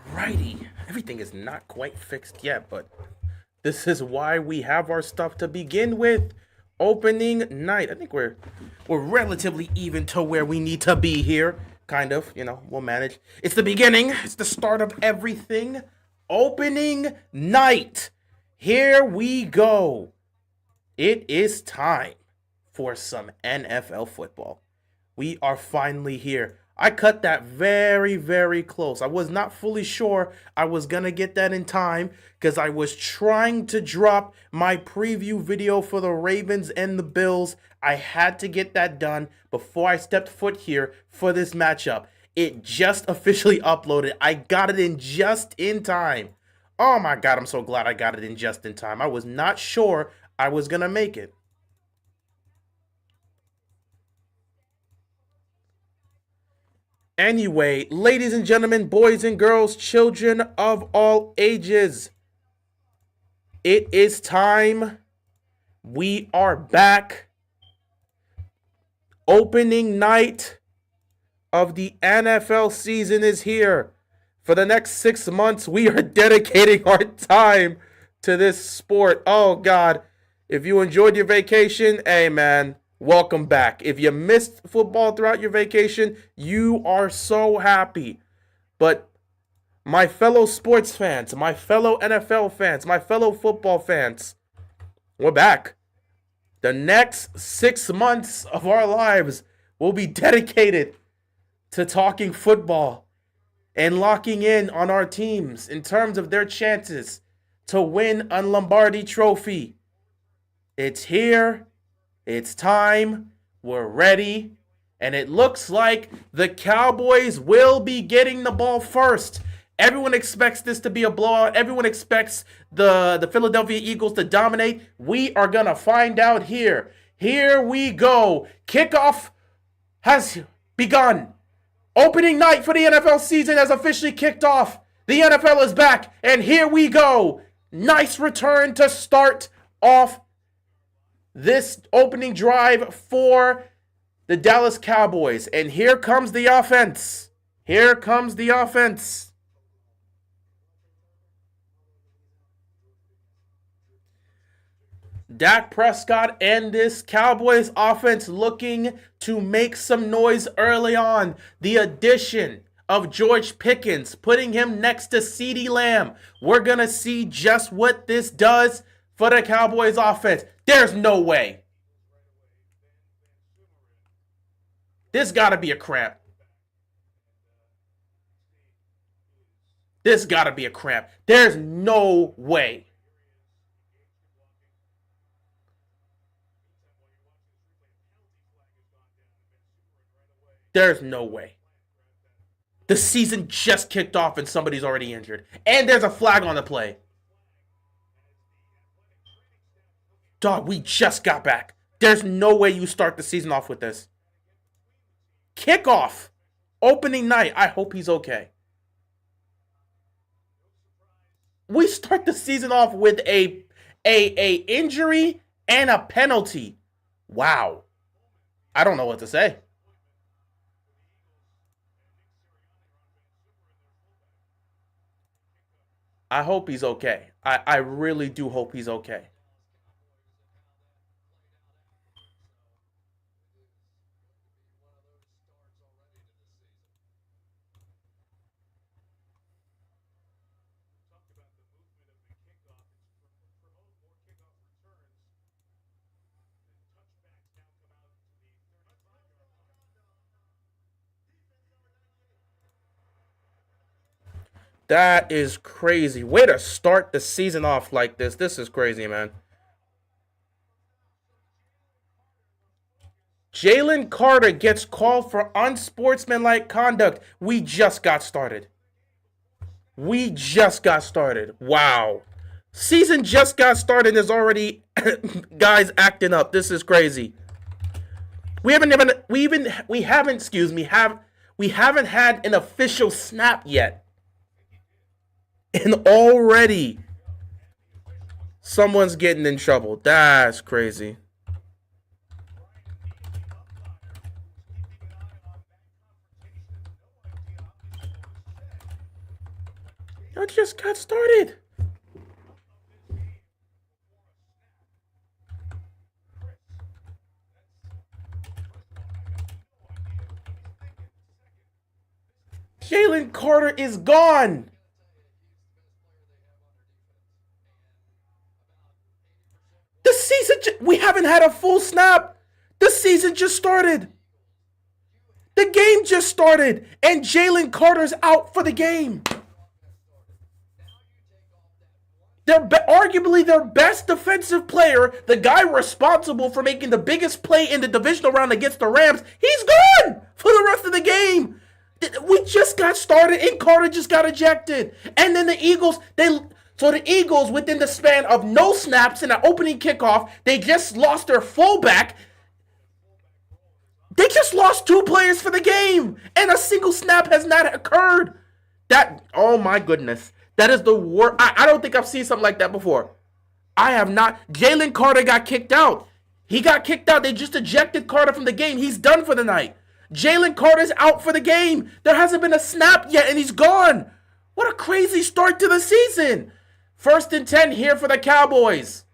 Alrighty, everything is not quite fixed yet, but this is why we have our stuff to begin with. Opening night. I think we're relatively even to where we need to be here. Kind of, we'll manage. It's the beginning. It's the start of everything. Opening night. Here we go. It is time for some NFL football. We are finally here. I cut that very, very close. I was not fully sure I was going to get that in time because I was trying to drop my preview video for the Ravens and the Bills. I had to get that done before I stepped foot here for this matchup. It just officially uploaded. I got it in just in time. Oh my God, I'm so glad I got it in just in time. I was not sure I was going to make it. Anyway, ladies and gentlemen, boys and girls, children of all ages, it is time. We are back. Opening night of the NFL season is here. For the next 6 months, we are dedicating our time to this sport. Oh, God. If you enjoyed your vacation, hey, man. Welcome back. If you missed football throughout your vacation, you are so happy. But my fellow sports fans, my fellow NFL fans, my fellow football fans, we're back. The next 6 months of our lives will be dedicated to talking football and locking in on our teams in terms of their chances to win a Lombardi trophy. It's here. It's time, we're ready, and it looks like the Cowboys will be getting the ball first. Everyone expects this to be a blowout. Everyone expects the Philadelphia Eagles to dominate. We are going to find out here. Here we go. Kickoff has begun. Opening night for the NFL season has officially kicked off. The NFL is back, and here we go. Nice return to start off this opening drive for the Dallas Cowboys. And here comes the offense. Here comes the offense. Dak Prescott and this Cowboys offense looking to make some noise early on. The addition of George Pickens, putting him next to CeeDee Lamb. We're going to see just what this does for the Cowboys offense. There's no way. This gotta be a cramp. This gotta be a cramp. There's no way. There's no way. The season just kicked off and somebody's already injured. And there's a flag on the play. Dog, we just got back. There's no way you start the season off with this. Kickoff. Opening night. I hope he's okay. We start the season off with a injury and a penalty. Wow. I don't know what to say. I hope he's okay. I really do hope he's okay. That is crazy. Way to start the season off like this. This is crazy, man. Jalen Carter gets called for unsportsmanlike conduct. We just got started. We just got started. Wow. Season just got started and there's already guys acting up. This is crazy. We haven't had an official snap yet. And already someone's getting in trouble. That's crazy. I just got started. Jalen Carter is gone. The season, we haven't had a full snap. The season just started. The game just started, and Jalen Carter's out for the game. Arguably their best defensive player, the guy responsible for making the biggest play in the divisional round against the Rams, he's gone for the rest of the game. We just got started, and Carter just got ejected. And then the Eagles, the Eagles, within the span of no snaps in an opening kickoff, they just lost their fullback. They just lost 2 players for the game, and a single snap has not occurred. Oh my goodness. That is the worst. I don't think I've seen something like that before. I have not. Jalen Carter got kicked out. He got kicked out. They just ejected Carter from the game. He's done for the night. Jalen Carter's out for the game. There hasn't been a snap yet, and he's gone. What a crazy start to the season. 1st and 10 here for the Cowboys.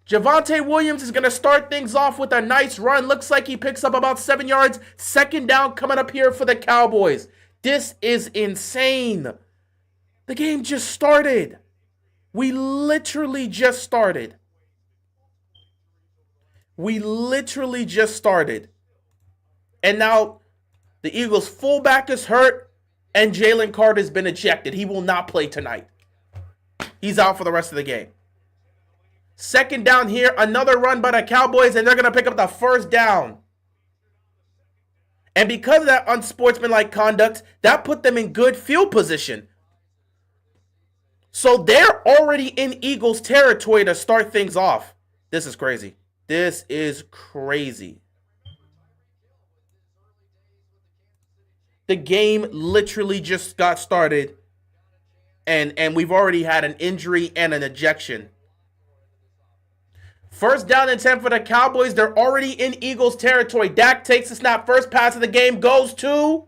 Javonte Williams is going to start things off with a nice run. Looks like he picks up about 7 yards. 2nd down coming up here for the Cowboys. This is insane. The game just started. We literally just started. And now the Eagles' fullback is hurt, and Jalen Carter's been ejected. He will not play tonight. He's out for the rest of the game. 2nd down here, another run by the Cowboys, and they're going to pick up the 1st down. And because of that unsportsmanlike conduct, that put them in good field position. So they're already in Eagles territory to start things off. This is crazy. This is crazy. The game literally just got started, and we've already had an injury and an ejection. 1st down and 10 for the Cowboys. They're already in Eagles territory. Dak takes the snap. First pass of the game goes to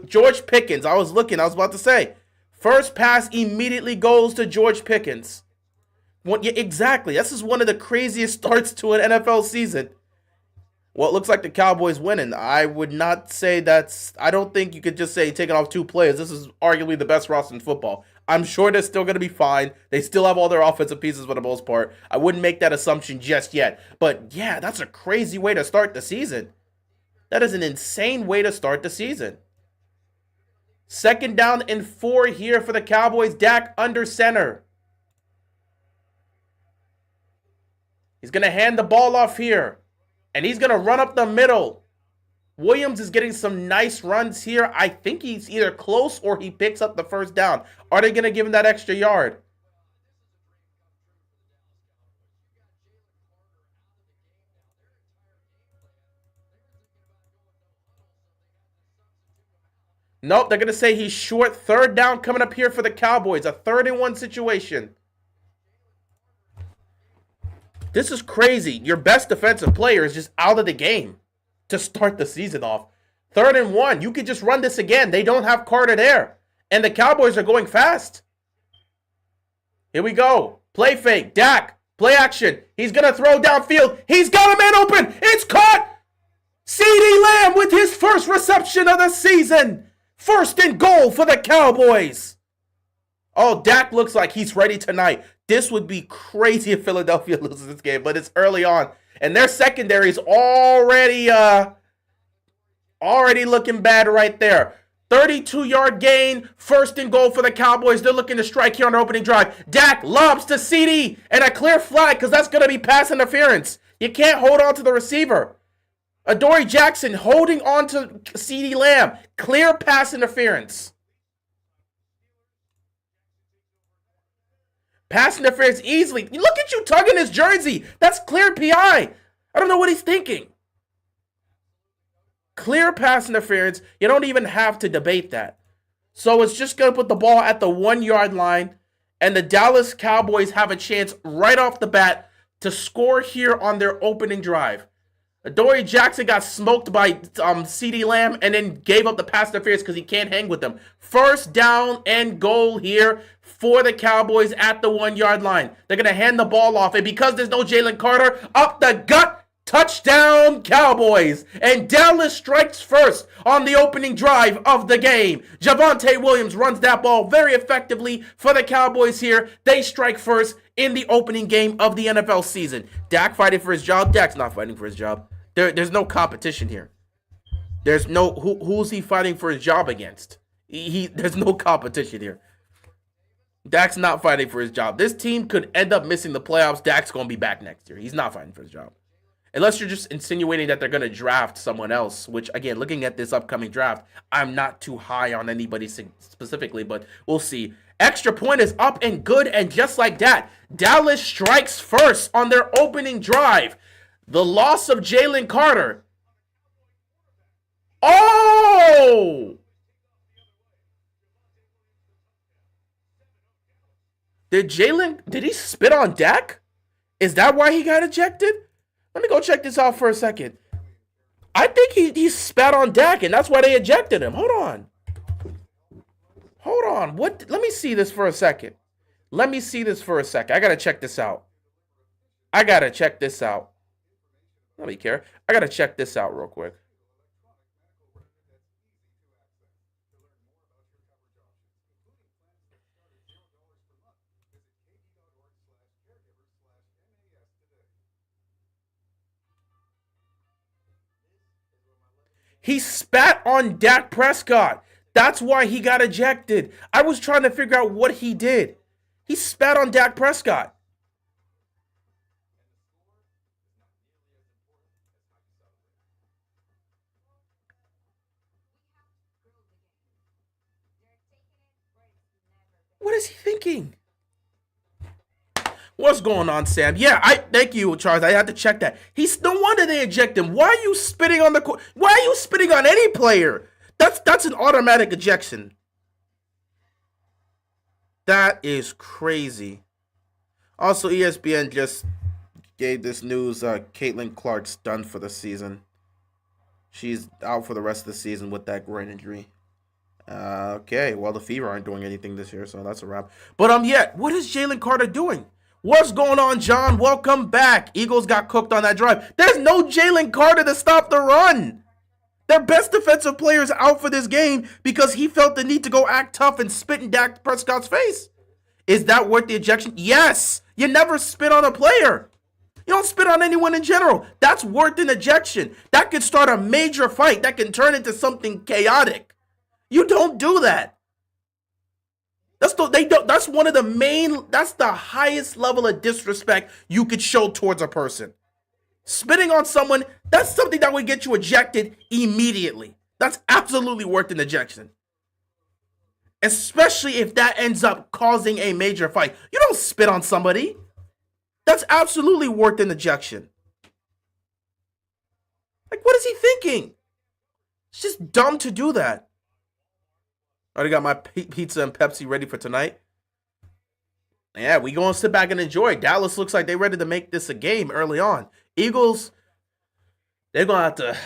George Pickens. I was about to say. First pass immediately goes to George Pickens. Yeah, exactly. This is one of the craziest starts to an NFL season. Well, it looks like the Cowboys winning. I would not say I don't think you could just say taking off 2 players. This is arguably the best roster in football. I'm sure they're still going to be fine. They still have all their offensive pieces for the most part. I wouldn't make that assumption just yet. But yeah, that's a crazy way to start the season. That is an insane way to start the season. 2nd down and 4 here for the Cowboys. Dak under center. He's going to hand the ball off here. And he's going to run up the middle. Williams is getting some nice runs here. I think he's either close or he picks up the 1st down. Are they going to give him that extra yard? Nope, they're going to say he's short. 3rd down coming up here for the Cowboys. A 3rd and 1 situation. This is crazy. Your best defensive player is just out of the game to start the season off. 3rd and 1. You could just run this again. They don't have Carter there. And the Cowboys are going fast. Here we go. Play fake. Dak. Play action. He's going to throw downfield. He's got a man open. It's caught. CeeDee Lamb with his first reception of the season. 1st and goal for the Cowboys. Oh, Dak looks like he's ready tonight. This would be crazy if Philadelphia loses this game, but it's early on. And their secondary is already looking bad right there. 32-yard gain, 1st and goal for the Cowboys. They're looking to strike here on their opening drive. Dak lobs to CeeDee, and a clear flag because that's going to be pass interference. You can't hold on to the receiver. Adoree Jackson holding on to CeeDee Lamb. Clear pass interference. Pass interference easily. Look at you tugging his jersey. That's clear PI. I don't know what he's thinking. Clear pass interference. You don't even have to debate that. So it's just going to put the ball at the 1-yard line, and the Dallas Cowboys have a chance right off the bat to score here on their opening drive. Dory Jackson got smoked by CeeDee Lamb and then gave up the pass interference because he can't hang with them. First down and goal here for the Cowboys at the 1-yard line. They're going to hand the ball off. And because there's no Jalen Carter, up the gut. Touchdown, Cowboys. And Dallas strikes first on the opening drive of the game. Javonte Williams runs that ball very effectively for the Cowboys here. They strike first in the opening game of the NFL season. Dak fighting for his job. Dak's not fighting for his job. There's no competition here. There's no who's he fighting for his job against? There's no competition here. Dak's not fighting for his job. This team could end up missing the playoffs. Dak's going to be back next year. He's not fighting for his job. Unless you're just insinuating that they're going to draft someone else, which, again, looking at this upcoming draft, I'm not too high on anybody specifically, but we'll see. Extra point is up and good, and just like that, Dallas strikes first on their opening drive. The loss of Jalen Carter. Oh! Did he spit on Dak? Is that why he got ejected? Let me go check this out for a second. I think he spat on Dak, and that's why they ejected him. Hold on. What? Let me see this for a second. I got to check this out. Let me care. I got to check this out real quick. He spat on Dak Prescott. That's why he got ejected. I was trying to figure out what he did. He spat on Dak Prescott. What is he thinking? What's going on, Sam? Yeah, thank you, Charles. I had to check that. No wonder they eject him. Why are you spitting on Why are you spitting on any player? That's an automatic ejection. That is crazy. Also, ESPN just gave this news. Caitlin Clark's done for the season. She's out for the rest of the season with that groin injury. Okay, well, the Fever aren't doing anything this year, so that's a wrap. But what is Jalen Carter doing? What's going on, John? Welcome back. Eagles got cooked on that drive. There's no Jalen Carter to stop the run. Their best defensive player is out for this game because he felt the need to go act tough and spit in Dak Prescott's face. Is that worth the ejection? Yes. You never spit on a player. You don't spit on anyone in general. That's worth an ejection. That could start a major fight. That can turn into something chaotic. You don't do that. That's one of the main, that's the highest level of disrespect you could show towards a person. Spitting on someone, that's something that would get you ejected immediately. That's absolutely worth an ejection. Especially if that ends up causing a major fight. You don't spit on somebody. That's absolutely worth an ejection. Like, what is he thinking? It's just dumb to do that. Already got my pizza and Pepsi ready for tonight. Yeah, we gonna sit back and enjoy. Dallas looks like they ready to make this a game early on. Eagles, they're gonna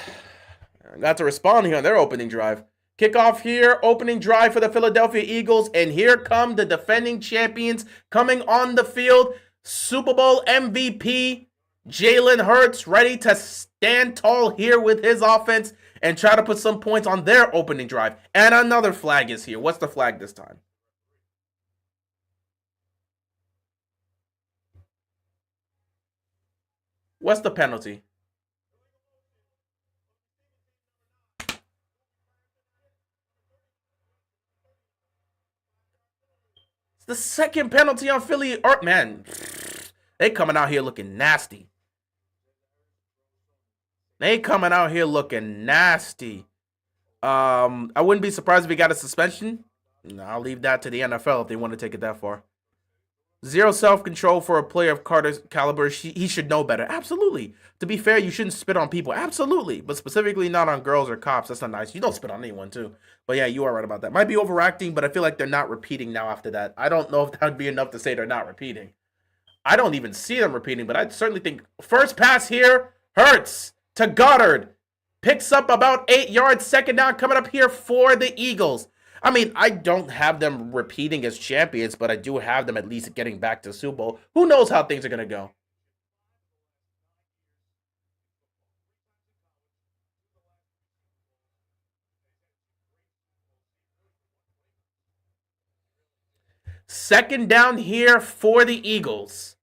have to respond here on their opening drive. Kickoff here, opening drive for the Philadelphia Eagles, and here come the defending champions coming on the field. Super Bowl MVP Jalen Hurts ready to stand tall here with his offense and try to put some points on their opening drive. And another flag is here. What's the flag this time? What's the penalty? It's the second penalty on Philly. Man, they coming out here looking nasty. I wouldn't be surprised if he got a suspension. I'll leave that to the NFL if they want to take it that far. Zero self-control for a player of Carter's caliber. He should know better. Absolutely. To be fair, you shouldn't spit on people. Absolutely. But specifically not on girls or cops. That's not nice. You don't spit on anyone, too. But yeah, you are right about that. Might be overacting, but I feel like they're not repeating now after that. I don't know if that would be enough to say they're not repeating. I don't even see them repeating, but I certainly think first pass here, Hurts. to Goddard. Picks up about 8 yards. Second down coming up here for the Eagles. I mean, I don't have them repeating as champions, but I do have them at least getting back to the Super Bowl. Who knows how things are going to go? Second down here for the Eagles.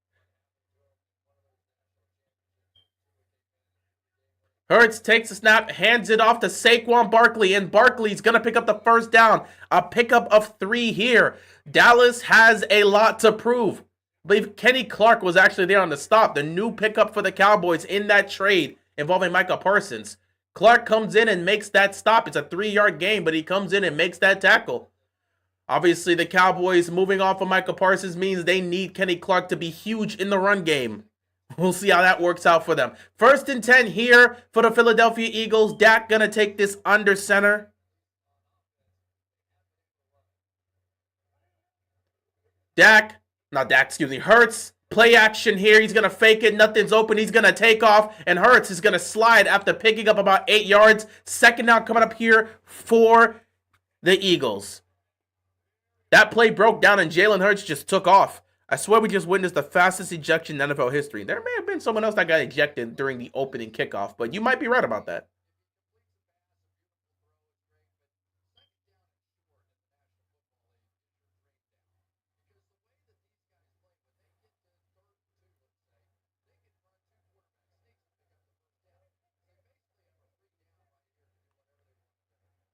Hurts takes the snap, hands it off to Saquon Barkley, and Barkley's going to pick up the first down. A pickup of 3 here. Dallas has a lot to prove. I believe Kenny Clark was actually there on the stop. The new pickup for the Cowboys in that trade involving Micah Parsons. Clark comes in and makes that stop. It's a 3-yard gain, but he comes in and makes that tackle. Obviously, the Cowboys moving off of Micah Parsons means they need Kenny Clark to be huge in the run game. We'll see how that works out for them. 1st and 10 here for the Philadelphia Eagles. Dak gonna take this under center. Hurts. Play action here. He's gonna fake it. Nothing's open. He's gonna take off. And Hurts is gonna slide after picking up about 8 yards. Second down coming up here for the Eagles. That play broke down and Jalen Hurts just took off. I swear we just witnessed the fastest ejection in NFL history. There may have been someone else that got ejected during the opening kickoff, but you might be right about that.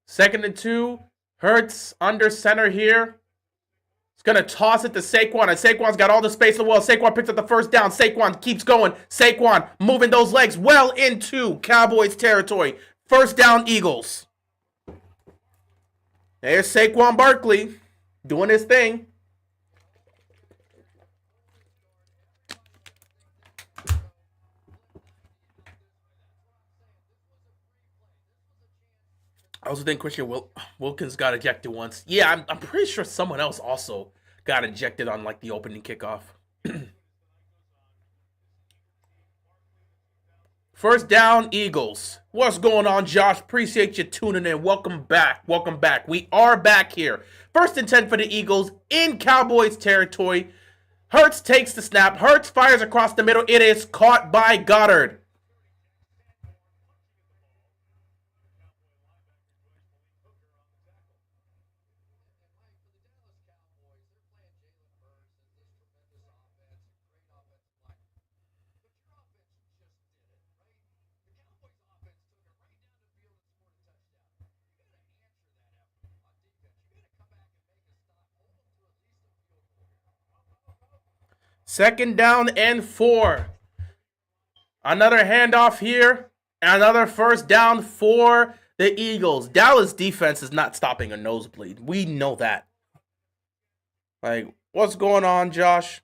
Second and 2. Hurts under center here. He's going to toss it to Saquon, and Saquon's got all the space in the world. Saquon picks up the first down. Saquon keeps going. Saquon moving those legs well into Cowboys territory. First down, Eagles. There's Saquon Barkley doing his thing. I also think Christian Wilkins got ejected once. Yeah, I'm pretty sure someone else also got ejected on like the opening kickoff. First down, Eagles. What's going on, Josh? Appreciate you tuning in. Welcome back. Welcome back. We are back here. 1st and 10 for the Eagles in Cowboys territory. Hurts takes the snap. Hurts fires across the middle. It is caught by Goddard. Second down and 4. Another handoff here. Another first down for the Eagles. Dallas defense is not stopping a nosebleed. We know that. Like, what's going on, Josh?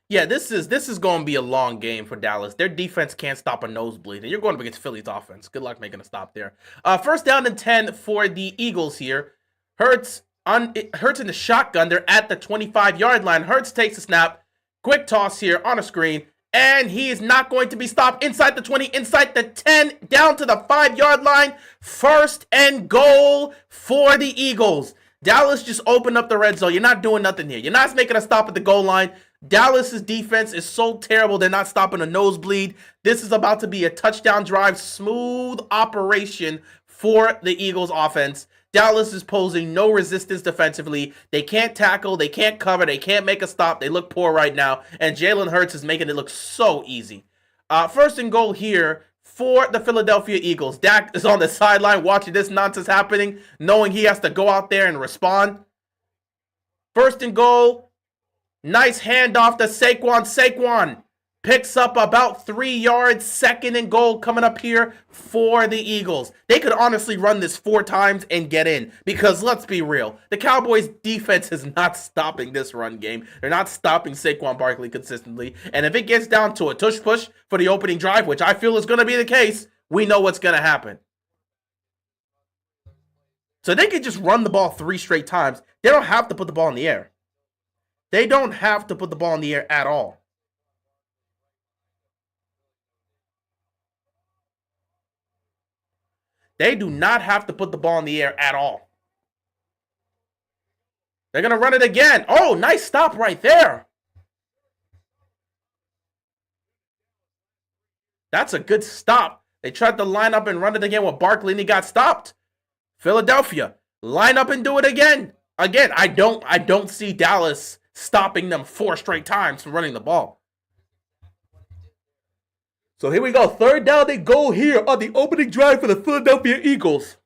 Yeah, this is going to be a long game for Dallas. Their defense can't stop a nosebleed, and you're going up against Philly's offense. Good luck making a stop there. First down and 10 for the Eagles here. Hurts in the shotgun. They're at the 25-yard line. Hurts takes a snap. Quick toss here on a screen. And he is not going to be stopped inside the 20, inside the 10, down to the 5-yard line. First and goal for the Eagles. Dallas just opened up the red zone. You're not doing nothing here. You're not making a stop at the goal line. Dallas's defense is so terrible, they're not stopping a nosebleed. This is about to be a touchdown drive, smooth operation for the Eagles offense. Dallas is posing no resistance defensively. They can't tackle, they can't cover, they can't make a stop. They look poor right now, and Jalen Hurts is making it look so easy. First and goal here for the Philadelphia Eagles. Dak is on the sideline watching this nonsense happening, knowing he has to go out there and respond. First and goal. Nice handoff to Saquon. Saquon picks up about 3 yards. Second and goal coming up here for the Eagles. They could honestly run this 4 times and get in, because let's be real, the Cowboys defense is not stopping this run game. They're not stopping Saquon Barkley consistently. And if it gets down to a tush push for the opening drive, which I feel is going to be the case, we know what's going to happen. So they could just run the ball 3 straight times. They don't have to put the ball in the air. They don't have to put the ball in the air at all. They do not have to put the ball in the air at all. They're going to run it again. Oh, nice stop right there. That's a good stop. They tried to line up and run it again with Barkley, and he got stopped. Philadelphia, line up and do it again. Again, I don't see Dallas stopping them 4 straight times from running the ball. So here we go. 3rd down, they go here on the opening drive for the Philadelphia Eagles.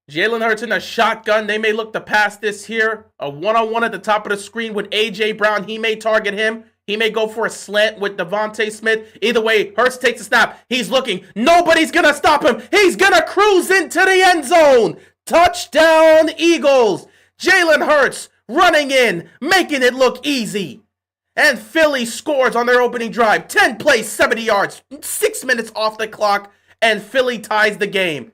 Jalen Hurts in a shotgun. They may look to pass this here. A one-on-one at the top of the screen with A.J. Brown. He may target him. He may go for a slant with Devontae Smith. Either way, Hurts takes a snap. He's looking. Nobody's going to stop him. He's going to cruise into the end zone. Touchdown, Eagles. Jalen Hurts running in, making it look easy. And Philly scores on their opening drive. 10 plays, 70 yards, 6 minutes off the clock, and Philly ties the game.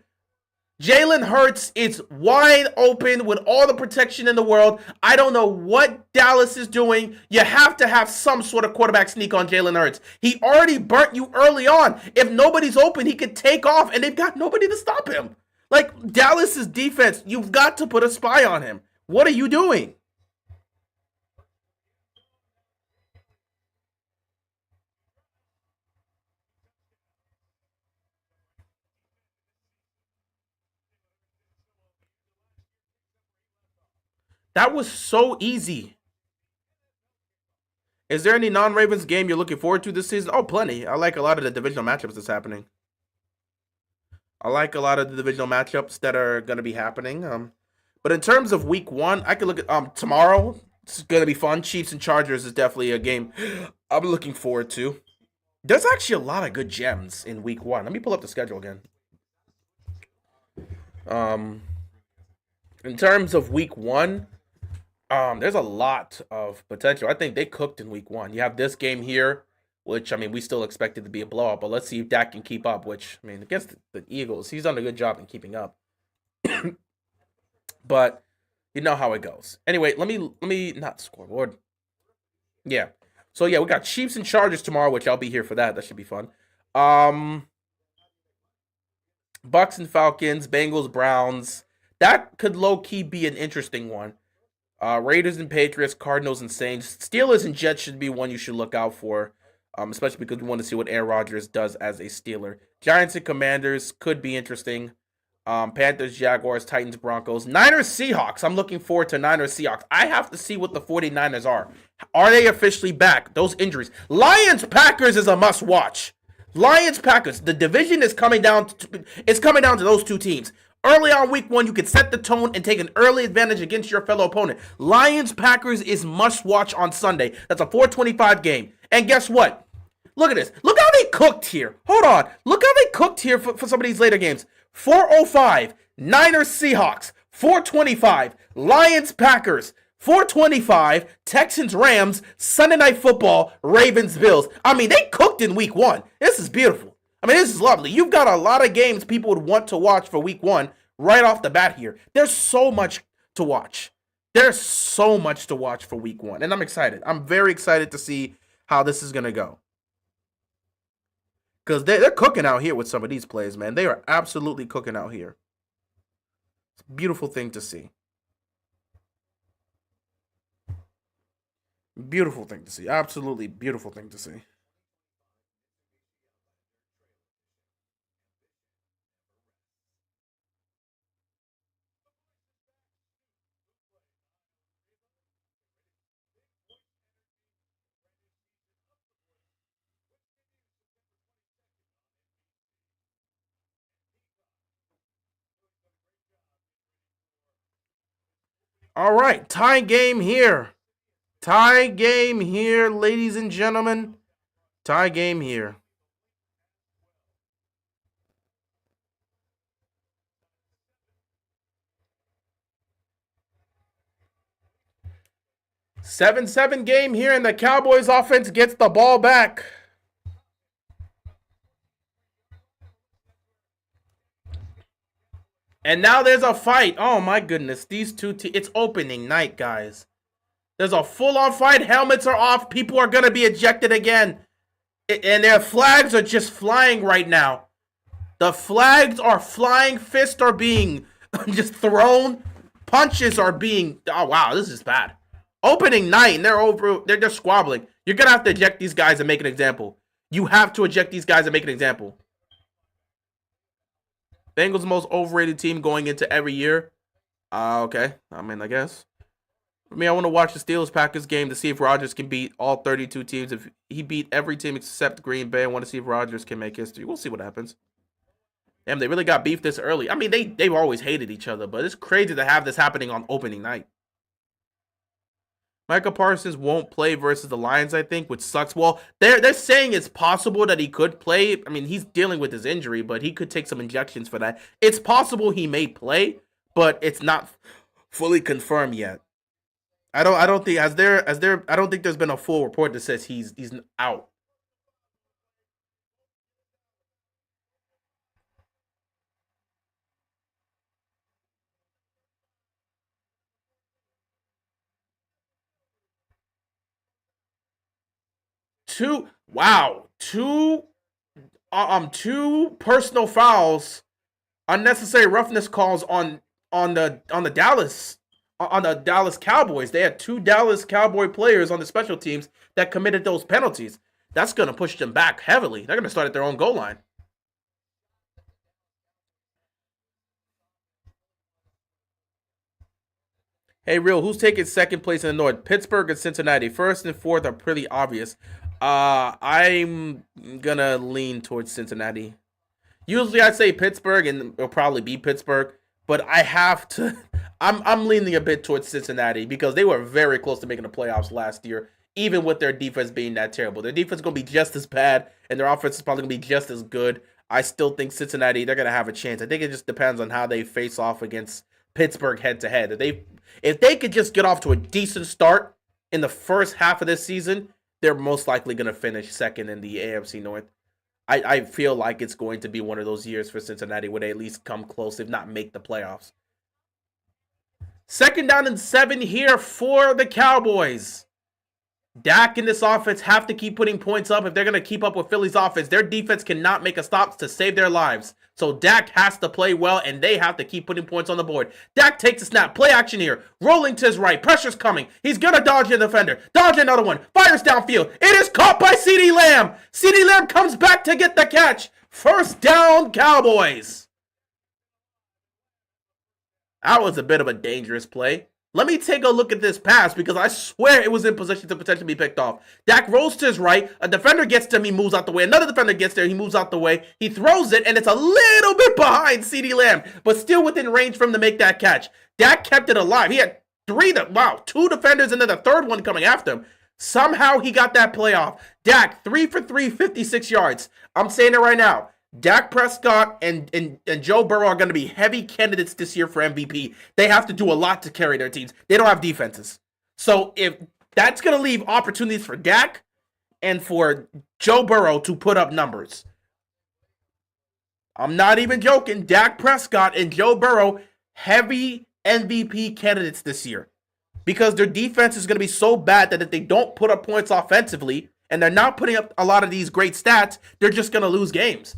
Jalen Hurts is wide open with all the protection in the world. I don't know what Dallas is doing. You have to have some sort of quarterback sneak on Jalen Hurts. He already burnt you early on. If nobody's open, he could take off, and they've got nobody to stop him. Like, Dallas's defense, you've got to put a spy on him. What are you doing? That was so easy. Is there any non-Ravens game you're looking forward to this season? Oh, plenty. I like a lot of the divisional matchups that's happening. I like a lot of the divisional matchups that are going to be happening. But in terms of week 1, I could look at tomorrow. It's going to be fun. Chiefs and Chargers is definitely a game I'm looking forward to. There's actually a lot of good gems in week 1. Let me pull up the schedule again. In terms of week 1, there's a lot of potential. I think they cooked in week 1. You have this game here, which, I mean, we still expect it to be a blowout, but let's see if Dak can keep up, which, I mean, against the Eagles, he's done a good job in keeping up. But you know how it goes. Anyway, let me not scoreboard. Yeah. So yeah, we got Chiefs and Chargers tomorrow, which I'll be here for that. That should be fun. Bucks and Falcons, Bengals, Browns. That could low-key be an interesting one. Raiders and Patriots, Cardinals and Saints. Steelers and Jets should be one you should look out for, especially because we want to see what Aaron Rodgers does as a Steeler. Giants and Commanders could be interesting. Panthers, Jaguars, Titans, Broncos. Niners, Seahawks. I'm looking forward to Niners, Seahawks. I have to see what the 49ers are. Are they officially back? Those injuries. Lions, Packers is a must-watch. Lions, Packers. The division is coming down to those two teams. Early on week 1, you can set the tone and take an early advantage against your fellow opponent. Lions, Packers is must-watch on Sunday. That's a 4:25 game. And guess what? Look at this. Look how they cooked here. Hold on. Look how they cooked here for some of these later games. 4:05, Niners, Seahawks. 4:25, Lions, Packers. 4:25, Texans, Rams. Sunday Night Football, Ravens, Bills. I mean, they cooked in week 1. This is beautiful. I mean, this is lovely. You've got a lot of games people would want to watch for week 1 right off the bat here. There's so much to watch. There's so much to watch for week 1. And I'm excited. I'm very excited to see how this is going to go. Because they're cooking out here with some of these plays, man. They are absolutely cooking out here. It's a beautiful thing to see. Beautiful thing to see. Absolutely beautiful thing to see. All right, tie game here. Tie game here, ladies and gentlemen. Tie game here. Seven game here, and the Cowboys offense gets the ball back. And now there's a fight. Oh my goodness, these two it's opening night, guys. There's a full-on fight. Helmets are off. People are going to be ejected again. And their flags are just flying right now. The flags are flying. Fists are being just thrown. Punches are being. Oh wow, this is bad. Opening night, and they're over. They're just squabbling. You're gonna have to eject these guys and make an example. You have to eject these guys and make an example. Bengals most overrated team going into every year. Okay. I mean, I guess. I mean, I want to watch the Steelers-Packers game to see if Rodgers can beat all 32 teams. If he beat every team except Green Bay, I want to see if Rodgers can make history. We'll see what happens. Damn, they really got beef this early. I mean, they've always hated each other, but it's crazy to have this happening on opening night. Micah Parsons won't play versus the Lions, I think, which sucks. Well, they're saying it's possible that he could play. I mean, he's dealing with his injury, but he could take some injections for that. It's possible he may play, but it's not fully confirmed yet. I don't think I don't think there's been a full report that says he's out. Two personal fouls, unnecessary roughness calls on the Dallas Cowboys. They had two Dallas Cowboy players on the special teams that committed those penalties. That's going to push them back heavily. They're going to start at their own goal line. Hey, Real, who's taking second place in the North? Pittsburgh and Cincinnati. First and fourth are pretty obvious. I'm going to lean towards Cincinnati. Usually I'd say Pittsburgh, and it'll probably be Pittsburgh, but I have to. I'm leaning a bit towards Cincinnati because they were very close to making the playoffs last year, even with their defense being that terrible. Their defense is going to be just as bad, and their offense is probably going to be just as good. I still think Cincinnati, they're going to have a chance. I think it just depends on how they face off against Pittsburgh head to head. If they could just get off to a decent start in the first half of this season, they're most likely going to finish second in the AFC North. I feel like it's going to be one of those years for Cincinnati where they at least come close, if not make the playoffs. Second down and 7 here for the Cowboys. Dak and this offense have to keep putting points up if they're going to keep up with Philly's offense. Their defense cannot make a stop to save their lives. So Dak has to play well, and they have to keep putting points on the board. Dak takes a snap. Play action here. Rolling to his right. Pressure's coming. He's going to dodge a defender. Dodge another one. Fires downfield. It is caught by CeeDee Lamb. CeeDee Lamb comes back to get the catch. First down, Cowboys. That was a bit of a dangerous play. Let me take a look at this pass because I swear it was in position to potentially be picked off. Dak rolls to his right. A defender gets to him. He moves out the way. Another defender gets there. He moves out the way. He throws it, and it's a little bit behind CeeDee Lamb, but still within range for him to make that catch. Dak kept it alive. He had two defenders, and then the third one coming after him. Somehow he got that play off. Dak, 3 for 3, 56 yards. I'm saying it right now. Dak Prescott and Joe Burrow are going to be heavy candidates this year for MVP. They have to do a lot to carry their teams. They don't have defenses. So if that's going to leave opportunities for Dak and for Joe Burrow to put up numbers. I'm not even joking. Dak Prescott and Joe Burrow, heavy MVP candidates this year. Because their defense is going to be so bad that if they don't put up points offensively and they're not putting up a lot of these great stats, they're just going to lose games.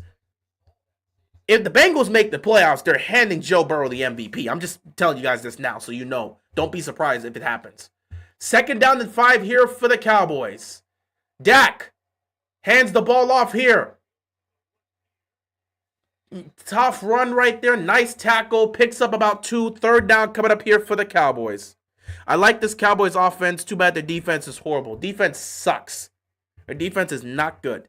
If the Bengals make the playoffs, they're handing Joe Burrow the MVP. I'm just telling you guys this now so you know. Don't be surprised if it happens. Second down and 5 here for the Cowboys. Dak hands the ball off here. Tough run right there. Nice tackle. Picks up about 2. Third down coming up here for the Cowboys. I like this Cowboys offense. Too bad their defense is horrible. Defense sucks. Their defense is not good.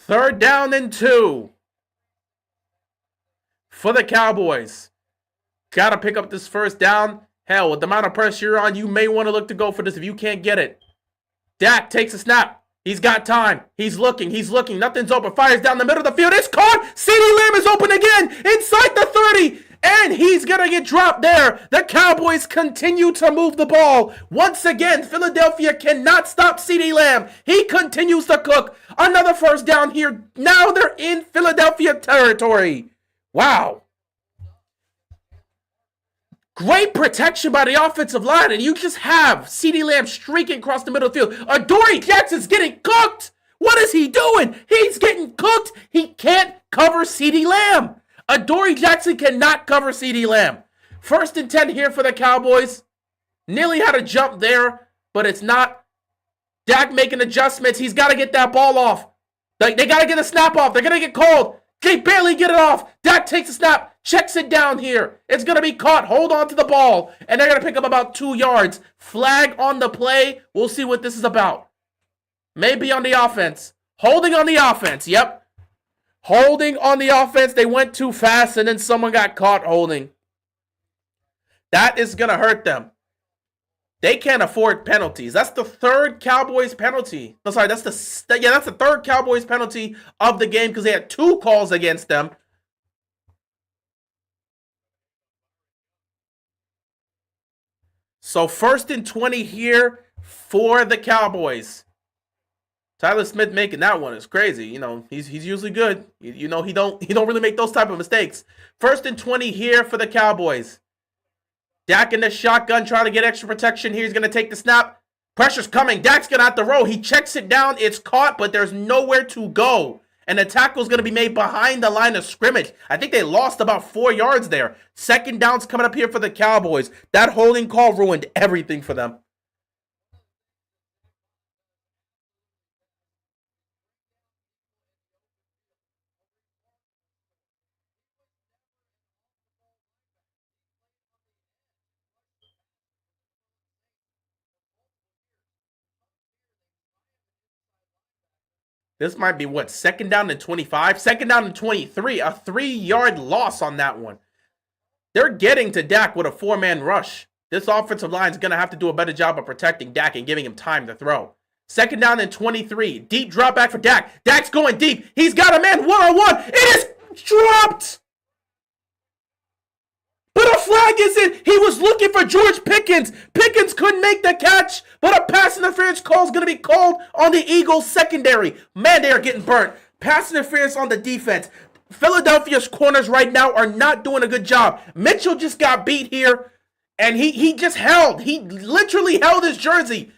Third down and 2 for the Cowboys. Got to pick up this first down. Hell, with the amount of pressure you're on, you may want to look to go for this if you can't get it. Dak takes a snap. He's got time. He's looking. Nothing's open. Fires down the middle of the field. It's caught. CeeDee Lamb is open again. Inside the 30. And he's going to get dropped there. The Cowboys continue to move the ball. Once again, Philadelphia cannot stop CeeDee Lamb. He continues to cook. Another first down here. Now they're in Philadelphia territory. Wow. Great protection by the offensive line, and you just have CeeDee Lamb streaking across the middle of the field. Adoree Jackson's getting cooked. What is he doing? He's getting cooked. He can't cover CeeDee Lamb. Adoree Jackson cannot cover CeeDee Lamb. 1st and 10 here for the Cowboys. Nearly had a jump there, but it's not. Dak making adjustments. He's got to get that ball off. They got to get a snap off. They're going to get called. They barely get it off. Dak takes a snap, checks it down here. It's going to be caught. Hold on to the ball. And they're going to pick up about 2 yards. Flag on the play. We'll see what this is about. Maybe on the offense. Holding on the offense. Yep. Holding on the offense. They went too fast and then someone got caught holding. That is going to hurt them. They can't afford penalties. That's the 3rd Cowboys penalty. No, sorry, that's the 3rd Cowboys penalty of the game because they had 2 calls against them. So 1st and 20 here for the Cowboys. Tyler Smith making that one is crazy. You know, he's usually good. You know, he don't really make those type of mistakes. 1st and 20 here for the Cowboys. Dak in the shotgun trying to get extra protection here. He's going to take the snap. Pressure's coming. Dak's going to have to roll. He checks it down. It's caught, but there's nowhere to go. And the tackle's going to be made behind the line of scrimmage. I think they lost about 4 yards there. 2nd down's coming up here for the Cowboys. That holding call ruined everything for them. This might be what, 2nd down and 25? 2nd down and 23. A 3-yard loss on that one. They're getting to Dak with a 4-man rush. This offensive line is going to have to do a better job of protecting Dak and giving him time to throw. 2nd down and 23. Deep drop back for Dak. Dak's going deep. He's got a man one-on-one. It is dropped. But a flag is in. He was looking for George Pickens. Pickens couldn't make the catch, but a pass interference call is going to be called on the Eagles secondary. Man, they are getting burnt. Pass interference on the defense. Philadelphia's corners right now are not doing a good job. Mitchell just got beat here, and he just held. He literally held his jersey.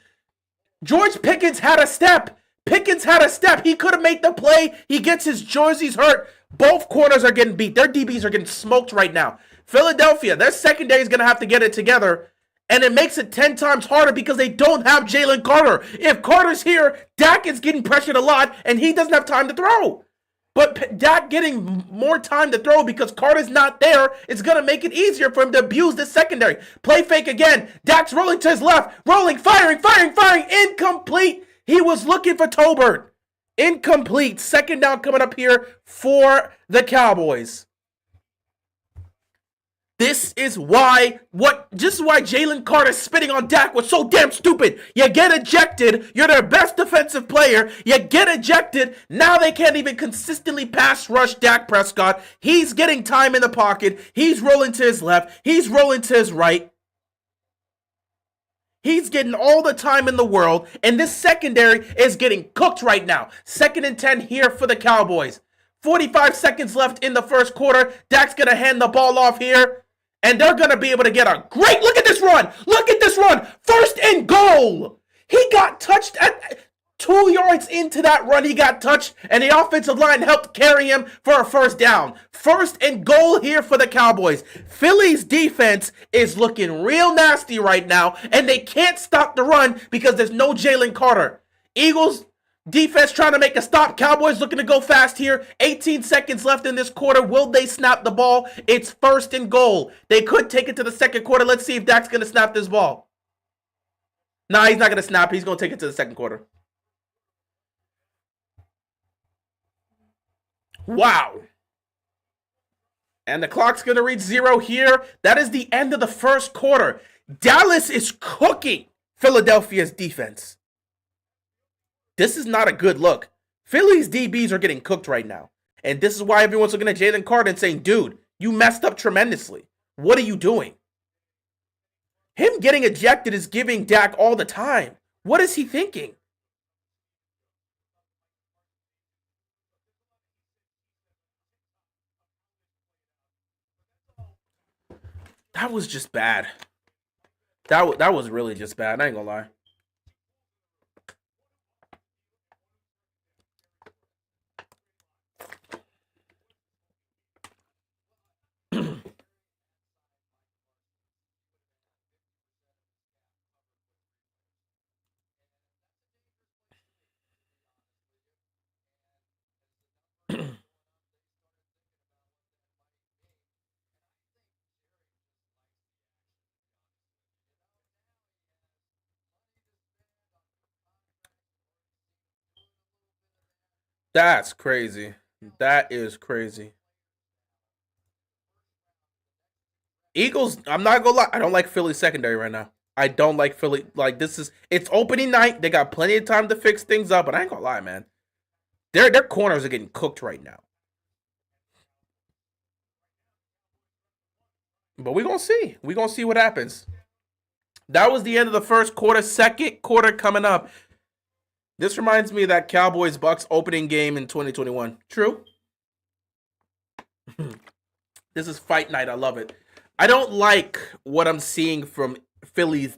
George Pickens had a step. He could have made the play. He gets his jerseys hurt. Both corners are getting beat. Their DBs are getting smoked right now. Philadelphia, their secondary is going to have to get it together, and it makes it 10 times harder because they don't have Jalen Carter. If Carter's here, Dak is getting pressured a lot, and he doesn't have time to throw. But Dak getting more time to throw because Carter's not there is going to make it easier for him to abuse the secondary. Play fake again. Dak's rolling to his left. Rolling, firing. Incomplete. He was looking for Tolbert. Incomplete. 2nd down coming up here for the Cowboys. This is why Jalen Carter spitting on Dak was so damn stupid. You get ejected. You're their best defensive player. You get ejected. Now they can't even consistently pass rush Dak Prescott. He's getting time in the pocket. He's rolling to his left. He's rolling to his right. He's getting all the time in the world. And this secondary is getting cooked right now. 2nd and 10 here for the Cowboys. 45 seconds left in the 1st quarter. Dak's going to hand the ball off here. And they're going to be able to get a great, look at this run. 1st and goal. He got touched at 2 yards into that run. He got touched and the offensive line helped carry him for a 1st down. 1st and goal here for the Cowboys. Philly's defense is looking real nasty right now and they can't stop the run because there's no Jalen Carter. Eagles defense trying to make a stop. Cowboys looking to go fast here. 18 seconds left in this quarter. Will they snap the ball? It's 1st and goal. They could take it to the 2nd quarter. Let's see if Dak's going to snap this ball. Nah, he's not going to snap. He's going to take it to the 2nd quarter. Wow. And the clock's going to reach 0 here. That is the end of the 1st quarter. Dallas is cooking Philadelphia's defense. This is not a good look. Philly's DBs are getting cooked right now. And this is why everyone's looking at Jalen Carter and saying, dude, You messed up tremendously. What are you doing? Him getting ejected is giving Dak all the time. What is he thinking? That was just bad. That was really just bad. I ain't gonna lie. That's crazy. That is crazy. Eagles, I'm not gonna lie, I don't like Philly secondary right now. I don't like Philly. Like this is it's opening night. They got plenty of time to fix things up, but I ain't gonna lie, man. Their corners are getting cooked right now. But we gonna see. We gonna see what happens. That was the end of the first quarter. Second quarter coming up. This reminds me of that Cowboys Bucks opening game in 2021. True. This is fight night. I love it. I don't like what I'm seeing from Philly's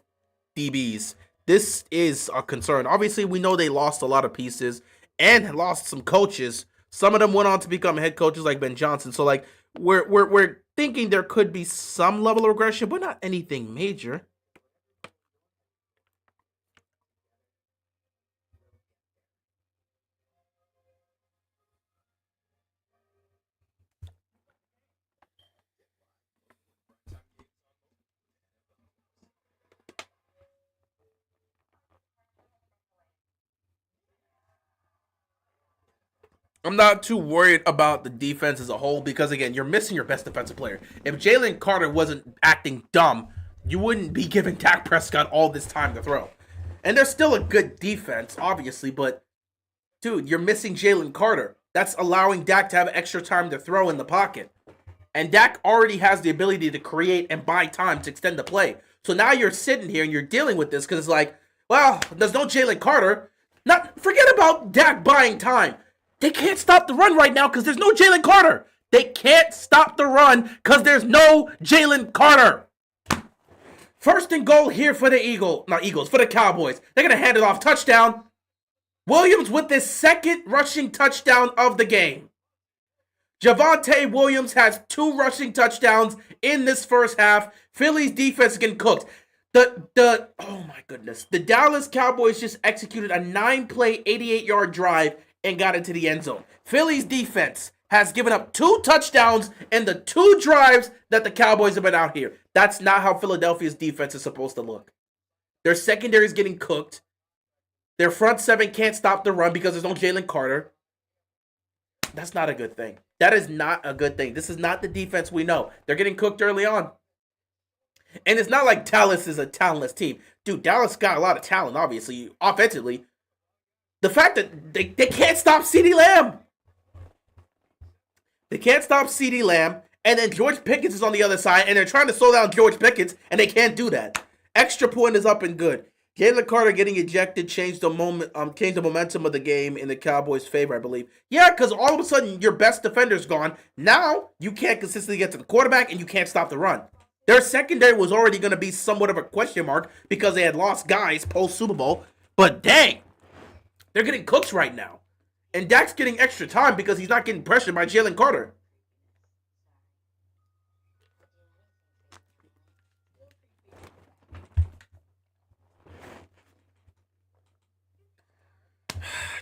DBs. This is a concern. Obviously, we know they lost a lot of pieces and lost some coaches. Some of them went on to become head coaches like Ben Johnson. So like we're thinking there could be some level of regression, but not anything major. I'm not too worried about the defense as a whole because again, you're missing your best defensive player. If Jalen Carter wasn't acting dumb, you wouldn't be giving Dak Prescott all this time to throw. And there's still a good defense, obviously, but dude, you're missing Jalen Carter. That's allowing Dak to have extra time to throw in the pocket. And Dak already has the ability to create and buy time to extend the play. So now you're sitting here and you're dealing with this because it's like, well, there's no Jalen Carter. Not forget about Dak buying time. They can't stop the run right now because there's no Jalen Carter. They can't stop the run because there's no Jalen Carter. First and goal here for the Eagles, for the Cowboys. They're going to hand it off. Touchdown. Williams with his second rushing touchdown of the game. Javonte Williams has 2 rushing touchdowns in this first half. Philly's defense is getting cooked. Oh my goodness. The Dallas Cowboys just executed a 9-play, 88-yard drive and got into the end zone. Philly's defense has given up 2 touchdowns in the 2 drives that the Cowboys have been out here. That's not how Philadelphia's defense is supposed to look. Their secondary is getting cooked. Their front 7 can't stop the run because there's no Jalen Carter. That's not a good thing. That is not a good thing. This is not the defense we know. They're getting cooked early on. And it's not like Dallas is a talentless team. Dude, Dallas got a lot of talent, obviously, offensively. The fact that they can't stop CeeDee Lamb. They can't stop CeeDee Lamb. And then George Pickens is on the other side. And they're trying to slow down George Pickens. And they can't do that. Extra point is up and good. Jalen Carter getting ejected changed the momentum of the game in the Cowboys' favor, I believe. Yeah, because all of a sudden your best defender's gone. Now you can't consistently get to the quarterback and you can't stop the run. Their secondary was already going to be somewhat of a question mark because they had lost guys post Super Bowl. But dang, they're getting cooked right now. And Dak's getting extra time because he's not getting pressured by Jalen Carter.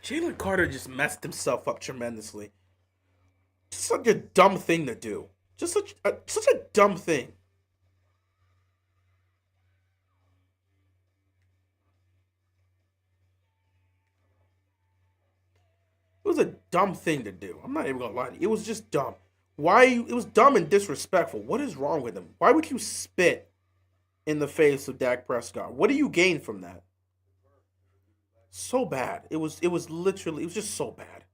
Jalen Carter just messed himself up tremendously. Just such a dumb thing to do. Just such a dumb thing. It was a dumb thing to do. I'm not even gonna lie to you. It was just dumb. Why? It was dumb and disrespectful. What is wrong with him? Why would you spit in the face of Dak Prescott? What do you gain from that? So bad. It was literally it was just so bad.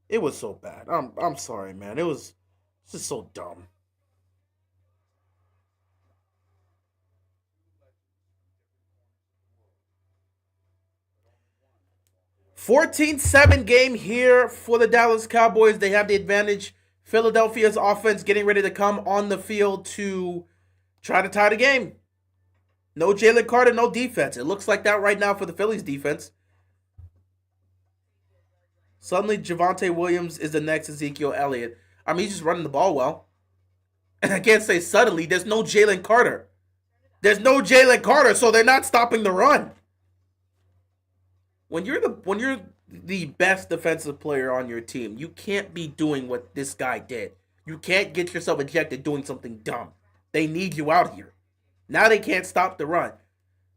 It was so bad. I'm sorry, man. It was just so dumb. 14-7 game here for the Dallas Cowboys. They have the advantage. Philadelphia's offense getting ready to come on the field to try to tie the game. No Jalen Carter, no defense. It looks like that right now for the Phillies defense. Suddenly, Javonte Williams is the next Ezekiel Elliott. I mean, he's just running the ball well. And I can't say suddenly, there's no Jalen Carter. There's no Jalen Carter, so they're not stopping the run. When you're the best defensive player on your team, you can't be doing what this guy did. You can't get yourself ejected doing something dumb. They need you out here. Now they can't stop the run.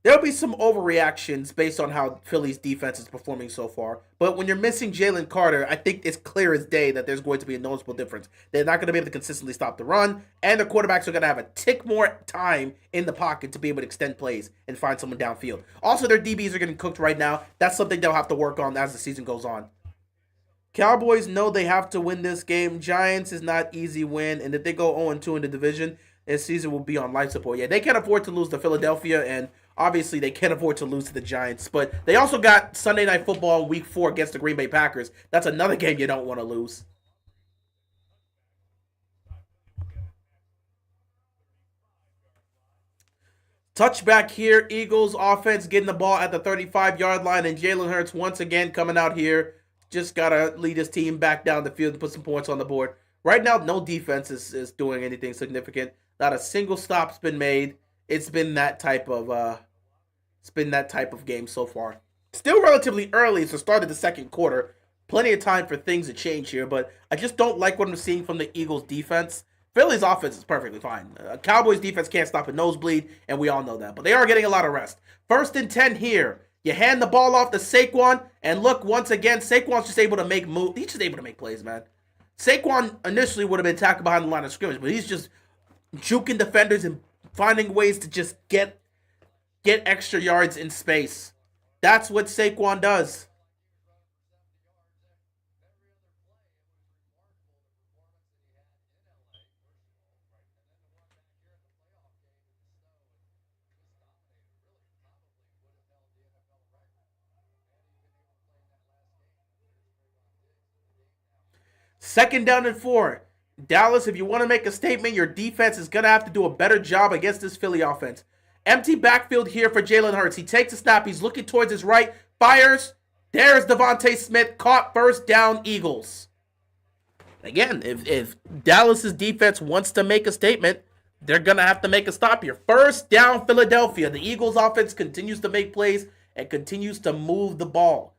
There'll be some overreactions based on how Philly's defense is performing so far. But when you're missing Jalen Carter, I think it's clear as day that there's going to be a noticeable difference. They're not going to be able to consistently stop the run, and the quarterbacks are going to have a tick more time in the pocket to be able to extend plays and find someone downfield. Also, their DBs are getting cooked right now. That's something they'll have to work on as the season goes on. Cowboys know they have to win this game. Giants is not easy win, and if they go 0-2 in the division, this season will be on life support. Yeah, they can't afford to lose to Philadelphia, and obviously they can't afford to lose to the Giants. But they also got Sunday Night Football Week 4 against the Green Bay Packers. That's another game you don't want to lose. Touchback here. Eagles offense getting the ball at the 35-yard line, and Jalen Hurts once again coming out here. Just got to lead his team back down the field and put some points on the board. Right now, no defense is doing anything significant. Not a single stop's been made. It's been that type of game so far. Still relatively early. It's the start of the second quarter. Plenty of time for things to change here, but I just don't like what I'm seeing from the Eagles defense. Philly's offense is perfectly fine. Cowboys defense can't stop a nosebleed, and we all know that. But they are getting a lot of rest. 1st and 10 here. You hand the ball off to Saquon, and look, once again, Saquon's just able to make moves. He's just able to make plays, man. Saquon initially would have been tackled behind the line of scrimmage, but he's just juking defenders and finding ways to just get extra yards in space. That's what Saquon does. Second down and 4. Dallas, if you want to make a statement, your defense is going to have to do a better job against this Philly offense. Empty backfield here for Jalen Hurts. He takes a snap. He's looking towards his right. Fires. There's Devontae Smith. Caught. First down, Eagles. Again, if Dallas's defense wants to make a statement, they're going to have to make a stop here. First down, Philadelphia. The Eagles offense continues to make plays and continues to move the ball.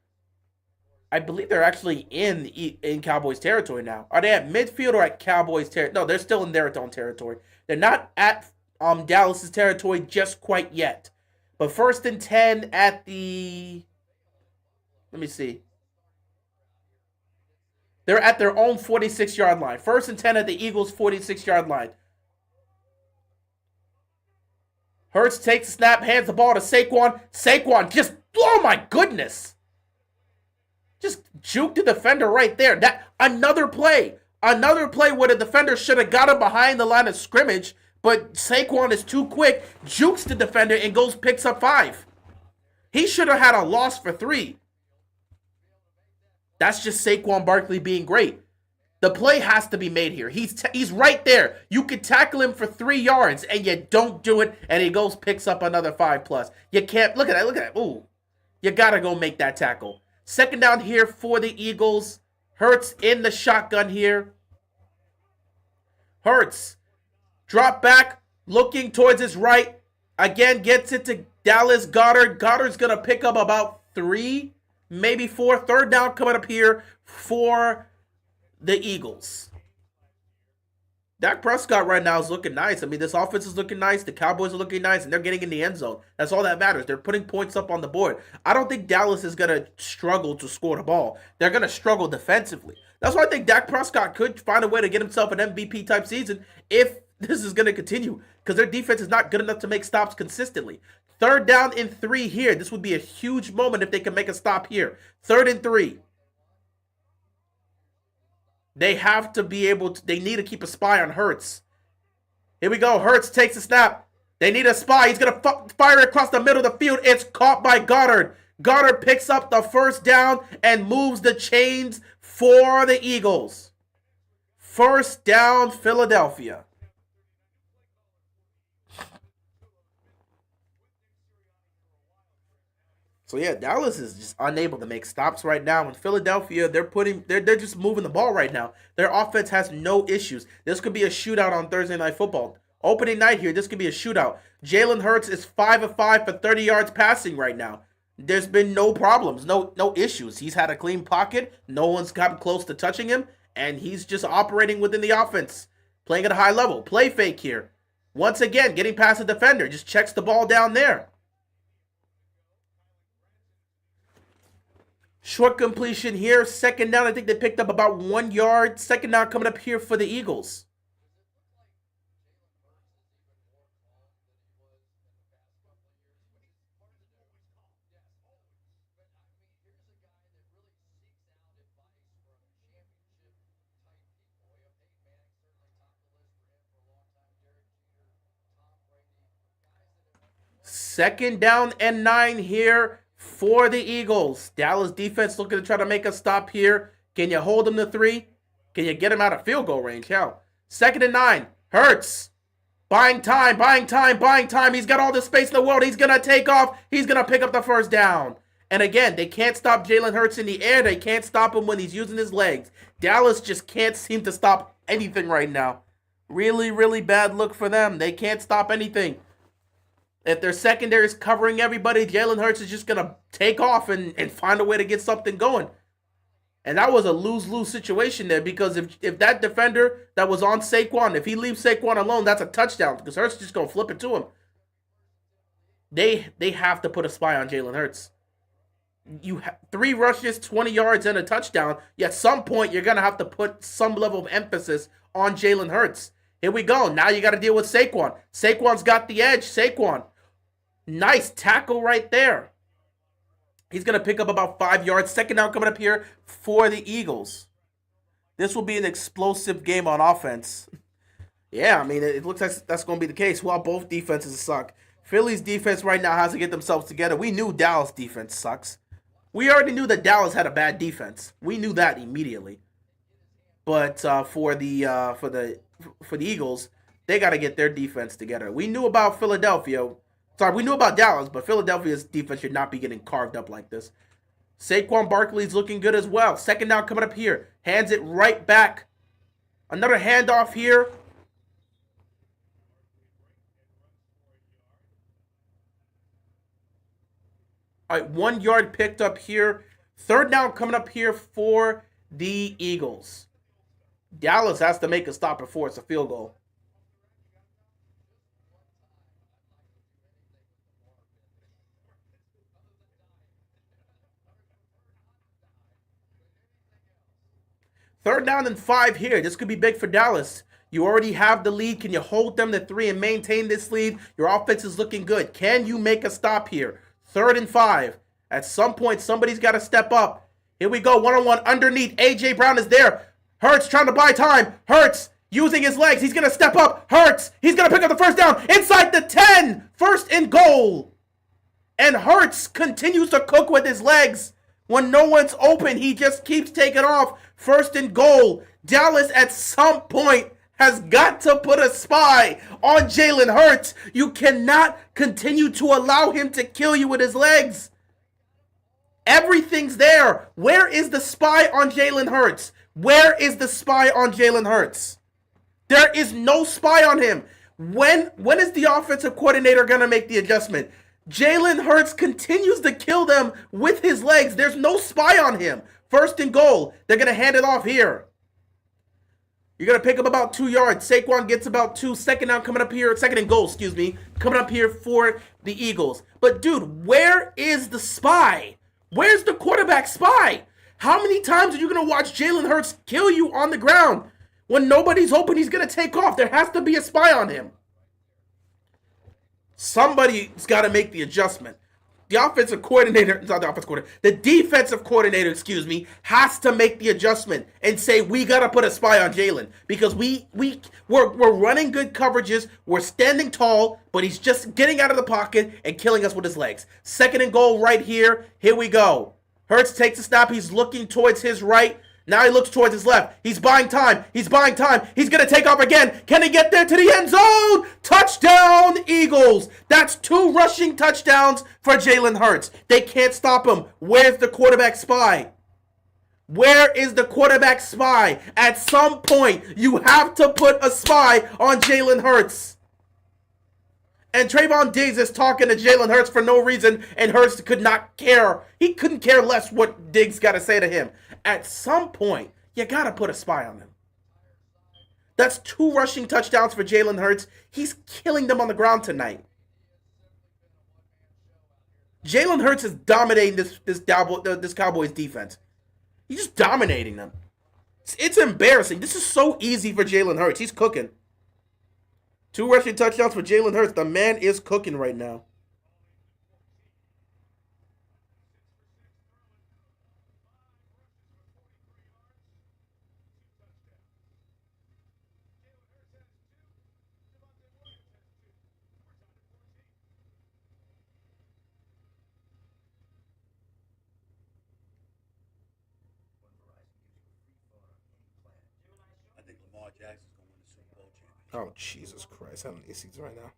I believe they're actually in Cowboys territory now. Are they at midfield or at Cowboys territory? No, they're still in their own territory. They're not at Dallas's territory just quite yet. But 1st and 10 at the... Let me see. They're at their own 46-yard line. 1st and 10 at the Eagles' 46-yard line. Hurts takes the snap, hands the ball to Saquon. Saquon just... Oh my goodness! Just juke the defender right there. Another play where the defender should have got him behind the line of scrimmage, but Saquon is too quick, jukes the defender, and picks up 5. He should have had a loss for 3. That's just Saquon Barkley being great. The play has to be made here. He's right there. You could tackle him for 3 yards, and you don't do it, and he picks up another 5+. You can't, look at that. Ooh, you got to go make that tackle. Second down here for the Eagles. Hurts in the shotgun here. Hurts. Drop back. Looking towards his right. Again, gets it to Dallas Goedert. Goddard's going to pick up about 3, maybe 4. Third down coming up here for the Eagles. Dak Prescott right now is looking nice. I mean, this offense is looking nice. The Cowboys are looking nice, and they're getting in the end zone. That's all that matters. They're putting points up on the board. I don't think Dallas is going to struggle to score the ball. They're going to struggle defensively. That's why I think Dak Prescott could find a way to get himself an MVP-type season if this is going to continue, because their defense is not good enough to make stops consistently. 3rd down and 3 here. This would be a huge moment if they can make a stop here. 3rd and 3. They have to be able to, they need to keep a spy on Hurts. Here we go. Hurts takes a snap. They need a spy. He's going to fire across the middle of the field. It's caught by Goddard. Goddard picks up the first down and moves the chains for the Eagles. First down, Philadelphia. So yeah, Dallas is just unable to make stops right now. In Philadelphia, they're just moving the ball right now. Their offense has no issues. This could be a shootout on Thursday Night Football. Opening night here, this could be a shootout. Jalen Hurts is 5 of 5 for 30 yards passing right now. There's been no problems, no issues. He's had a clean pocket. No one's gotten close to touching him, and he's just operating within the offense, playing at a high level. Play fake here. Once again, getting past the defender, just checks the ball down there. Short completion here. Second down, I think they picked up about 1 yard. Second down coming up here for the Eagles. Second down and 9 here for the Eagles. Dallas defense looking to try to make a stop here. Can you hold them to 3? Can you get him out of field goal range? Hell. Second and 9. Hurts. Buying time. He's got all the space in the world. He's going to take off. He's going to pick up the first down. And again, they can't stop Jalen Hurts in the air. They can't stop him when he's using his legs. Dallas just can't seem to stop anything right now. Really, really bad look for them. They can't stop anything. If their secondary is covering everybody, Jalen Hurts is just going to take off and find a way to get something going. And that was a lose-lose situation there, because if that defender that was on Saquon, if he leaves Saquon alone, that's a touchdown, because Hurts is just going to flip it to him. They have to put a spy on Jalen Hurts. You have 3 rushes, 20 yards, and a touchdown. At some point, you're going to have to put some level of emphasis on Jalen Hurts. Here we go. Now you got to deal with Saquon. Saquon's got the edge. Saquon. Nice tackle right there. He's going to pick up about 5 yards. Second down coming up here for the Eagles. This will be an explosive game on offense. Yeah, I mean, it looks like that's going to be the case. While both defenses suck. Philly's defense right now has to get themselves together. We knew Dallas' defense sucks. We already knew that Dallas had a bad defense. We knew that immediately. But for the Eagles, they got to get their defense together. We knew about Philadelphia. We knew about Dallas, but Philadelphia's defense should not be getting carved up like this. Saquon Barkley's looking good as well. Second down coming up here. Hands it right back. Another handoff here. All right, 1 yard picked up here. Third down coming up here for the Eagles. Dallas has to make a stop before it's a field goal. Third down and 5 here. This could be big for Dallas. You already have the lead. Can you hold them to 3 and maintain this lead? Your offense is looking good. Can you make a stop here? Third and 5. At some point, somebody's got to step up. Here we go. One-on-one underneath. A.J. Brown is there. Hurts trying to buy time. Hurts using his legs. He's going to step up. Hurts. He's going to pick up the first down. Inside the 10. First and goal. And Hurts continues to cook with his legs. When no one's open, he just keeps taking off. First and goal. Dallas at some point has got to put a spy on Jalen Hurts. You cannot continue to allow him to kill you with his legs. Everything's there. Where is the spy on Jalen Hurts? Where is the spy on Jalen Hurts? There is no spy on him. When is the offensive coordinator going to make the adjustment? Jalen Hurts continues to kill them with his legs. There's no spy on him. First and goal. They're going to hand it off here. You're going to pick up about 2 yards. Saquon gets about 2. Second down coming up here. Second and goal, excuse me. Coming up here for the Eagles. But, dude, where is the spy? Where's the quarterback spy? How many times are you going to watch Jalen Hurts kill you on the ground? When nobody's open, he's going to take off. There has to be a spy on him. Somebody's got to make the adjustment. the offensive coordinator, not the offensive coordinator, the defensive coordinator, excuse me, has to make the adjustment and say, we got to put a spy on Jalen because we're running good coverages, we're standing tall, but he's just getting out of the pocket and killing us with his legs. 2nd and goal right here. Here we go. Hurts takes a snap. He's looking towards his right. Now he looks towards his left. He's buying time. He's buying time. He's going to take off again. Can he get there to the end zone? Touchdown, Eagles. That's 2 rushing touchdowns for Jalen Hurts. They can't stop him. Where's the quarterback spy? Where is the quarterback spy? At some point, you have to put a spy on Jalen Hurts. And Trayvon Diggs is talking to Jalen Hurts for no reason, and Hurts could not care. He couldn't care less what Diggs got to say to him. At some point, you got to put a spy on him. That's 2 rushing touchdowns for Jalen Hurts. He's killing them on the ground tonight. Jalen Hurts is dominating this Cowboys defense. He's just dominating them. It's embarrassing. This is so easy for Jalen Hurts. He's cooking. 2 rushing touchdowns for Jalen Hurts. The man is cooking right now. Oh, Jesus Christ. I don't need seats right now.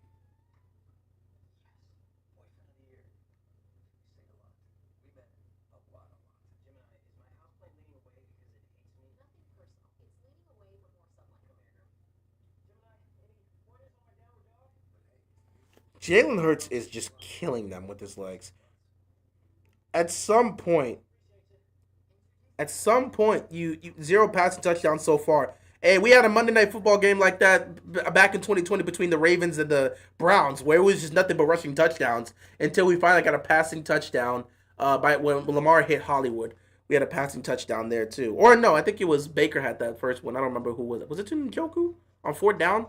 Jalen Hurts is just killing them with his legs. At some point, you 0 passing touchdowns so far. Hey, we had a Monday Night Football game like that back in 2020 between the Ravens and the Browns, where it was just nothing but rushing touchdowns until we finally got a passing touchdown by when Lamar hit Hollywood. We had a passing touchdown there too. Or no, I think it was Baker had that first one. I don't remember who was it. Was it to Njoku on 4th down?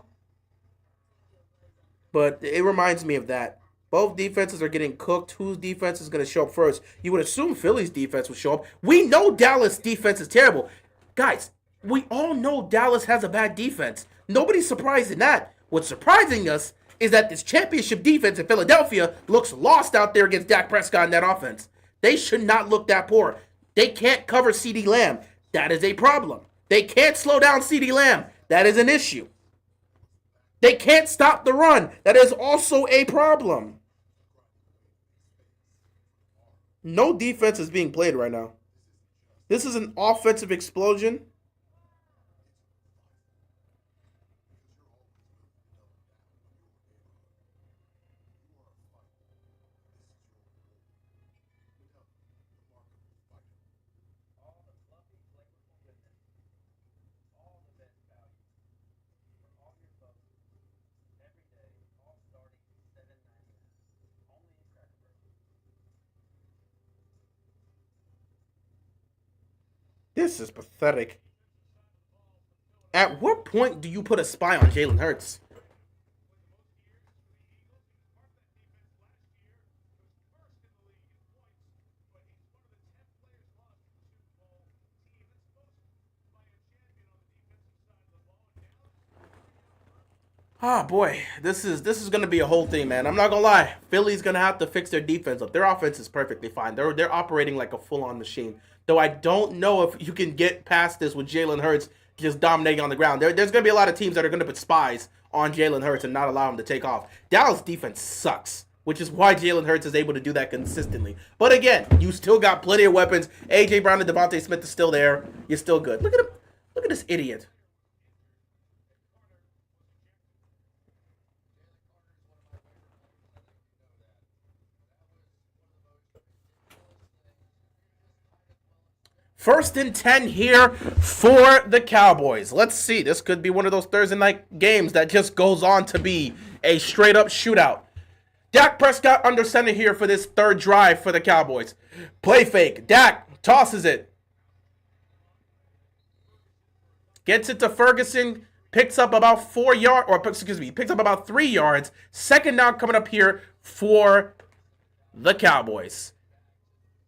But it reminds me of that. Both defenses are getting cooked. Whose defense is going to show up first? You would assume Philly's defense would show up. We know Dallas' defense is terrible. Guys, we all know Dallas has a bad defense. Nobody's surprised in that. What's surprising us is that this championship defense in Philadelphia looks lost out there against Dak Prescott in that offense. They should not look that poor. They can't cover CeeDee Lamb. That is a problem. They can't slow down CeeDee Lamb. That is an issue. They can't stop the run. That is also a problem. No defense is being played right now. This is an offensive explosion. This is pathetic. At what point do you put a spy on Jalen Hurts? Ah, boy, this is gonna be a whole thing, man. I'm not gonna lie. Philly's gonna have to fix their defense up. Their offense is perfectly fine. They're operating like a full-on machine. Though I don't know if you can get past this with Jalen Hurts just dominating on the ground. There's gonna be a lot of teams that are gonna put spies on Jalen Hurts and not allow him to take off. Dallas defense sucks, which is why Jalen Hurts is able to do that consistently. But again, you still got plenty of weapons. AJ Brown and Devontae Smith is still there. You're still good. Look at him. Look at this idiot. First and 10 here for the Cowboys. Let's see. This could be one of those Thursday night games that just goes on to be a straight-up shootout. Dak Prescott under center here for this 3rd drive for the Cowboys. Play fake. Dak tosses it. Gets it to Ferguson. Picks up about 4 yards, or excuse me, picks up about 3 yards. 2nd down coming up here for the Cowboys.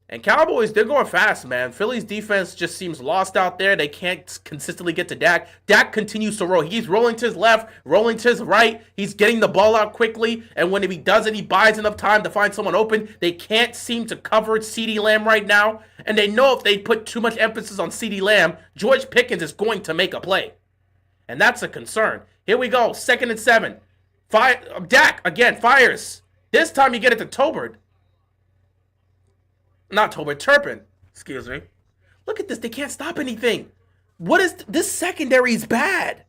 And Cowboys, they're going fast, man. Philly's defense just seems lost out there. They can't consistently get to Dak. Dak continues to roll. He's rolling to his left, rolling to his right. He's getting the ball out quickly. And when he does it, he buys enough time to find someone open. They can't seem to cover CeeDee Lamb right now. And they know if they put too much emphasis on CeeDee Lamb, George Pickens is going to make a play. And that's a concern. Here we go. 2nd and 7. Dak, again, fires. This time you get it to Tolbert. Not Tolbert, Turpin. Excuse me. Look at this. They can't stop anything. What is this secondary is bad.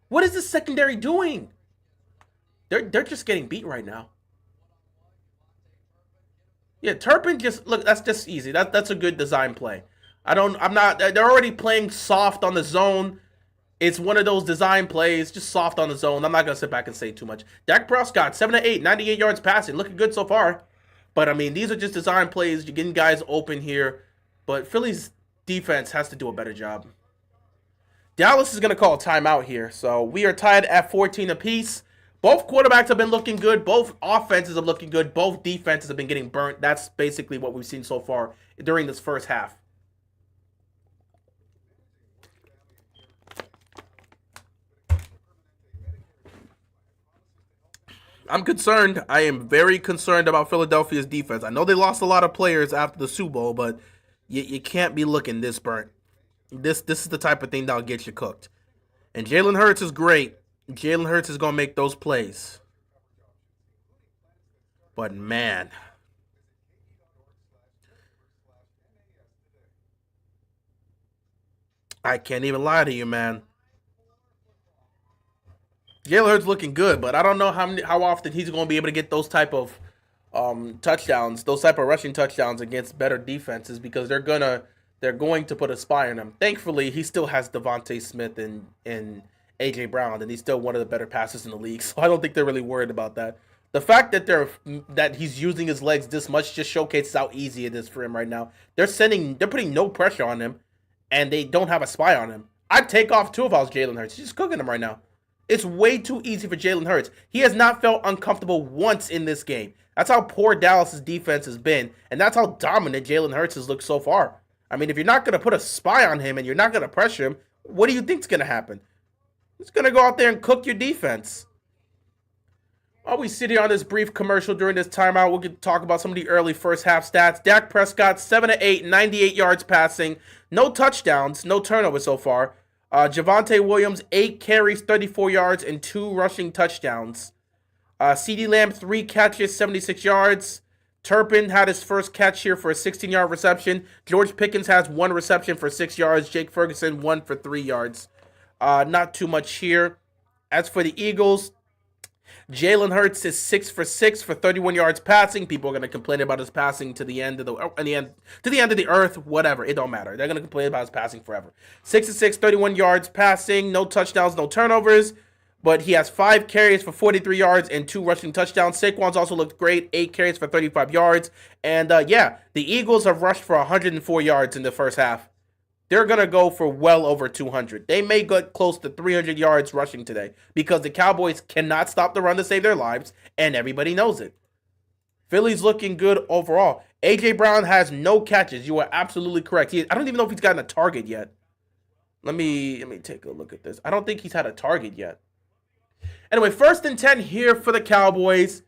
What is this secondary doing? They're just getting beat right now. Yeah, Turpin just look, that's just easy. That's a good design play. They're already playing soft on the zone. It's one of those design plays, just soft on the zone. I'm not going to sit back and say too much. Dak Prescott, 7 to 8, 98 yards passing. Looking good so far. But, I mean, these are just design plays. You're getting guys open here. But Philly's defense has to do a better job. Dallas is going to call a timeout here. So we are tied at 14 apiece. Both quarterbacks have been looking good. Both offenses are looking good. Both defenses have been getting burnt. That's basically what we've seen so far during this first half. I'm concerned. I am very concerned about Philadelphia's defense. I know they lost a lot of players after the Super Bowl, but you can't be looking this burnt. This is the type of thing that'll get you cooked. And Jalen Hurts is great. Jalen Hurts is going to make those plays. But, man. I can't even lie to you, man. Jalen Hurts looking good, but I don't know how often he's going to be able to get those type of touchdowns, those type of rushing touchdowns against better defenses because they're going to put a spy on him. Thankfully, he still has Devontae Smith and AJ Brown, and he's still one of the better passers in the league. So I don't think they're really worried about that. The fact that he's using his legs this much just showcases how easy it is for him right now. They're putting no pressure on him, and they don't have a spy on him. I'd take off too if I was Jalen Hurts. He's just cooking him right now. It's way too easy for Jalen Hurts. He has not felt uncomfortable once in this game. That's how poor Dallas' defense has been, and that's how dominant Jalen Hurts has looked so far. I mean, if you're not going to put a spy on him and you're not going to pressure him, what do you think's going to happen? He's going to go out there and cook your defense. While we sit here on this brief commercial during this timeout, we'll get to talk about some of the early first half stats. Dak Prescott, 7 to 8, 98 yards passing. No touchdowns, no turnovers so far. Javonte Williams, 8 carries, 34 yards, and 2 rushing touchdowns. CeeDee Lamb, 3 catches, 76 yards. Turpin had his first catch here for a 16-yard reception. George Pickens has 1 reception for 6 yards. Jake Ferguson, 1 for 3 yards. Not too much here. As for the Eagles, Jalen Hurts is 6 for 6 for 31 yards passing. People are going to complain about his passing to the end of the earth, whatever. It don't matter. They're going to complain about his passing forever. 6 for 6, 31 yards passing, no touchdowns, no turnovers. But he has 5 carries for 43 yards and 2 rushing touchdowns. Saquon's also looked great, 8 carries for 35 yards. And the Eagles have rushed for 104 yards in the first half. They're going to go for well over 200. They may get close to 300 yards rushing today because the Cowboys cannot stop the run to save their lives, and everybody knows it. Philly's looking good overall. A.J. Brown has no catches. You are absolutely correct. I don't even know if he's gotten a target yet. Let me take a look at this. I don't think he's had a target yet. Anyway, 1st and 10 here for the Cowboys.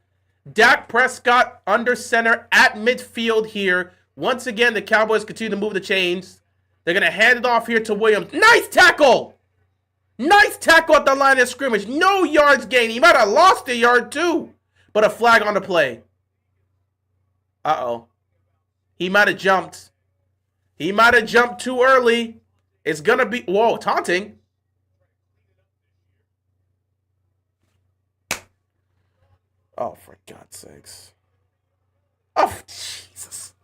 Dak Prescott under center at midfield here. Once again, the Cowboys continue to move the chains. They're going to hand it off here to Williams. Nice tackle! Nice tackle at the line of scrimmage. No yards gained. He might have lost a yard too. But a flag on the play. Uh-oh. He might have jumped. He might have jumped too early. It's going to be... Whoa, taunting. Oh, for God's sakes. Oh, Jesus.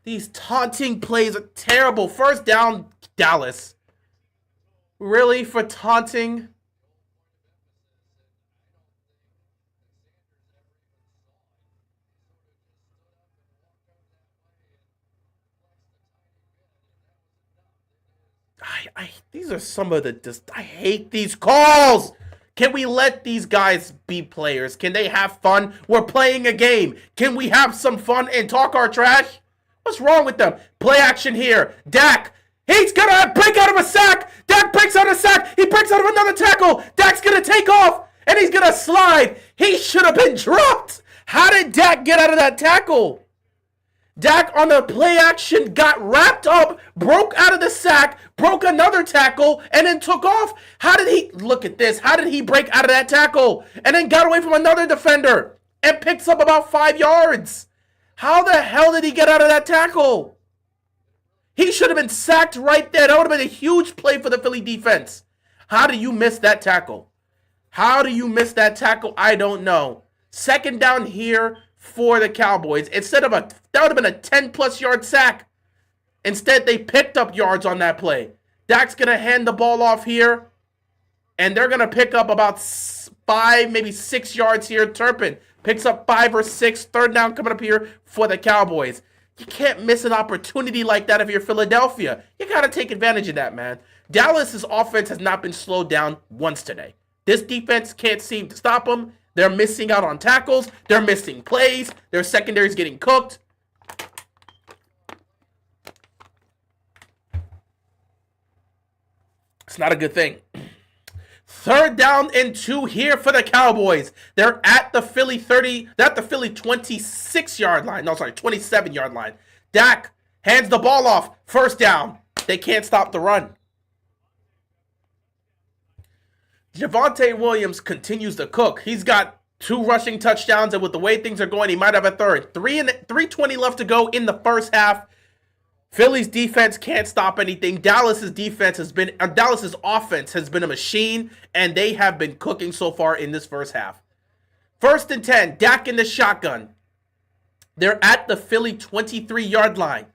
These taunting plays are terrible. 1st down, Dallas. Really? For taunting? These are some of the... I hate these calls! Can we let these guys be players? Can they have fun? We're playing a game. Can we have some fun and talk our trash? What's wrong with them? Play action here. Dak, he's gonna break out of a sack. Dak breaks out of a sack. He breaks out of another tackle. Dak's gonna take off, and he's gonna slide. He should have been dropped. How did Dak get out of that tackle? Dak on the play action got wrapped up, broke out of the sack, broke another tackle, and then took off. How did he, look at this, how did he break out of that tackle and then got away from another defender and picks up about 5 yards? How the hell did he get out of that tackle? He should have been sacked right there. That would have been a huge play for the Philly defense. How do you miss that tackle? How do you miss that tackle? I don't know. Second down here for the Cowboys. Instead of that would have been a 10-plus yard sack. Instead, they picked up yards on that play. Dak's going to hand the ball off here, and they're going to pick up about 5, maybe 6 yards here. Turpin picks up 5 or 6. Third down coming up here for the Cowboys. You can't miss an opportunity like that if you're Philadelphia. You got to take advantage of that, man. Dallas's offense has not been slowed down once today. This defense can't seem to stop them. They're missing out on tackles. They're missing plays. Their secondary's getting cooked. It's not a good thing. Third down and 2 here for the Cowboys. They're at the Philly 30. They're at the Philly 26-yard line. No, sorry, 27-yard line. Dak hands the ball off. First down. They can't stop the run. Javonte Williams continues to cook. He's got 2 rushing touchdowns, and with the way things are going, he might have a third. 3:20 left to go in the first half. Philly's defense can't stop anything. Dallas's offense has been a machine, and they have been cooking so far in this first half. 1st and 10, Dak in the shotgun. They're at the Philly 23-yard line.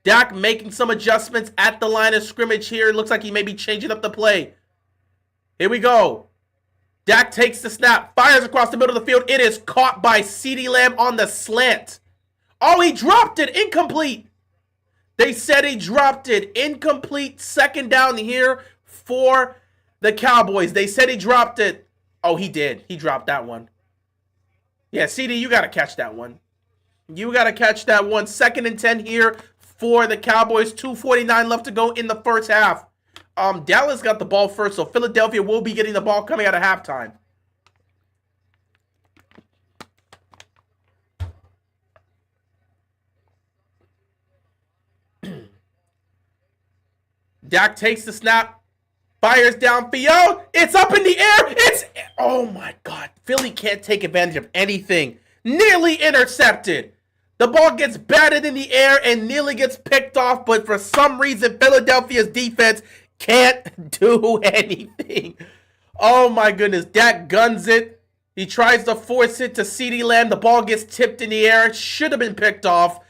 Dak making some adjustments at the line of scrimmage here. It looks like he may be changing up the play. Here we go. Dak takes the snap, fires across the middle of the field. It is caught by CeeDee Lamb on the slant. Oh, he dropped it. Incomplete. They said he dropped it. Incomplete. Second down here for the Cowboys. They said he dropped it. Oh, he did. He dropped that one. Yeah, CD, you got to catch that one. You got to catch that one. 2nd and 10 here for the Cowboys. 2:49 left to go in the first half. Dallas got the ball first, so Philadelphia will be getting the ball coming out of halftime. Dak takes the snap, fires downfield. It's up in the air. Oh my God. Philly can't take advantage of anything. Nearly intercepted. The ball gets batted in the air and nearly gets picked off, but for some reason, Philadelphia's defense can't do anything. Oh my goodness. Dak guns it. He tries to force it to CeeDee Lamb. The ball gets tipped in the air. It should have been picked off.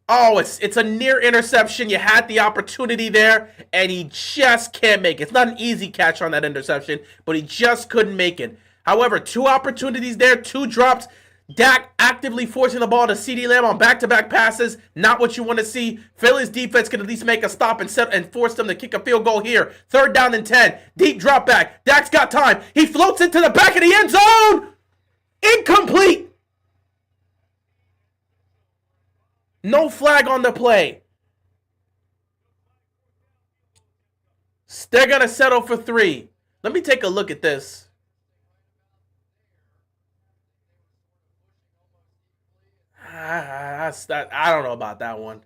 Oh, it's a near interception. You had the opportunity there, and he just can't make it. It's not an easy catch on that interception, but he just couldn't make it. However, 2 opportunities there, 2 drops. Dak actively forcing the ball to CeeDee Lamb on back-to-back passes. Not what you want to see. Philly's defense can at least make a stop and force them to kick a field goal here. 3rd down and 10. Deep drop back. Dak's got time. He floats into the back of the end zone. Incomplete. No flag on the play. They're going to settle for 3. Let me take a look at this. I don't know about that one.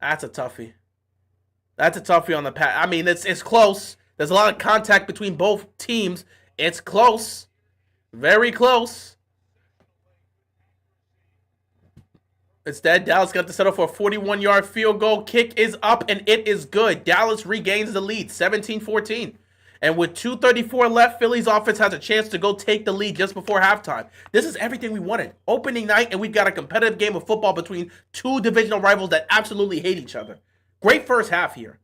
That's a toughie. That's a toughie on the pass. I mean, it's close. There's a lot of contact between both teams. It's close. Very close. Instead, Dallas got to settle for a 41-yard field goal. Kick is up, and it is good. Dallas regains the lead, 17-14. And with 2:34 left, Philly's offense has a chance to go take the lead just before halftime. This is everything we wanted. Opening night, and we've got a competitive game of football between 2 divisional rivals that absolutely hate each other. Great first half here.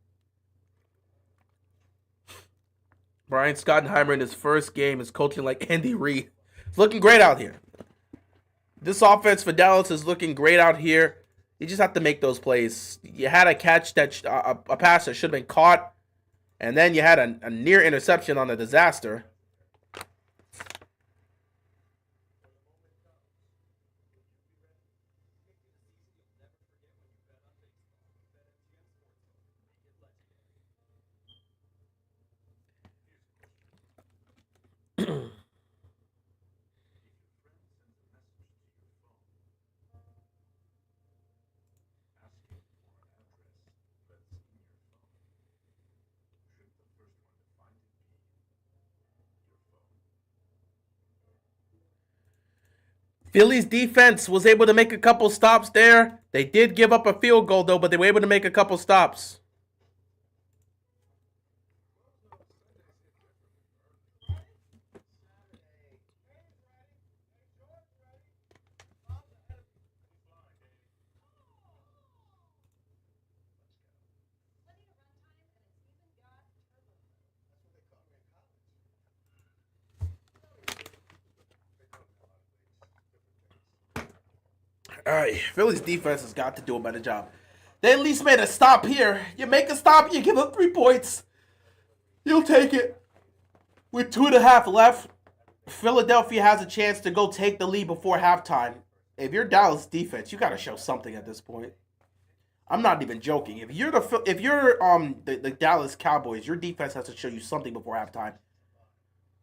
Brian Schottenheimer in his first game is coaching like Andy Reid. It's looking great out here. This offense for Dallas is looking great out here. You just have to make those plays. You had a catch that a pass that should have been caught. And then you had a near interception on the disaster. Philly's defense was able to make a couple stops there. They did give up a field goal, though, but they were able to make a couple stops. All right, Philly's defense has got to do a better job. They at least made a stop here. You make a stop, you give up 3 points. You'll take it. With 2.5 left, Philadelphia has a chance to go take the lead before halftime. If you're Dallas defense, you got to show something at this point. I'm not even joking. If you're the Dallas Cowboys, your defense has to show you something before halftime.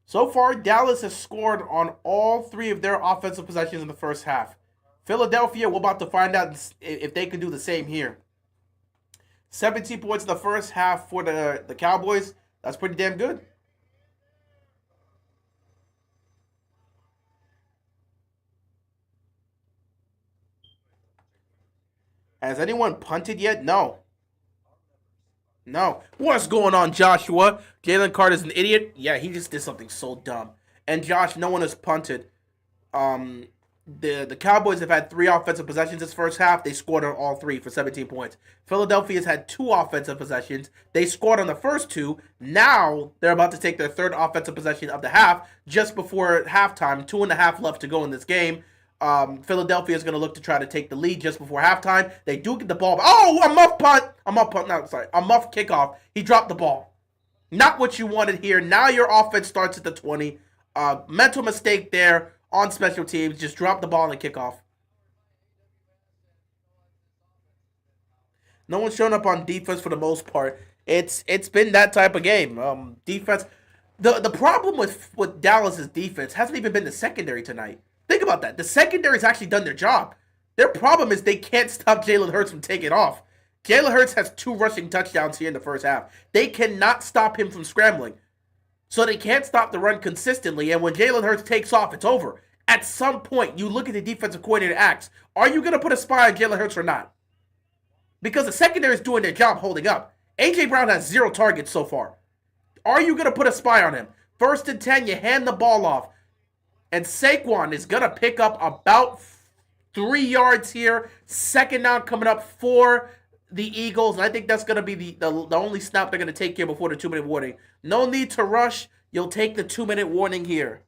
So far, Dallas has scored on all 3 of their offensive possessions in the first half. Philadelphia, we're about to find out if they can do the same here. 17 points in the first half for the Cowboys. That's pretty damn good. Has anyone punted yet? No. No. What's going on, Joshua? Jalen Carter's an idiot? Yeah, he just did something so dumb. And Josh, no one has punted. The Cowboys have had 3 offensive possessions this first half. They scored on all 3 for 17 points. Philadelphia's had 2 offensive possessions. They scored on the first 2. Now they're about to take their 3rd offensive possession of the half just before halftime. 2.5 left to go in this game. Philadelphia is going to look to try to take the lead just before halftime. They do get the ball. Oh, a muff punt. A muff kickoff. He dropped the ball. Not what you wanted here. Now your offense starts at the 20. Mental mistake there on special teams. Just drop the ball on the kickoff. No one's shown up on defense for the most part. It's been that type of game. Defense. The problem with Dallas's defense hasn't even been the secondary tonight. Think about that. The secondary's actually done their job. Their problem is they can't stop Jalen Hurts from taking off. Jalen Hurts has 2 rushing touchdowns here in the first half. They cannot stop him from scrambling. So they can't stop the run consistently, and when Jalen Hurts takes off, it's over. At some point, you look at the defensive coordinator acts. Are you going to put a spy on Jalen Hurts or not? Because the secondary is doing their job holding up. A.J. Brown has 0 targets so far. Are you going to put a spy on him? 1st and 10, you hand the ball off. And Saquon is going to pick up about 3 yards here. 2nd down coming up for the Eagles. And I think that's going to be the only snap they're going to take here before the 2-minute warning. No need to rush. You'll take the 2-minute warning here.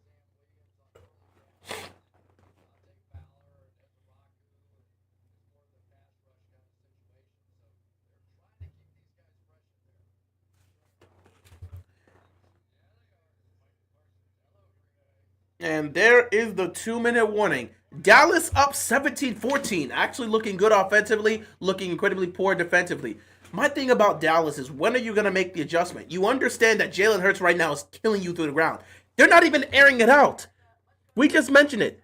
And there is the 2-minute warning. Dallas up 17-14. Actually looking good offensively, looking incredibly poor defensively. My thing about Dallas is, when are you going to make the adjustment? You understand that Jalen Hurts right now is killing you through the ground. They're not even airing it out. We just mentioned it.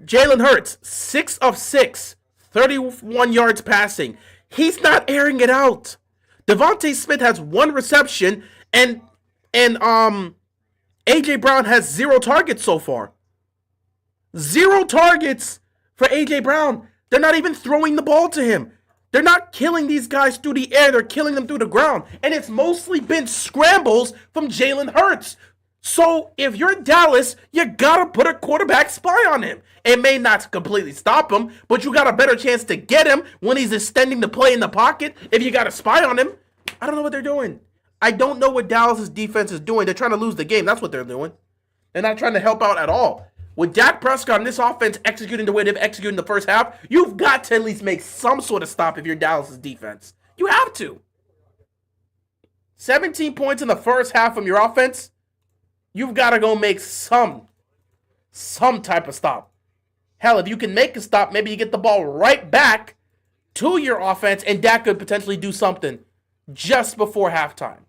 Jalen Hurts, 6 of 6, 31 yards passing. He's not airing it out. Devontae Smith has 1 reception, and A.J. Brown has 0 targets so far. 0 targets for A.J. Brown. They're not even throwing the ball to him. They're not killing these guys through the air. They're killing them through the ground. And it's mostly been scrambles from Jalen Hurts. So if you're Dallas, you got to put a quarterback spy on him. It may not completely stop him, but you got a better chance to get him when he's extending the play in the pocket if you got a spy on him. I don't know what they're doing. I don't know what Dallas' defense is doing. They're trying to lose the game. That's what they're doing. They're not trying to help out at all. With Dak Prescott and this offense executing the way they've executed in the first half, you've got to at least make some sort of stop if you're Dallas' defense. You have to. 17 points in the first half from your offense. You've got to go make some type of stop. Hell, if you can make a stop, maybe you get the ball right back to your offense, and that could potentially do something just before halftime.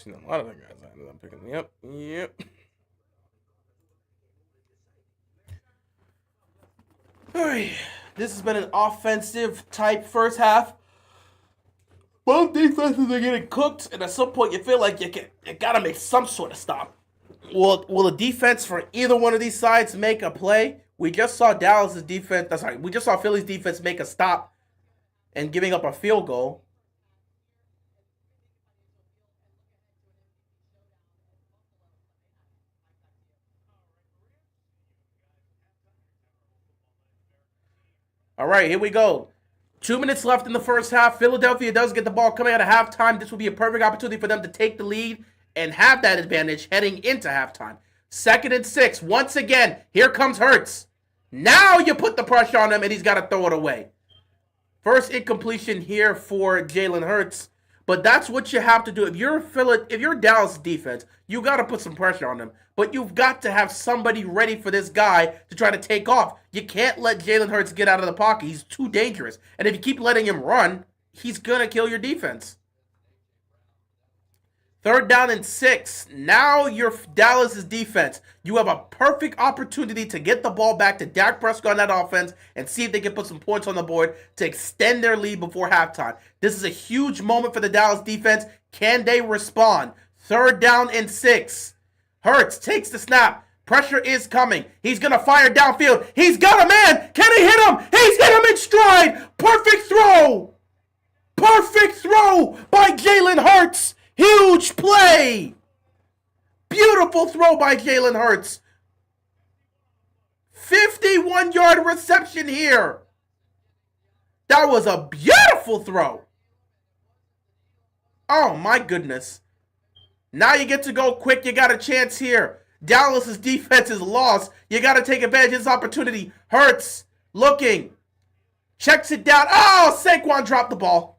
A lot of the guys I ended up picking. Yep. All right. This has been an offensive type first half. Both defenses are getting cooked, and at some point you feel like you gotta make some sort of stop. Will the defense for either one of these sides make a play? We just saw Dallas's defense. We just saw Philly's defense make a stop and giving up a field goal. All right, here we go. 2 minutes left in the first half. Philadelphia does get the ball coming out of halftime. This will be a perfect opportunity for them to take the lead and have that advantage heading into halftime. 2nd and 6. Once again, here comes Hurts. Now you put the pressure on him, and he's got to throw it away. First incompletion here for Jalen Hurts. But that's what you have to do. If you're Dallas defense, you got to put some pressure on them. But you've got to have somebody ready for this guy to try to take off. You can't let Jalen Hurts get out of the pocket. He's too dangerous. And if you keep letting him run, he's going to kill your defense. 3rd down and 6. Now you're Dallas's defense. You have a perfect opportunity to get the ball back to Dak Prescott on that offense and see if they can put some points on the board to extend their lead before halftime. This is a huge moment for the Dallas defense. Can they respond? 3rd down and 6. Hurts takes the snap. Pressure is coming. He's going to fire downfield. He's got a man. Can he hit him? He's hit him in stride. Perfect throw. Perfect throw by Jalen Hurts. Huge play! Beautiful throw by Jalen Hurts. 51-yard reception here. That was a beautiful throw. Oh, my goodness. Now you get to go quick. You got a chance here. Dallas's defense is lost. You got to take advantage of this opportunity. Hurts looking. Checks it down. Oh, Saquon dropped the ball.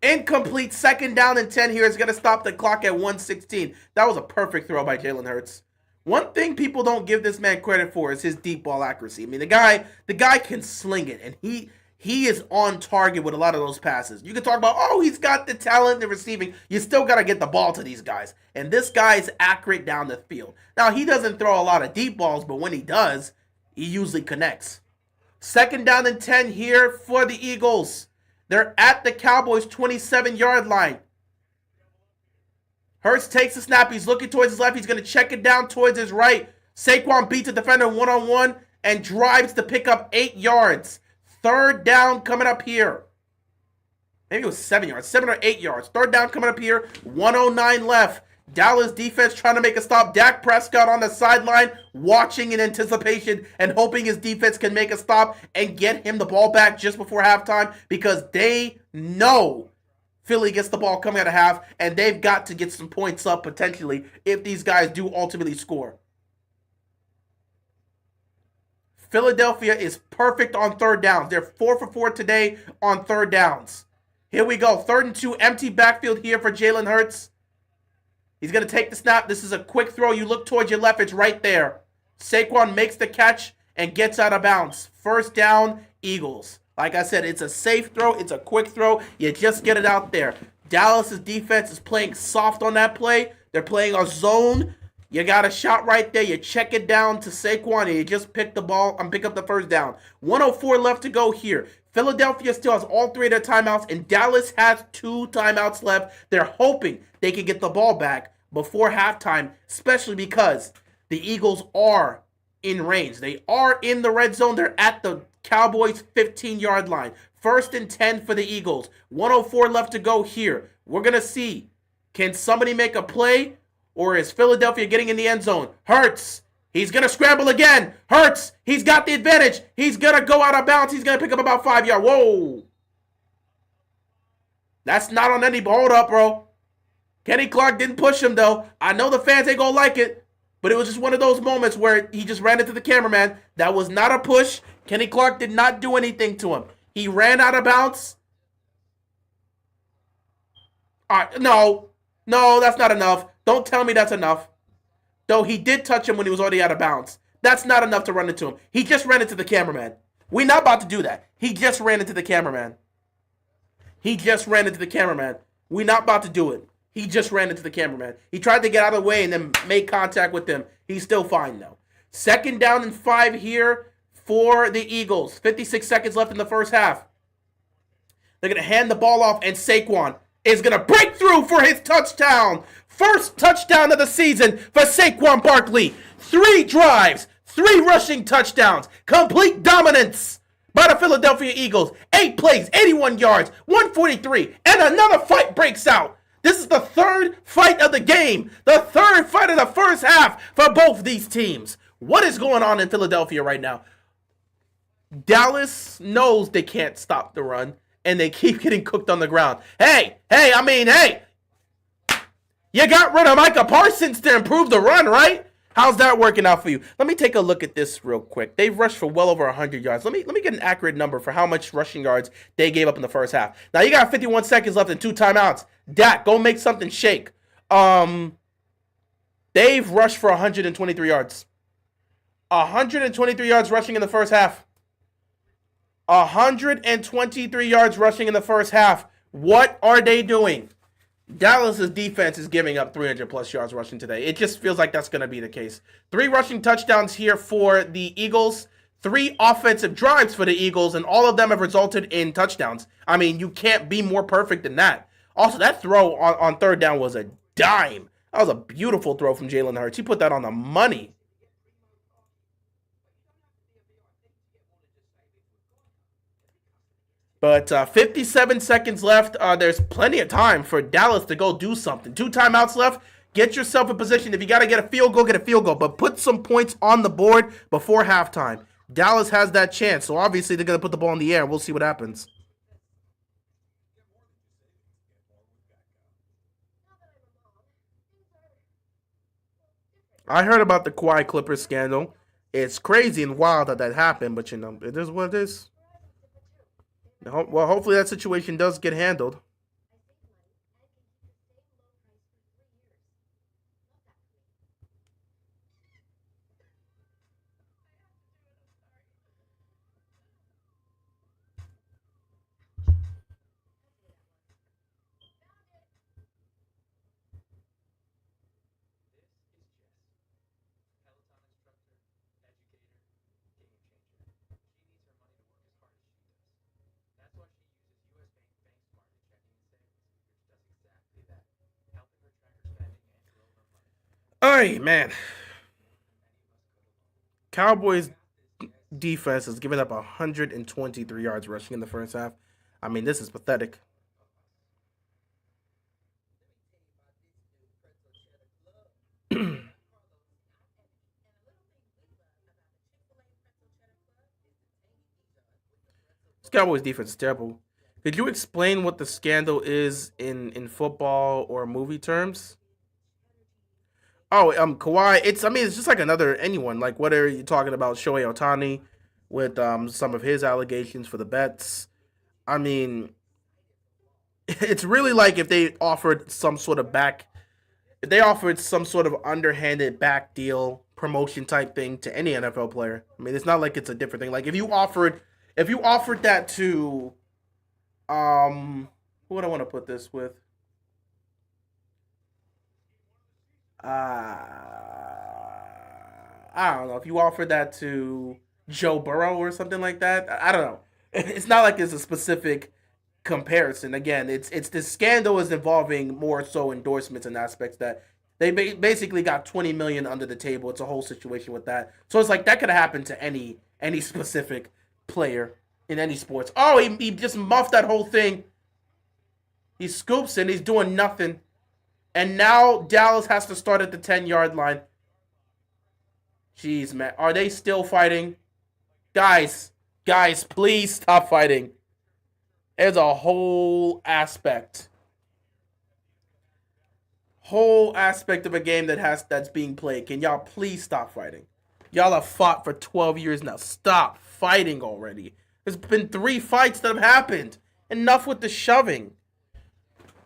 Incomplete. 2nd down and 10 here is going to stop the clock at 1:16. That was a perfect throw by Jalen Hurts. One thing people don't give this man credit for is his deep ball accuracy. I mean, the guy can sling it, and he is on target with a lot of those passes. You can talk about, oh, he's got the talent in receiving. You still got to get the ball to these guys. And this guy is accurate down the field. Now, he doesn't throw a lot of deep balls, but when he does, he usually connects. 2nd down and 10 here for the Eagles. They're at the Cowboys' 27-yard line. Hurts takes the snap. He's looking towards his left. He's going to check it down towards his right. Saquon beats a defender one-on-one and drives to pick up 8 yards. 3rd down coming up here. Maybe it was 7 yards. 7 or 8 yards. 3rd down coming up here. 1:09 left. Dallas defense trying to make a stop. Dak Prescott on the sideline, watching in anticipation and hoping his defense can make a stop and get him the ball back just before halftime because they know Philly gets the ball coming out of half and they've got to get some points up potentially if these guys do ultimately score. Philadelphia is perfect on 3rd downs. They're 4 for 4 today on 3rd downs. Here we go. 3rd and 2, empty backfield here for Jalen Hurts. He's going to take the snap. This is a quick throw. You look towards your left. It's right there. Saquon makes the catch and gets out of bounds. 1st down, Eagles. Like I said, it's a safe throw. It's a quick throw. You just get it out there. Dallas's defense is playing soft on that play. They're playing a zone. You got a shot right there. You check it down to Saquon and you just pick the ball and pick up the 1st down. 1:04 left to go here. Philadelphia still has all 3 of their timeouts, and Dallas has 2 timeouts left. They're hoping they can get the ball back, before halftime, especially because the Eagles are in range. They are in the red zone. They're at the Cowboys 15-yard line. 1st and 10 for the Eagles. 104 left to go here. We're going to see, can somebody make a play, or is Philadelphia getting in the end zone? Hurts. He's going to scramble again. Hurts. He's got the advantage. He's going to go out of bounds. He's going to pick up about 5 yards. Whoa. That's not on any. Hold up, bro. Kenny Clark didn't push him, though. I know the fans ain't going to like it, but it was just one of those moments where he just ran into the cameraman. That was not a push. Kenny Clark did not do anything to him. He ran out of bounds. No, that's not enough. Don't tell me that's enough. Though he did touch him when he was already out of bounds. That's not enough to run into him. He just ran into the cameraman. We're not about to do that. He just ran into the cameraman. We're not about to do it. He just ran into the cameraman. He tried to get out of the way and then make contact with him. He's still fine, though. 2nd down and 5 here for the Eagles. 56 seconds left in the first half. They're going to hand the ball off, and Saquon is going to break through for his touchdown. First touchdown of the season for Saquon Barkley. 3 drives, 3 rushing touchdowns. Complete dominance by the Philadelphia Eagles. 8 plays, 81 yards, 143, and another fight breaks out. This is the 3rd fight of the game. The 3rd fight of the first half for both these teams. What is going on in Philadelphia right now? Dallas knows they can't stop the run, and they keep getting cooked on the ground. Hey. You got rid of Micah Parsons to improve the run, right? How's that working out for you? Let me take a look at this real quick. They've rushed for well over 100 yards. Let me get an accurate number for how much rushing yards they gave up in the first half. Now, you got 51 seconds left and 2 timeouts. Dak, go make something shake. They've rushed for 123 yards. 123 yards rushing in the first half. 123 yards rushing in the first half. What are they doing? Dallas's defense is giving up 300-plus yards rushing today. It just feels like that's going to be the case. 3 rushing touchdowns here for the Eagles. 3 offensive drives for the Eagles, and all of them have resulted in touchdowns. I mean, you can't be more perfect than that. Also, that throw on 3rd down was a dime. That was a beautiful throw from Jalen Hurts. He put that on the money. But 57 seconds left. There's plenty of time for Dallas to go do something. 2 timeouts left. Get yourself in position. If you got to get a field goal, get a field goal. But put some points on the board before halftime. Dallas has that chance. So obviously they're going to put the ball in the air. We'll see what happens. I heard about the Kawhi Clippers scandal. It's crazy and wild that happened. But, it is what it is. Well, hopefully that situation does get handled. All right, man. Cowboys defense has given up 123 yards rushing in the first half. I mean, this is pathetic. This Cowboys defense is terrible. Could you explain what the scandal is in football or movie terms? Oh, Kawhi. It's just like anyone. Like, what are you talking about? Shohei Ohtani with some of his allegations for the bets. I mean, it's really like if they offered if they offered some sort of underhanded back deal promotion type thing to any NFL player. I mean, it's not like it's a different thing. Like if you offered that to, who would I want to put this with? I don't know, if you offered that to Joe Burrow or something like that. I don't know. It's not like it's a specific comparison. Again, it's this scandal is involving more so endorsements and aspects that They basically got 20 million under the table. It's a whole situation with that. So it's like that could have happened to any specific player in any sports. Oh, he just muffed that whole thing. He scoops and he's doing nothing. And now Dallas has to start at the 10-yard line. Jeez, man. Are they still fighting? Guys, please stop fighting. There's a whole aspect of a game that's being played. Can y'all please stop fighting? Y'all have fought for 12 years now. Stop fighting already. There's been 3 fights that have happened. Enough with the shoving.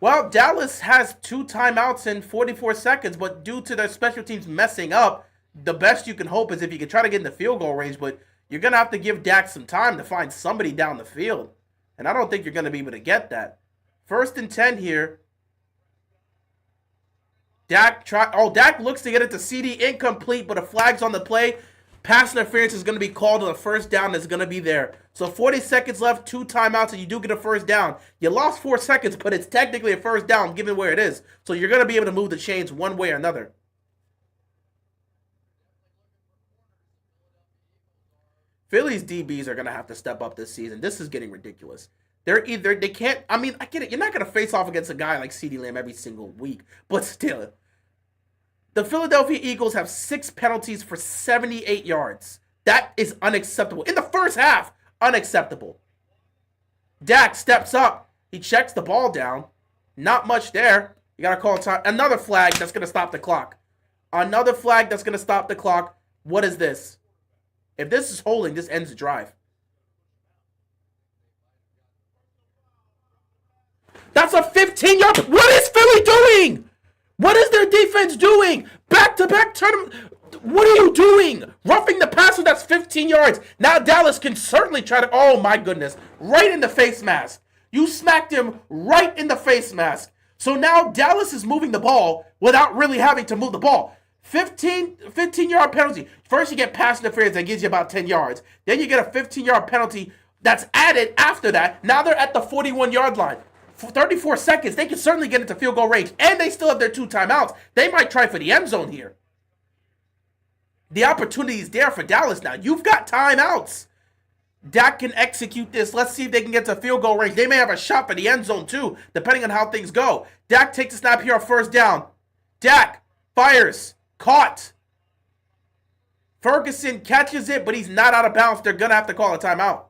Well, Dallas has 2 timeouts in 44 seconds, but due to their special teams messing up, the best you can hope is if you can try to get in the field goal range, but you're going to have to give Dak some time to find somebody down the field. And I don't think you're going to be able to get that. 1st and 10 here. Dak looks to get it to CD, incomplete, but a flag's on the play. Pass interference is going to be called, and the first down is going to be there. So 40 seconds left, 2 timeouts, and you do get a first down. You lost 4 seconds, but it's technically a first down given where it is. So you're going to be able to move the chains one way or another. Philly's DBs are going to have to step up this season. This is getting ridiculous. They can't, I mean, I get it. You're not going to face off against a guy like CeeDee Lamb every single week. But still, the Philadelphia Eagles have 6 penalties for 78 yards. That is unacceptable. In the first half, unacceptable. Dak steps up. He checks the ball down. Not much there. You got to call time. Another flag that's going to stop the clock. Another flag that's going to stop the clock. What is this? If this is holding, this ends the drive. That's a 15-yard. What is Philly doing? What is their defense doing? Back-to-back turn. What are you doing? Roughing the passer, that's 15 yards. Now Dallas can certainly try to, oh my goodness, right in the face mask. You smacked him right in the face mask. So now Dallas is moving the ball without really having to move the ball. 15-yard penalty. First you get pass interference that gives you about 10 yards. Then you get a 15-yard penalty that's added after that. Now they're at the 41-yard line. For 34 seconds, they can certainly get into field goal range. And they still have their 2 timeouts. They might try for the end zone here. The opportunity is there for Dallas now. You've got timeouts. Dak can execute this. Let's see if they can get to field goal range. They may have a shot for the end zone too, depending on how things go. Dak takes a snap here on first down. Dak fires. Caught. Ferguson catches it, but he's not out of bounds. They're going to have to call a timeout.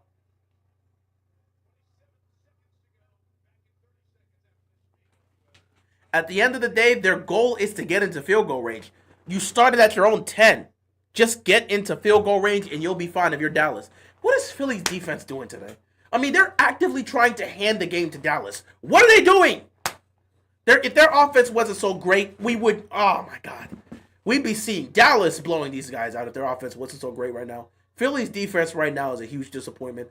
At the end of the day, their goal is to get into field goal range. You started at your own 10. Just get into field goal range and you'll be fine if you're Dallas. What is Philly's defense doing today? I mean, they're actively trying to hand the game to Dallas. What are they doing? If their offense wasn't so great, we would, oh my God. We'd be seeing Dallas blowing these guys out if their offense wasn't so great right now. Philly's defense right now is a huge disappointment.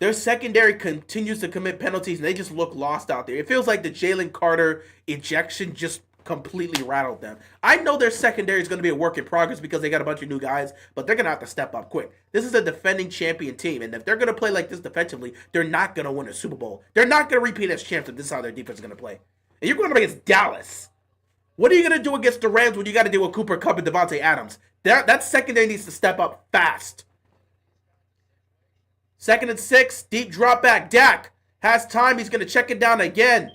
Their secondary continues to commit penalties, and they just look lost out there. It feels like the Jalen Carter ejection just completely rattled them. I know their secondary is going to be a work in progress because they got a bunch of new guys, but they're going to have to step up quick. This is a defending champion team, and if they're going to play like this defensively, they're not going to win a Super Bowl. They're not going to repeat as champs if this is how their defense is going to play. And you're going up against Dallas. What are you going to do against the Rams when you got to deal with Cooper Kupp and Devontae Adams? That secondary needs to step up fast. 2nd and 6, deep drop back. Dak has time. He's going to check it down again.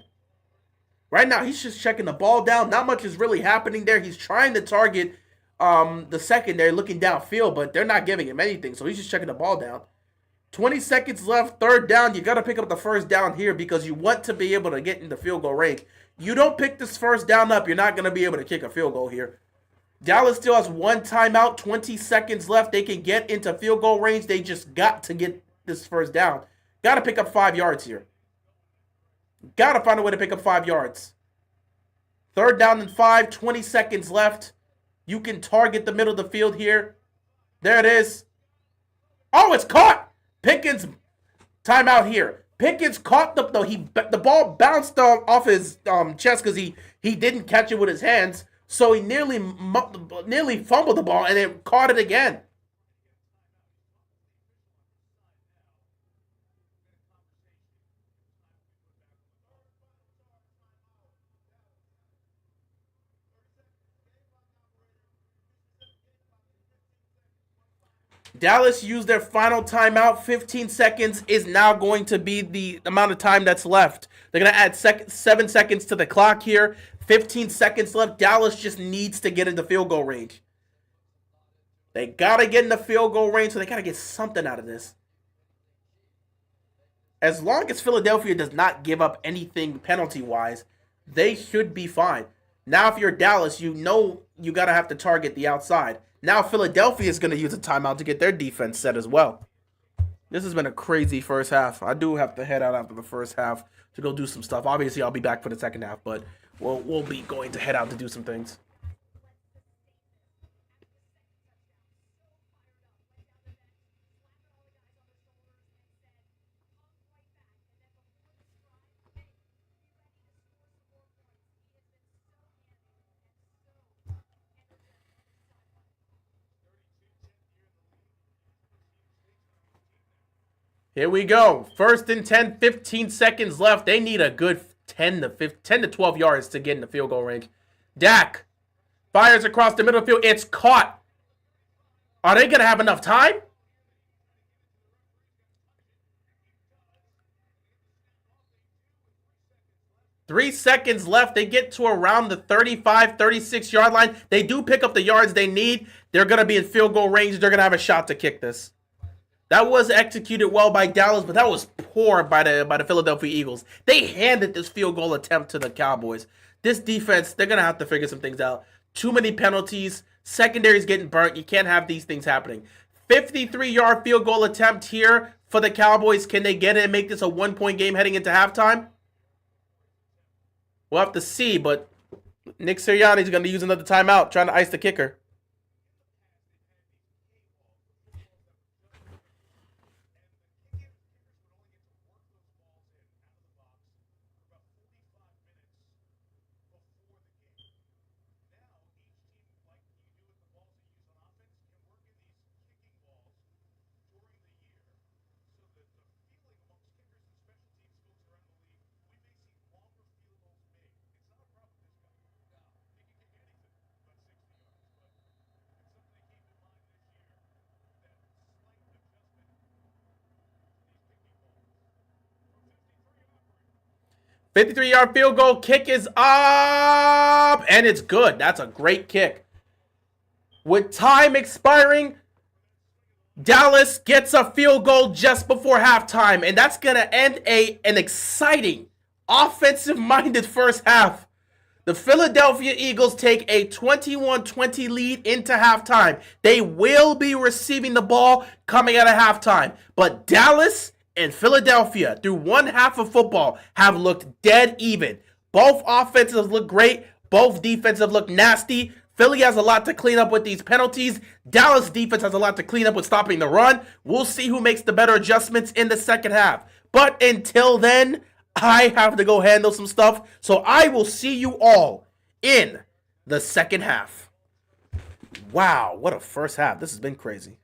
Right now, he's just checking the ball down. Not much is really happening there. He's trying to target the secondary looking downfield, but they're not giving him anything, so he's just checking the ball down. 20 seconds left, 3rd down. You got to pick up the first down here because you want to be able to get into field goal range. You don't pick this first down up, you're not going to be able to kick a field goal here. Dallas still has 1 timeout, 20 seconds left. They can get into field goal range. They just got to get this first down. Got to pick up 5 yards here. Got to find a way to pick up 5 yards. 3rd down and 5, 20 seconds left. You can target the middle of the field here. There it is. Oh, it's caught. Pickens, timeout here. Pickens caught the ball bounced off his chest because he didn't catch it with his hands. So he nearly fumbled the ball and then caught it again. Dallas used their final timeout. 15 seconds is now going to be the amount of time that's left. They're going to add 7 seconds to the clock here. 15 seconds left. Dallas just needs to get into field goal range. They got to get in the field goal range, so they got to get something out of this. As long as Philadelphia does not give up anything penalty-wise, they should be fine. Now, if you're Dallas, you know you got to have to target the outside. Now, Philadelphia is going to use a timeout to get their defense set as well. This has been a crazy first half. I do have to head out after the first half to go do some stuff. Obviously, I'll be back for the second half, but we'll be going to head out to do some things. Here we go. First and 10, 15 seconds left. They need a good 10 to 12 yards to get in the field goal range. Dak fires across the middle field. It's caught. Are they going to have enough time? Three seconds left. They get to around the 35, 36-yard line. They do pick up the yards they need. They're going to be in field goal range. They're going to have a shot to kick this. That was executed well by Dallas, but that was poor by the Philadelphia Eagles. They handed this field goal attempt to the Cowboys. This defense, they're going to have to figure some things out. Too many penalties. Secondary's getting burnt. You can't have these things happening. 53-yard field goal attempt here for the Cowboys. Can they get it and make this a one-point game heading into halftime? We'll have to see, but Nick Sirianni's going to use another timeout trying to ice the kicker. Fifty-three-yard field goal. Kick is up, and it's good. That's a great kick. With time expiring, Dallas gets a field goal just before halftime, and that's going to end an exciting, offensive-minded first half. The Philadelphia Eagles take a 21-20 lead into halftime. They will be receiving the ball coming out of halftime, but Dallas and Philadelphia, through one half of football, have looked dead even. Both offenses look great. Both defenses look nasty. Philly has a lot to clean up with these penalties. Dallas defense has a lot to clean up with stopping the run. We'll see who makes the better adjustments in the second half. But until then, I have to go handle some stuff. So I will see you all in the second half. Wow, what a first half. This has been crazy.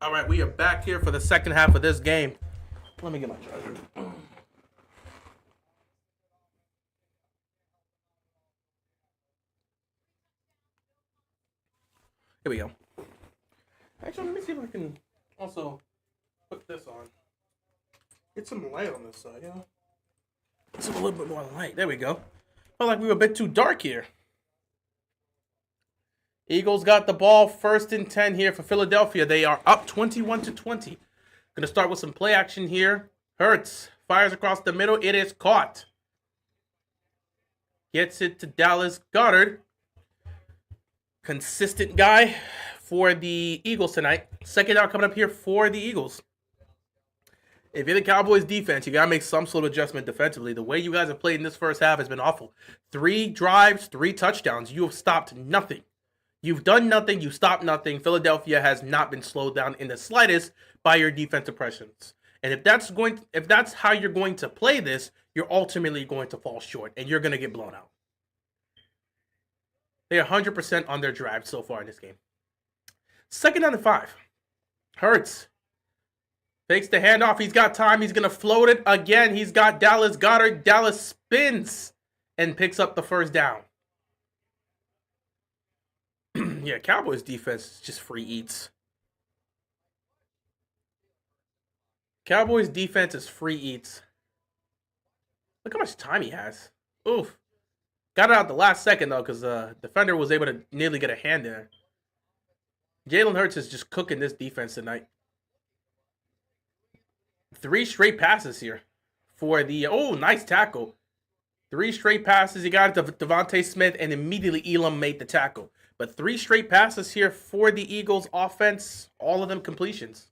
All right, we are back here for the second half of this game. Let me get my charger. Here we go. Actually, let me see if I can also put this on. Get some light on this side, It's a little bit more light. There we go. Felt like we were a bit too dark here. Eagles got the ball, 1st and 10 here for Philadelphia. They are up 21-20. Gonna start with some play action here. Hurts fires across the middle. It is caught. Gets it to Dallas Goedert. Consistent guy for the Eagles tonight. Second down coming up here for the Eagles. If you're the Cowboys defense, you got to make some sort of adjustment defensively. The way you guys have played in this first half has been awful. 3 drives, 3 touchdowns. You have stopped nothing. You've done nothing. You stopped nothing. Philadelphia has not been slowed down in the slightest by your defensive pressures. And if that's how you're going to play this, you're ultimately going to fall short and you're going to get blown out. They are 100% on their drive so far in this game. 2nd down and 5. Hurts takes the handoff. He's got time. He's going to float it again. He's got Dallas Goedert. Dallas spins and picks up the 1st down. Yeah, Cowboys defense is just free eats. Cowboys defense is free eats. Look how much time he has. Oof. Got it out the last second, though, because the defender was able to nearly get a hand there. Jalen Hurts is just cooking this defense tonight. 3 straight passes here for the... Oh, nice tackle. 3 straight passes. He got it to Devontae Smith, and immediately Elam made the tackle. But 3 straight passes here for the Eagles offense. All of them completions.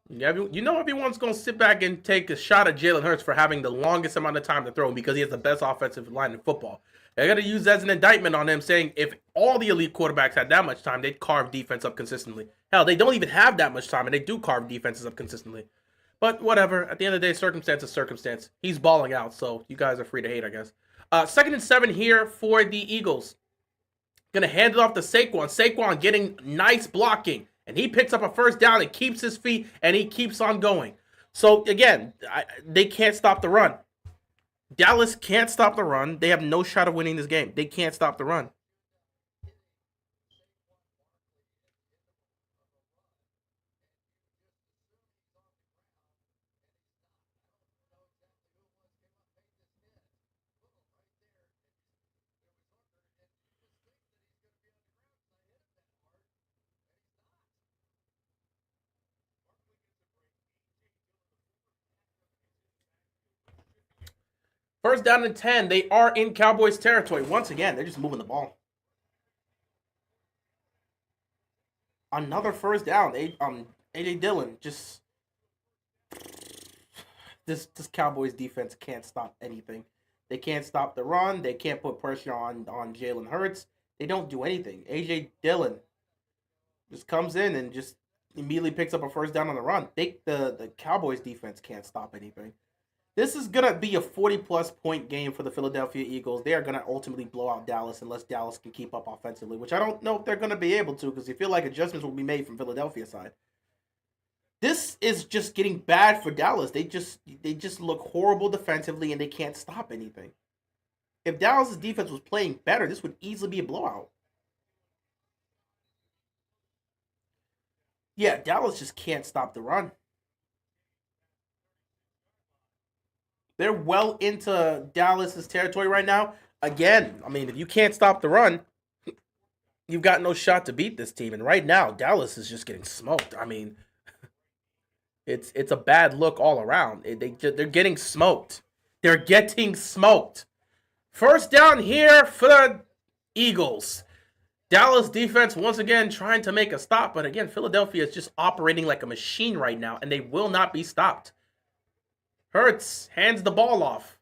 You know everyone's going to sit back and take a shot at Jalen Hurts for having the longest amount of time to throw because he has the best offensive line in football. They're going to use that as an indictment on him, saying if all the elite quarterbacks had that much time, they'd carve defense up consistently. Hell, they don't even have that much time, and they do carve defenses up consistently. But whatever. At the end of the day, circumstance is circumstance. He's balling out, so you guys are free to hate, I guess. 2nd and 7 here for the Eagles. Going to hand it off to Saquon. Saquon getting nice blocking. And he picks up a 1st down and keeps his feet, and he keeps on going. So, again, they can't stop the run. Dallas can't stop the run. They have no shot of winning this game. They can't stop the run. First down and 10. They are in Cowboys territory. Once again, they're just moving the ball. Another 1st down. A.J. Dillon just... This Cowboys defense can't stop anything. They can't stop the run. They can't put pressure on Jalen Hurts. They don't do anything. A.J. Dillon just comes in and just immediately picks up a 1st down on the run. The Cowboys defense can't stop anything. This is going to be a 40-plus point game for the Philadelphia Eagles. They are going to ultimately blow out Dallas unless Dallas can keep up offensively, which I don't know if they're going to be able to because you feel like adjustments will be made from Philadelphia's side. This is just getting bad for Dallas. They just look horrible defensively, and they can't stop anything. If Dallas' defense was playing better, this would easily be a blowout. Yeah, Dallas just can't stop the run. They're well into Dallas' territory right now. Again, I mean, if you can't stop the run, you've got no shot to beat this team. And right now, Dallas is just getting smoked. I mean, it's a bad look all around. They're getting smoked. They're getting smoked. 1st down here for the Eagles. Dallas defense once again trying to make a stop. But again, Philadelphia is just operating like a machine right now, and they will not be stopped. Hurts hands the ball off.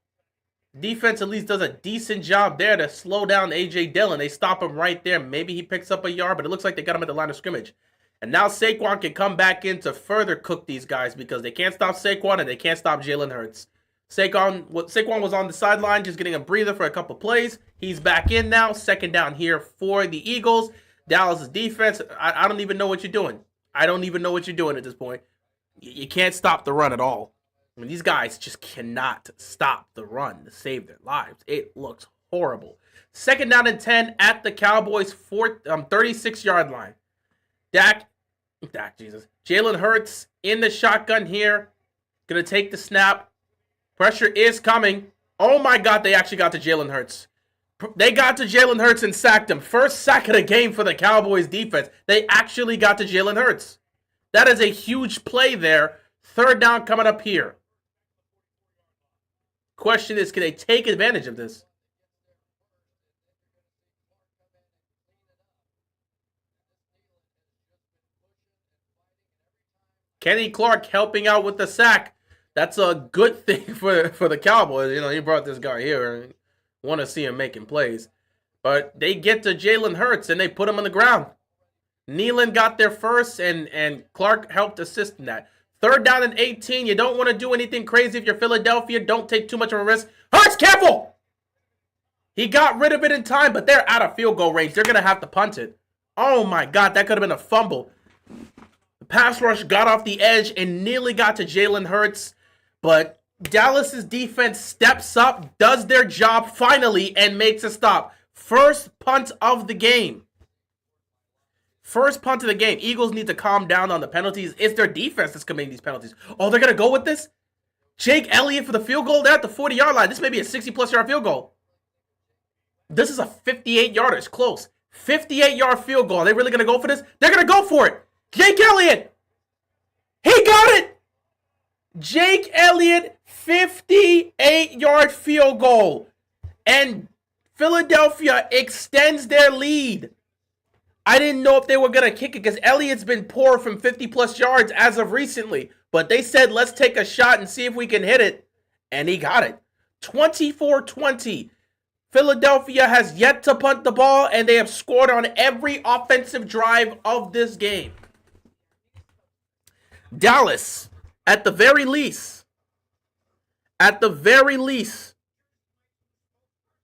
Defense at least does a decent job there to slow down A.J. Dillon. They stop him right there. Maybe he picks up a yard, but it looks like they got him at the line of scrimmage. And now Saquon can come back in to further cook these guys because they can't stop Saquon and they can't stop Jalen Hurts. Saquon was on the sideline just getting a breather for a couple plays. He's back in now. Second down here for the Eagles. Dallas' defense, I don't even know what you're doing. I don't even know what you're doing at this point. You can't stop the run at all. I mean, these guys just cannot stop the run to save their lives. It looks horrible. Second down and 10 at the Cowboys' 36-yard line. Jalen Hurts in the shotgun here. Going to take the snap. Pressure is coming. Oh my God, they actually got to Jalen Hurts. They got to Jalen Hurts and sacked him. First sack of the game for the Cowboys defense. They actually got to Jalen Hurts. That is a huge play there. Third down coming up here. Question is, can they take advantage of this? Kenny Clark helping out with the sack. That's a good thing for the Cowboys. You know, he brought this guy here and want to see him making plays. But they get to Jalen Hurts and they put him on the ground. Nealon got there first and Clark helped assist in that. Third down and 18. You don't want to do anything crazy if you're Philadelphia. Don't take too much of a risk. Hurts, careful! He got rid of it in time, but they're out of field goal range. They're going to have to punt it. Oh my God, that could have been a fumble. The pass rush got off the edge and nearly got to Jalen Hurts. But Dallas's defense steps up, does their job finally, and makes a stop. First punt of the game. First punt of the game. Eagles need to calm down on the penalties. It's their defense that's committing these penalties. Oh, they're going to go with this? Jake Elliott for the field goal? They're at the 40-yard line. This may be a 60-plus yard field goal. This is a 58-yarder. It's close. 58-yard field goal. Are they really going to go for this? They're going to go for it. Jake Elliott. He got it. Jake Elliott, 58-yard field goal. And Philadelphia extends their lead. I didn't know if they were going to kick it because Elliott's been poor from 50-plus yards as of recently. But they said, let's take a shot and see if we can hit it. And he got it. 24-20. Philadelphia has yet to punt the ball, and they have scored on every offensive drive of this game. Dallas, at the very least,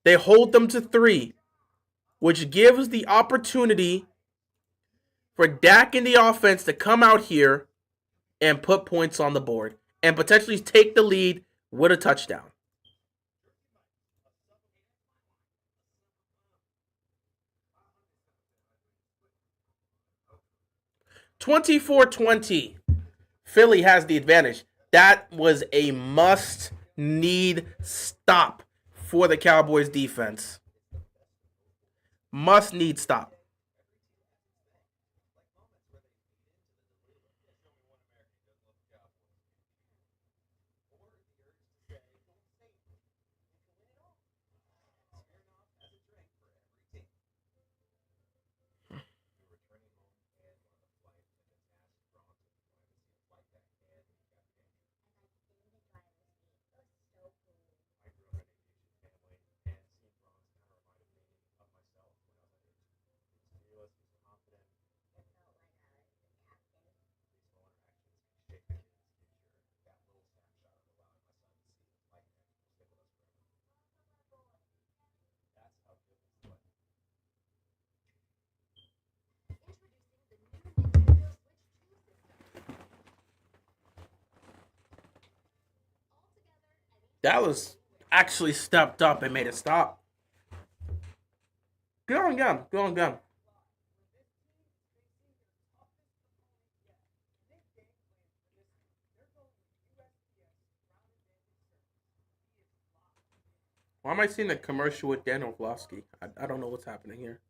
they hold them to 3, which gives the opportunity for Dak and the offense to come out here and put points on the board and potentially take the lead with a touchdown. (24-20). Philly has the advantage. That was a must-need stop for the Cowboys defense. Must-need stop. Dallas actually stepped up and made a stop. Go on, go. Why am I seeing a commercial with Dan Orlovsky? I don't know what's happening here.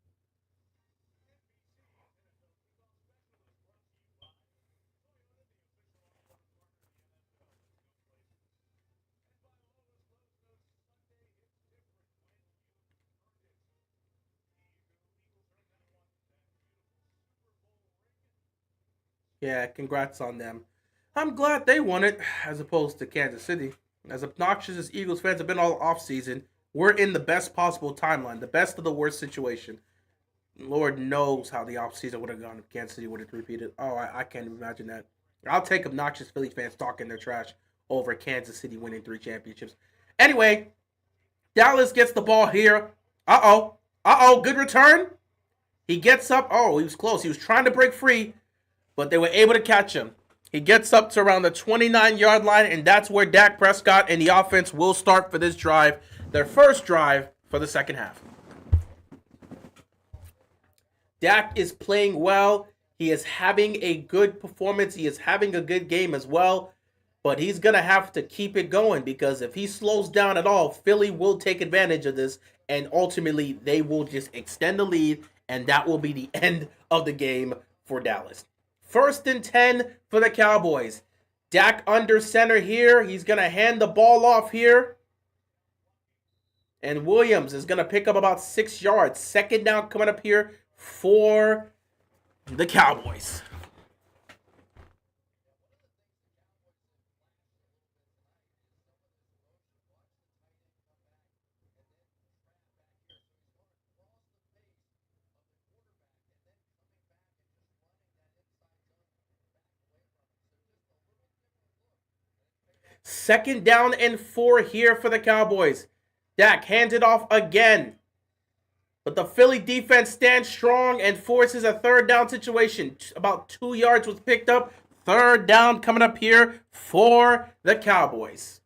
Yeah, congrats on them. I'm glad they won it as opposed to Kansas City. As obnoxious as Eagles fans have been all offseason, we're in the best possible timeline, the best of the worst situation. Lord knows how the offseason would have gone if Kansas City would have repeated. Oh, I can't even imagine that. I'll take obnoxious Philly fans talking their trash over Kansas City winning 3 championships. Anyway, Dallas gets the ball here. Good return. He gets up. Oh, he was close. He was trying to break free, but they were able to catch him. He gets up to around the 29-yard line, and that's where Dak Prescott and the offense will start for this drive, their first drive for the second half. Dak is playing well. He is having a good performance. He is having a good game as well. But he's going to have to keep it going because if he slows down at all, Philly will take advantage of this. And ultimately, they will just extend the lead. And that will be the end of the game for Dallas. 1st and 10 for the Cowboys. Dak under center here. He's going to hand the ball off here. And Williams is going to pick up about 6 yards. 2nd down coming up here for the Cowboys. Second down and 4 here for the Cowboys. Dak hands it off again. But the Philly defense stands strong and forces a 3rd down situation. About 2 yards was picked up. 3rd down coming up here for the Cowboys.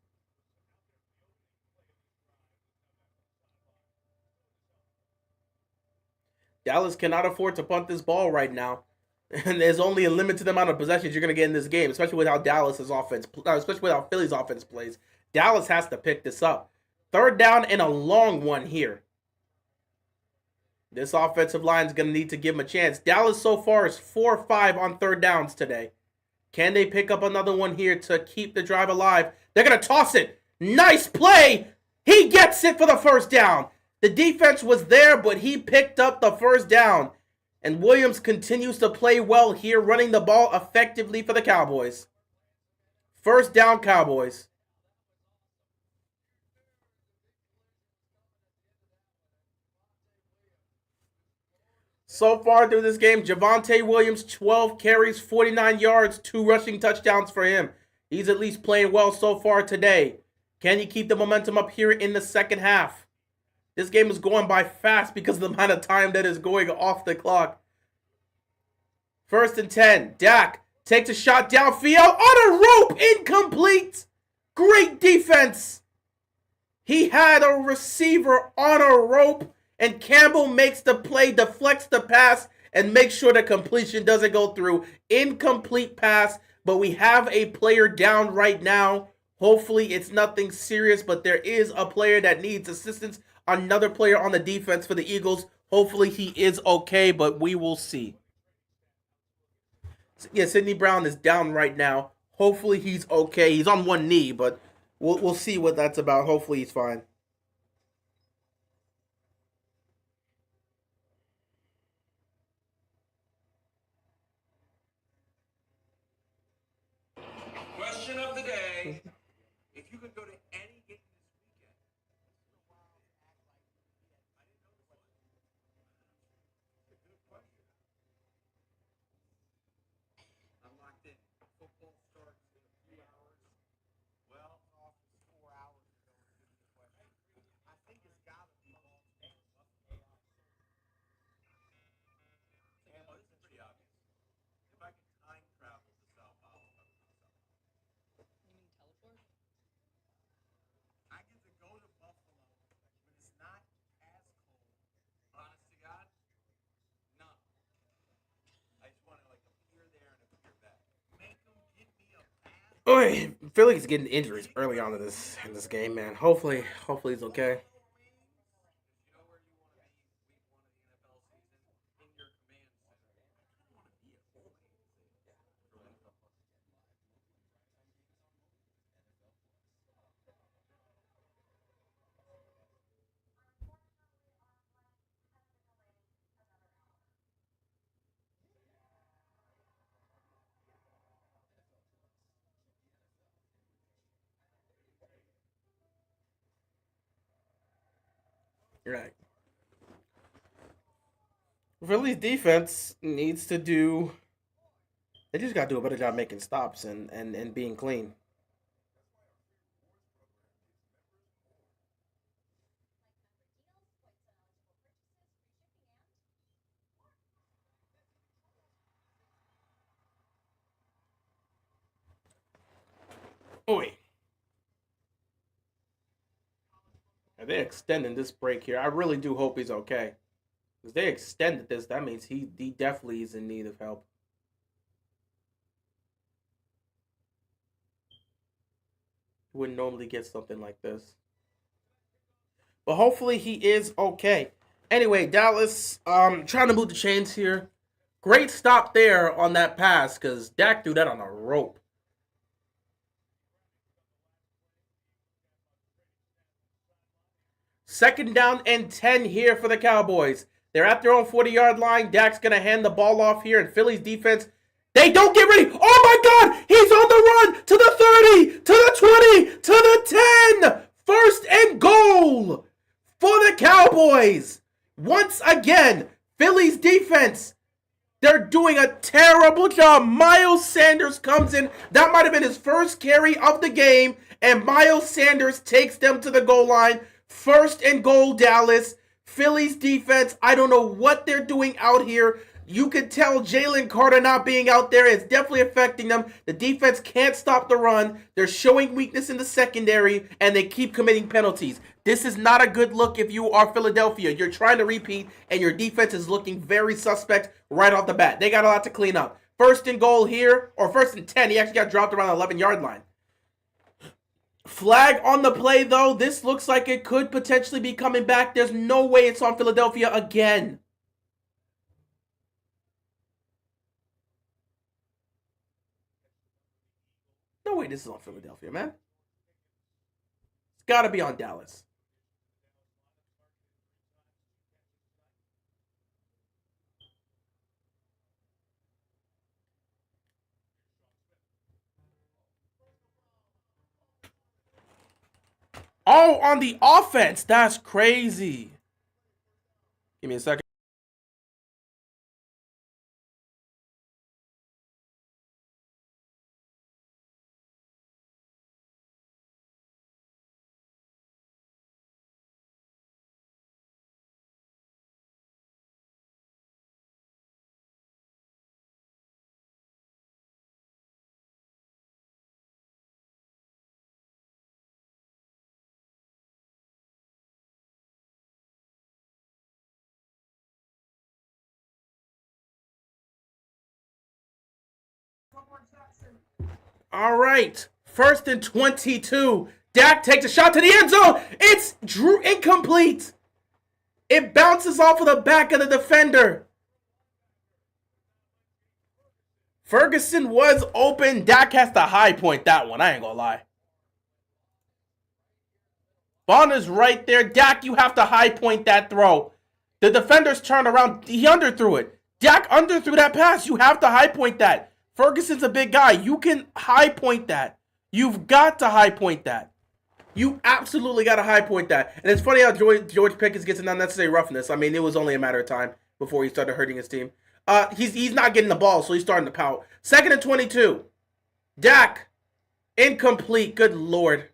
Dallas cannot afford to punt this ball right now. And there's only a limited amount of possessions you're going to get in this game, especially with how Philly's offense plays. Dallas has to pick this up. 3rd down and a long one here. This offensive line is going to need to give him a chance. Dallas so far is 4-5 on 3rd downs today. Can they pick up another one here to keep the drive alive? They're going to toss it. Nice play. He gets it for the 1st down. The defense was there, but he picked up the 1st down. And Williams continues to play well here, running the ball effectively for the Cowboys. 1st down, Cowboys. So far through this game, Javonte Williams, 12 carries, 49 yards, 2 rushing touchdowns for him. He's at least playing well so far today. Can he keep the momentum up here in the second half? This game is going by fast because of the amount of time that is going off the clock. 1st and 10. Dak takes a shot downfield on a rope. Incomplete. Great defense. He had a receiver on a rope, and Campbell makes the play, deflects the pass, and makes sure the completion doesn't go through. Incomplete pass, but we have a player down right now. Hopefully it's nothing serious, but there is a player that needs assistance. Another player on the defense for the Eagles. Hopefully he is okay, but we will see. Yeah, Sidney Brown is down right now. Hopefully he's okay. He's on one knee, but we'll see what that's about. Hopefully he's fine. Question of the day. If you could go to any game this weekend, it's a good question. I'm locked in. Football starts in a few hours. Well, off is 4 hours ago. I think it's got to be Las Vegas. Tampa is pretty obvious. If I could time travel to Sao Paulo, I would go to Sao Paulo. You mean teleport? I get to go to Buffalo when it's not as cold. Honest to God, no. I just want to like appear there and appear back. Make them give me a pass. Oy, Philly's getting injuries early on in this game, man. Hopefully he's okay. You know where you want to be week 1 of the NFL season? In your command center. I want to be at home. Right. Philly's defense needs to do. They just got to do a better job making stops and being clean. Oi. Are they extending this break here? I really do hope he's okay. Because they extended this, that means he definitely is in need of help. He wouldn't normally get something like this. But hopefully he is okay. Anyway, Dallas, trying to move the chains here. Great stop there on that pass because Dak threw that on a rope. Second down and 10 here for the Cowboys. They're at their own 40-yard line. Dak's going to hand the ball off here, and Philly's defense, they don't get ready. Oh, my God. He's on the run to the 30, to the 20, to the 10. First and goal for the Cowboys. Once again, Philly's defense, they're doing a terrible job. Miles Sanders comes in. That might have been his first carry of the game, and Miles Sanders takes them to the goal line. First and goal, Dallas. Philly's defense, I don't know what they're doing out here. You could tell Jalen Carter not being out there is definitely affecting them. The defense can't stop the run. They're showing weakness in the secondary, and they keep committing penalties. This is not a good look if you are Philadelphia. You're trying to repeat, and your defense is looking very suspect right off the bat. They got a lot to clean up. First and goal here, or first and 10. He actually got dropped around the 11-yard line. Flag on the play, though. This looks like it could potentially be coming back. There's no way it's on Philadelphia again. No way this is on Philadelphia, man. It's got to be on Dallas. Oh, on the offense. That's crazy. Give me a second. All right. First and 22. Dak takes a shot to the end zone. It's incomplete. It bounces off of the back of the defender. Ferguson was open. Dak has to high point that one. I ain't gonna lie. Bonner's right there. Dak, you have to high point that throw. The defenders turn around. He underthrew it. Dak underthrew that pass. You have to high point that. Ferguson's a big guy. You can high point that. You've got to high point that. You absolutely got to high point that. And it's funny how George Pickens gets an unnecessary roughness. I mean, it was only a matter of time before he started hurting his team. He's not getting the ball, so he's starting to pout. Second and 22. Dak, incomplete. Good Lord.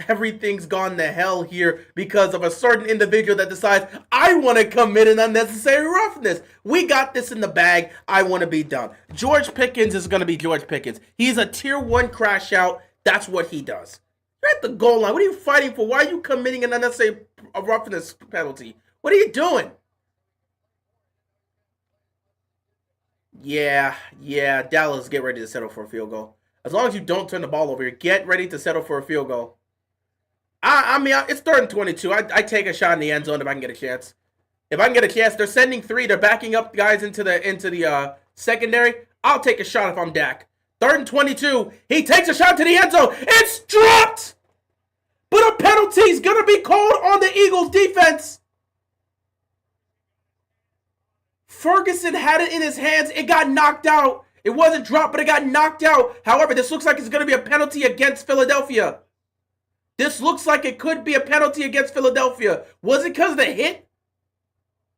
Everything's gone to hell here because of a certain individual that decides, I want to commit an unnecessary roughness. We got this in the bag. I want to be done. George Pickens is going to be George Pickens. He's a tier 1 crash out. That's what he does. You're at the goal line. What are you fighting for? Why are you committing an unnecessary roughness penalty? What are you doing? Yeah. Dallas, get ready to settle for a field goal. As long as you don't turn the ball over, get ready to settle for a field goal. I mean, it's third and 22. I take a shot in the end zone if I can get a chance. If I can get a chance, they're sending 3. They're backing up guys into the secondary. I'll take a shot if I'm Dak. Third and 22. He takes a shot to the end zone. It's dropped! But a penalty is going to be called on the Eagles defense. Ferguson had it in his hands. It got knocked out. It wasn't dropped, but it got knocked out. However, this looks like it's going to be a penalty against Philadelphia. This looks like it could be a penalty against Philadelphia. Was it because of the hit?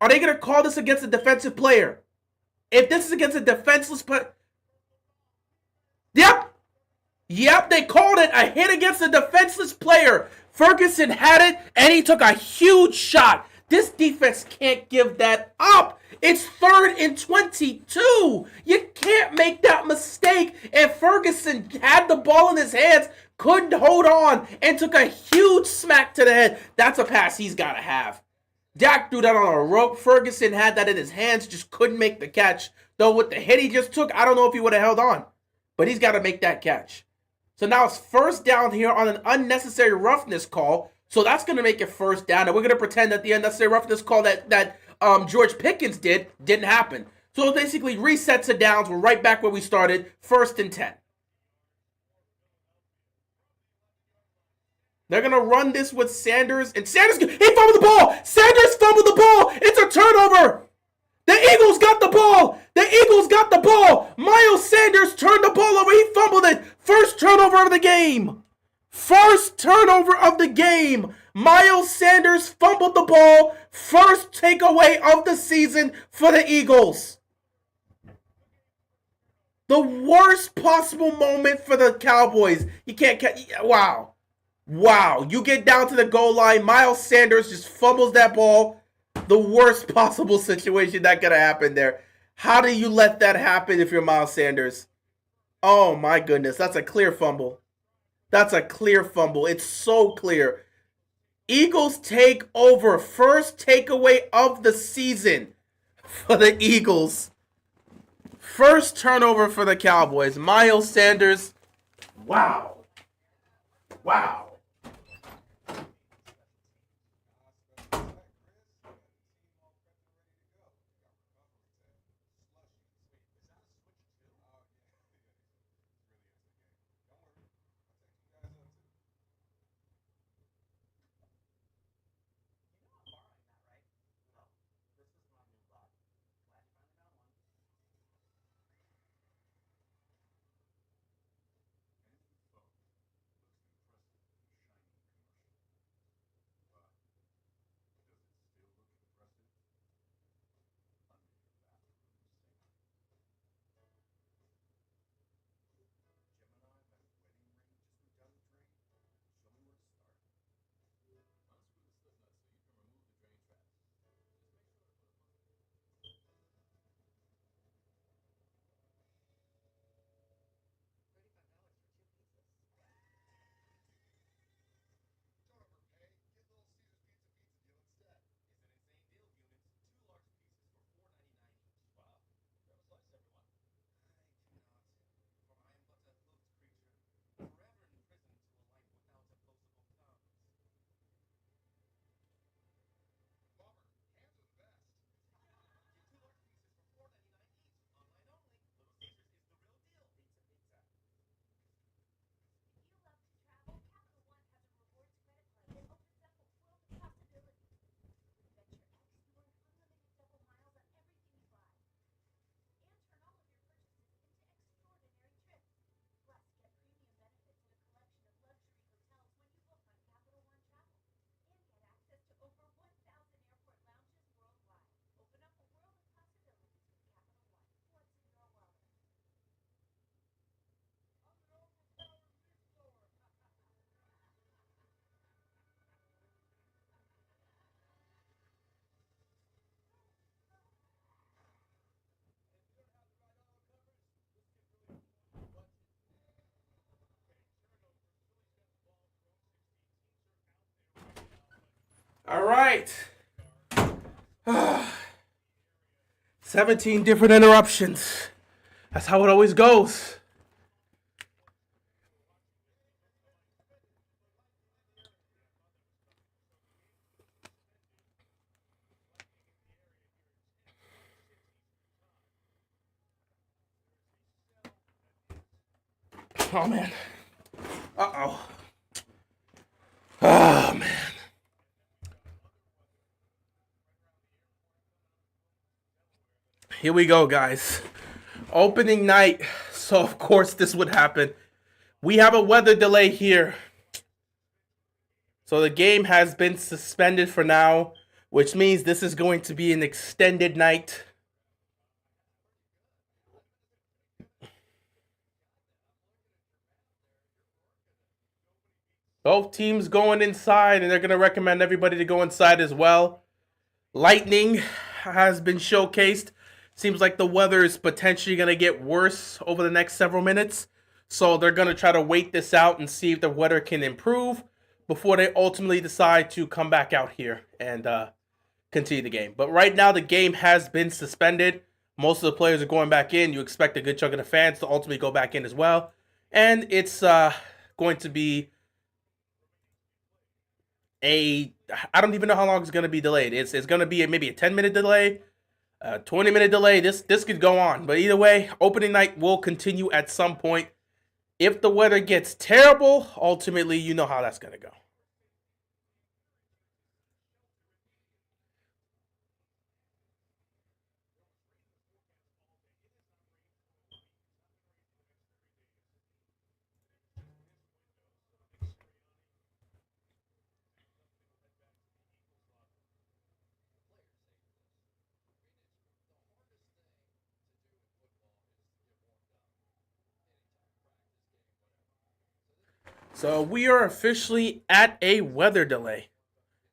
Are they going to call this against a defensive player? If this is against a defenseless player... Yep, they called it a hit against a defenseless player. Ferguson had it, and he took a huge shot. This defense can't give that up. It's 3rd and 22. You can't make that mistake. And Ferguson had the ball in his hands, couldn't hold on, and took a huge smack to the head. That's a pass he's got to have. Dak threw that on a rope. Ferguson had that in his hands, just couldn't make the catch. Though with the hit he just took, I don't know if he would have held on. But he's got to make that catch. So now it's 1st down here on an unnecessary roughness call. So that's going to make it 1st down. And we're going to pretend that the unnecessary roughness call that George Pickens didn't happen. So it basically resets the downs. We're right back where we started. 1st and 10. They're going to run this with Sanders. And Sanders, he fumbled the ball. Sanders fumbled the ball. It's a turnover. The Eagles got the ball. The Eagles got the ball. Miles Sanders turned the ball over. He fumbled it. 1st turnover of the game. 1st turnover of the game. Miles Sanders fumbled the ball. 1st takeaway of the season for the Eagles. The worst possible moment for the Cowboys. You can't catch. Wow. Wow. You get down to the goal line. Miles Sanders just fumbles that ball. The worst possible situation that could have happened there. How do you let that happen if you're Miles Sanders? Oh my goodness. That's a clear fumble. That's a clear fumble. It's so clear. Eagles take over. 1st takeaway of the season for the Eagles. 1st turnover for the Cowboys. Miles Sanders. Wow. Wow. All right. 17 different interruptions. That's how it always goes. Oh, man. Uh-oh. Oh, man. Here we go, guys. Opening night. So, of course, this would happen. We have a weather delay here. So the game has been suspended for now, which means this is going to be an extended night. Both teams going inside, and they're going to recommend everybody to go inside as well. lightning has been showcased. Seems like the weather is potentially going to get worse over the next several minutes. So they're going to try to wait this out and see if the weather can improve before they ultimately decide to come back out here and continue the game. But right now, the game has been suspended. Most of the players are going back in. You expect a good chunk of the fans to ultimately go back in as well. And it's going to be I don't even know how long it's going to be delayed. It's going to be maybe a 10-minute delay, a 20-minute delay. This could go on. But either way, opening night will continue at some point. If the weather gets terrible, ultimately, you know how that's going to go. So we are officially at a weather delay.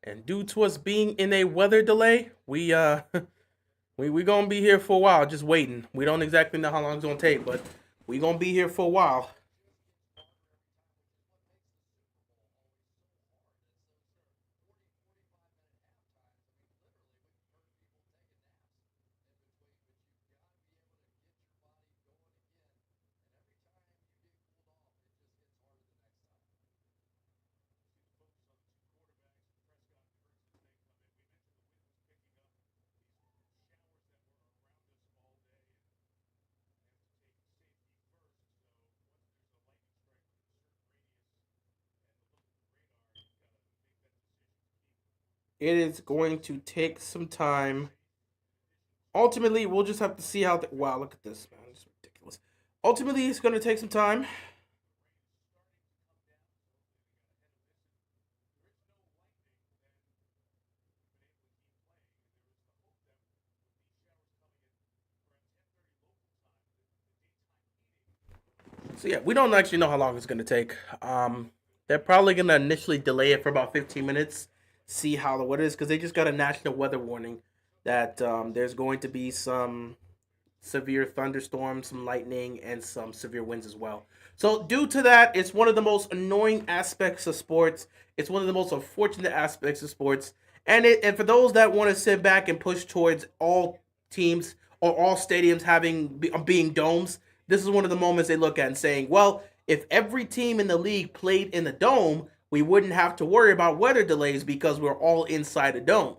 And due to us being in a weather delay, we we gonna be here for a while, just waiting. We don't exactly know how long it's gonna take, but we gonna be here for a while. It is going to take some time. Ultimately, we'll just have to see how. Wow, look at this, man! It's ridiculous. Ultimately, it's going to take some time. So yeah, we don't actually know how long it's gonna take. They're probably gonna initially delay it for about 15 minutes, see how the weather is, because they just got a national weather warning that there's going to be some severe thunderstorms, some lightning, and some severe winds as well. So due to that, it's one of the most annoying aspects of sports. It's one of the most unfortunate aspects of sports. And for those that want to sit back and push towards all teams or all stadiums being domes, this is one of the moments they look at and saying, well, if every team in the league played in the dome, we wouldn't have to worry about weather delays because we're all inside a dome.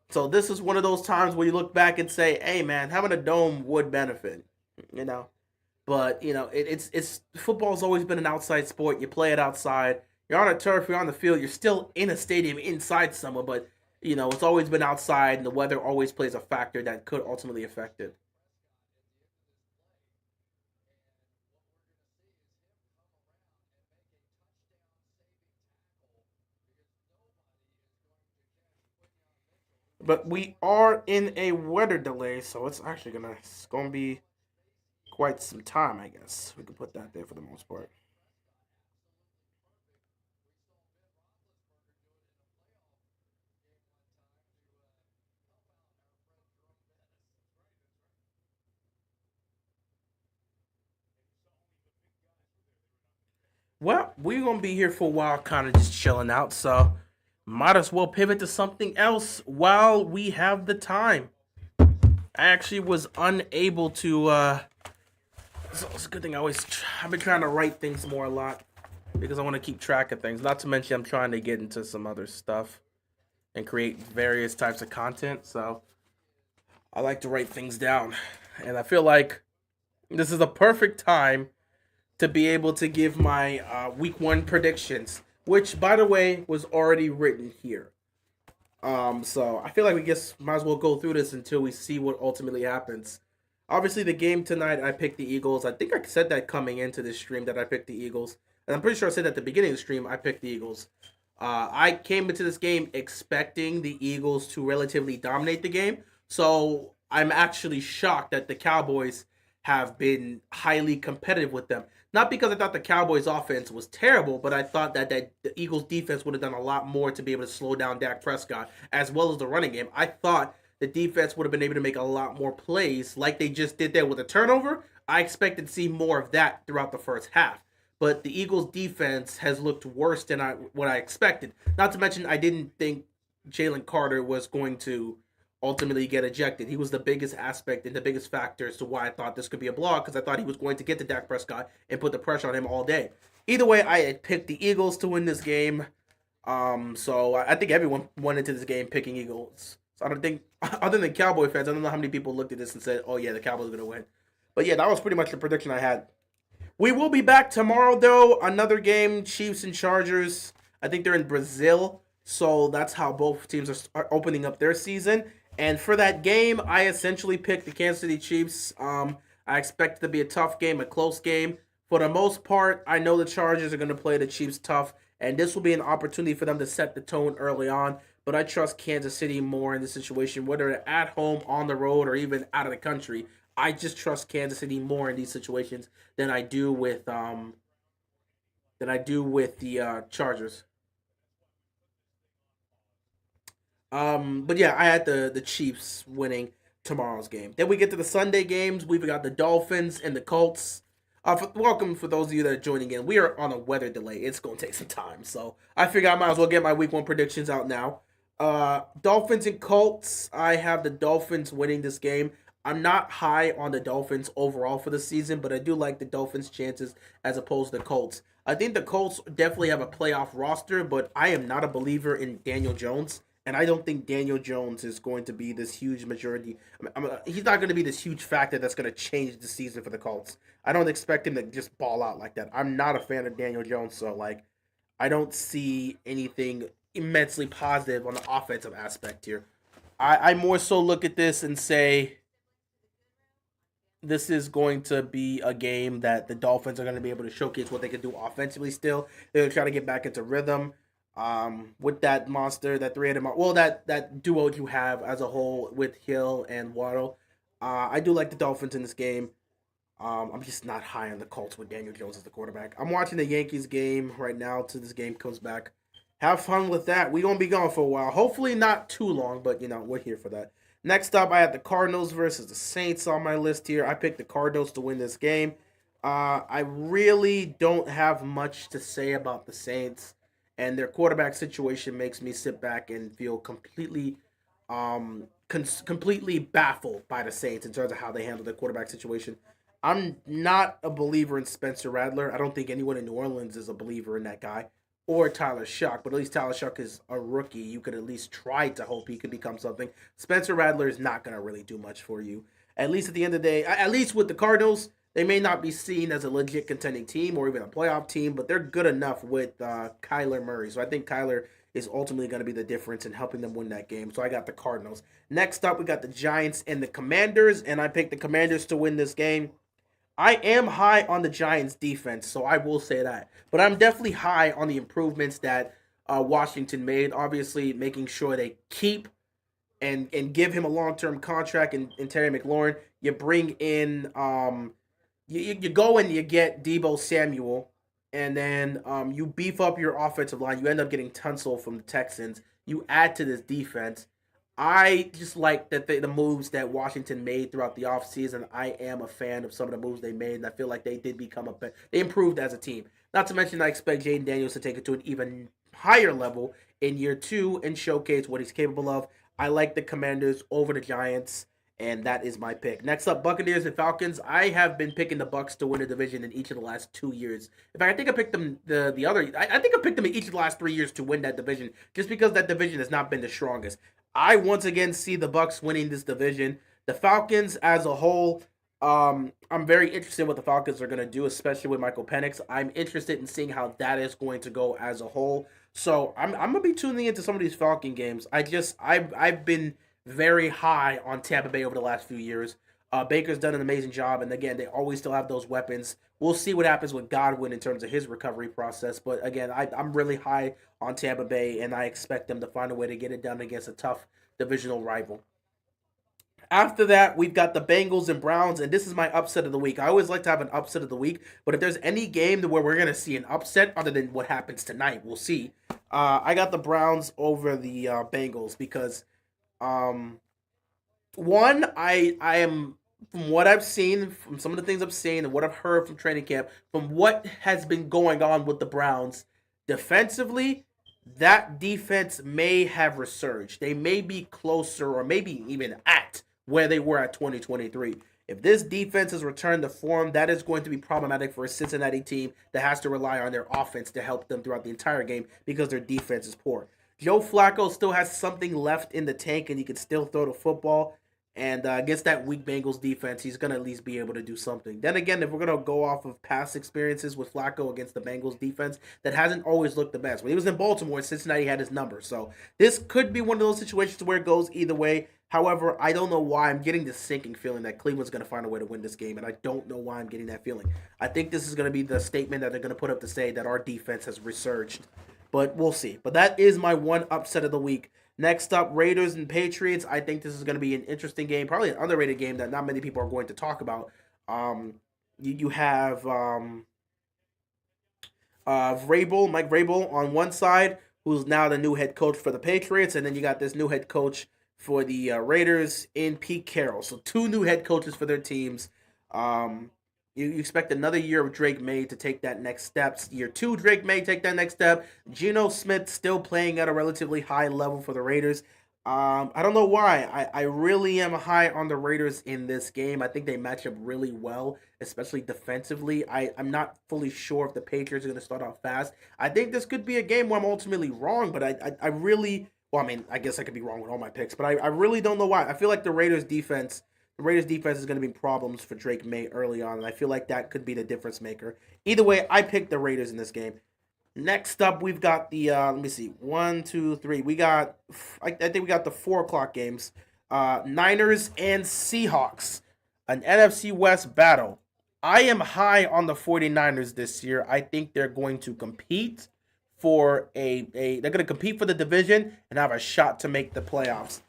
So this is one of those times where you look back and say, "Hey, man, having a dome would benefit," you know. But it's football's always been an outside sport. You play it outside. You're on a turf. You're on the field. You're still in a stadium inside somewhere, but it's always been outside, and the weather always plays a factor that could ultimately affect it. But we are in a weather delay, so it's gonna be quite some time, I guess. We can put that there for the most part. Well, we're gonna be here for a while, kind of just chilling out. So, might as well pivot to something else while we have the time. I actually was unable to. So it's a good thing I've been trying to write things more a lot because I want to keep track of things. Not to mention, I'm trying to get into some other stuff and create various types of content. So I like to write things down, and I feel like this is the perfect time to be able to give my week one predictions, which, by the way, was already written here. So I feel like we just might as well go through this until we see what ultimately happens. Obviously, the game tonight, I picked the Eagles. I think I said that coming into this stream that I picked the Eagles, and I'm pretty sure I said at the beginning of the stream I picked the Eagles. I came into this game expecting the Eagles to relatively dominate the game, so I'm actually shocked that the Cowboys have been highly competitive with them. Not because I thought the Cowboys offense was terrible, but I thought that the Eagles defense would have done a lot more to be able to slow down Dak Prescott as well as the running game. I thought the defense would have been able to make a lot more plays like they just did there with a turnover. I expected to see more of that throughout the first half. But the Eagles defense has looked worse than what I expected. Not to mention I didn't think Jalen Carter was going to ultimately get ejected. He was the biggest aspect and the biggest factor as to why I thought this could be a block, because I thought he was going to get to Dak Prescott and put the pressure on him all day. Either way, I had picked the Eagles to win this game. So I think everyone went into this game picking Eagles. So I don't think, other than Cowboy fans, I don't know how many people looked at this and said, "Oh yeah, the Cowboys are going to win." But yeah, that was pretty much the prediction I had. We will be back tomorrow, though. Another game, Chiefs and Chargers. I think they're in Brazil, so that's how both teams are opening up their season. And for that game, I essentially picked the Kansas City Chiefs. I expect it to be a tough game, a close game. For the most part, I know the Chargers are going to play the Chiefs tough, and this will be an opportunity for them to set the tone early on. But I trust Kansas City more in this situation, whether at home, on the road, or even out of the country. I just trust Kansas City more in these situations than I do with the Chargers. But yeah, I had the Chiefs winning tomorrow's game. Then we get to the Sunday games. We've got the Dolphins and the Colts. Welcome for those of you that are joining in. We are on a weather delay. It's going to take some time, so I figure I might as well get my Week 1 predictions out now. Dolphins and Colts. I have the Dolphins winning this game. I'm not high on the Dolphins overall for the season, but I do like the Dolphins' chances as opposed to the Colts. I think the Colts definitely have a playoff roster, but I am not a believer in Daniel Jones. And I don't think Daniel Jones is going to be this huge majority. He's not going to be this huge factor that's going to change the season for the Colts. I don't expect him to just ball out like that. I'm not a fan of Daniel Jones, so like I don't see anything immensely positive on the offensive aspect here. I more so look at this and say this is going to be a game that the Dolphins are going to be able to showcase what they can do offensively still. They're going to try to get back into rhythm with that monster, that three-headed well, that duo you have as a whole with Hill and Waddle. I do like the Dolphins in this game. I'm just not high on the Colts with Daniel Jones as the quarterback. I'm watching the Yankees game right now till this game comes back. Have fun with that. We're going to be gone for a while. Hopefully not too long, but, we're here for that. Next up, I have the Cardinals versus the Saints on my list here. I picked the Cardinals to win this game. I really don't have much to say about the Saints, and their quarterback situation makes me sit back and feel completely baffled by the Saints in terms of how they handle their quarterback situation. I'm not a believer in Spencer Rattler. I don't think anyone in New Orleans is a believer in that guy, or Tyler Shuck, but at least Tyler Shuck is a rookie. You could at least try to hope he could become something. Spencer Rattler is not going to really do much for you. At least at the end of the day, at least with the Cardinals, they may not be seen as a legit contending team or even a playoff team, but they're good enough with Kyler Murray. So I think Kyler is ultimately going to be the difference in helping them win that game. So I got the Cardinals. Next up, we got the Giants and the Commanders, and I picked the Commanders to win this game. I am high on the Giants defense, so I will say that. But I'm definitely high on the improvements that Washington made. Obviously, making sure they keep and give him a long term contract in Terry McLaurin. You bring in you go and you get Debo Samuel, and then you beef up your offensive line. You end up getting Tunsil from the Texans. You add to this defense. I just like that the moves that Washington made throughout the offseason. I am a fan of some of the moves they made, and I feel like they did become they improved as a team. Not to mention, I expect Jaden Daniels to take it to an even higher level in year two and showcase what he's capable of. I like the Commanders over the Giants, and that is my pick. Next up, Buccaneers and Falcons. I have been picking the Bucks to win a division in each of the last 2 years. In fact, I think I picked them the other. I think I picked them in each of the last 3 years to win that division, just because that division has not been the strongest. I once again see the Bucks winning this division. The Falcons as a whole, I'm very interested in what the Falcons are going to do, especially with Michael Penix. I'm interested in seeing how that is going to go as a whole. So I'm gonna be tuning into some of these Falcon games. I've been very high on Tampa Bay over the last few years. Baker's done an amazing job, and again, they always still have those weapons. We'll see what happens with Godwin in terms of his recovery process. But again, I'm really high on Tampa Bay, and I expect them to find a way to get it done against a tough divisional rival. After that, we've got the Bengals and Browns, and this is my upset of the week. I always like to have an upset of the week, but if there's any game where we're going to see an upset other than what happens tonight, we'll see. I got the Browns over the Bengals because, um, one, I am, from what I've seen, from some of the things I've seen and what I've heard from training camp, from what has been going on with the Browns defensively, that defense may have resurged. They may be closer or maybe even at where they were at 2023. If this defense has returned to form, that is going to be problematic for a Cincinnati team that has to rely on their offense to help them throughout the entire game because their defense is poor. Joe Flacco still has something left in the tank and he can still throw the football. And against that weak Bengals defense, he's going to at least be able to do something. Then again, if we're going to go off of past experiences with Flacco against the Bengals defense, that hasn't always looked the best. When he was in Baltimore, Cincinnati had his number. So this could be one of those situations where it goes either way. However, I don't know why I'm getting this sinking feeling that Cleveland's going to find a way to win this game, and I don't know why I'm getting that feeling. I think this is going to be the statement that they're going to put up to say that our defense has resurged. But we'll see. But that is my one upset of the week. Next up, Raiders and Patriots. I think this is going to be an interesting game, probably an underrated game that not many people are going to talk about. You have Mike Vrabel on one side, who's now the new head coach for the Patriots, and then you got this new head coach for the Raiders in Pete Carroll. So two new head coaches for their teams. You expect another year of Drake May to take that next step. Year two, Drake May take that next step. Geno Smith still playing at a relatively high level for the Raiders. I don't know why. I really am high on the Raiders in this game. I think they match up really well, especially defensively. I'm not fully sure if the Patriots are going to start off fast. I think this could be a game where I'm ultimately wrong, but I really, well, I mean, I guess I could be wrong with all my picks, but I really don't know why. I feel like the Raiders defense is going to be problems for Drake May early on, and I feel like that could be the difference maker. Either way, I picked the Raiders in this game. Next up, we've got the, let me see, 1, 2, 3. I think we got the 4 o'clock games. Niners and Seahawks, an NFC West battle. I am high on the 49ers this year. I think they're going to compete for they're going to compete for the division and have a shot to make the playoffs.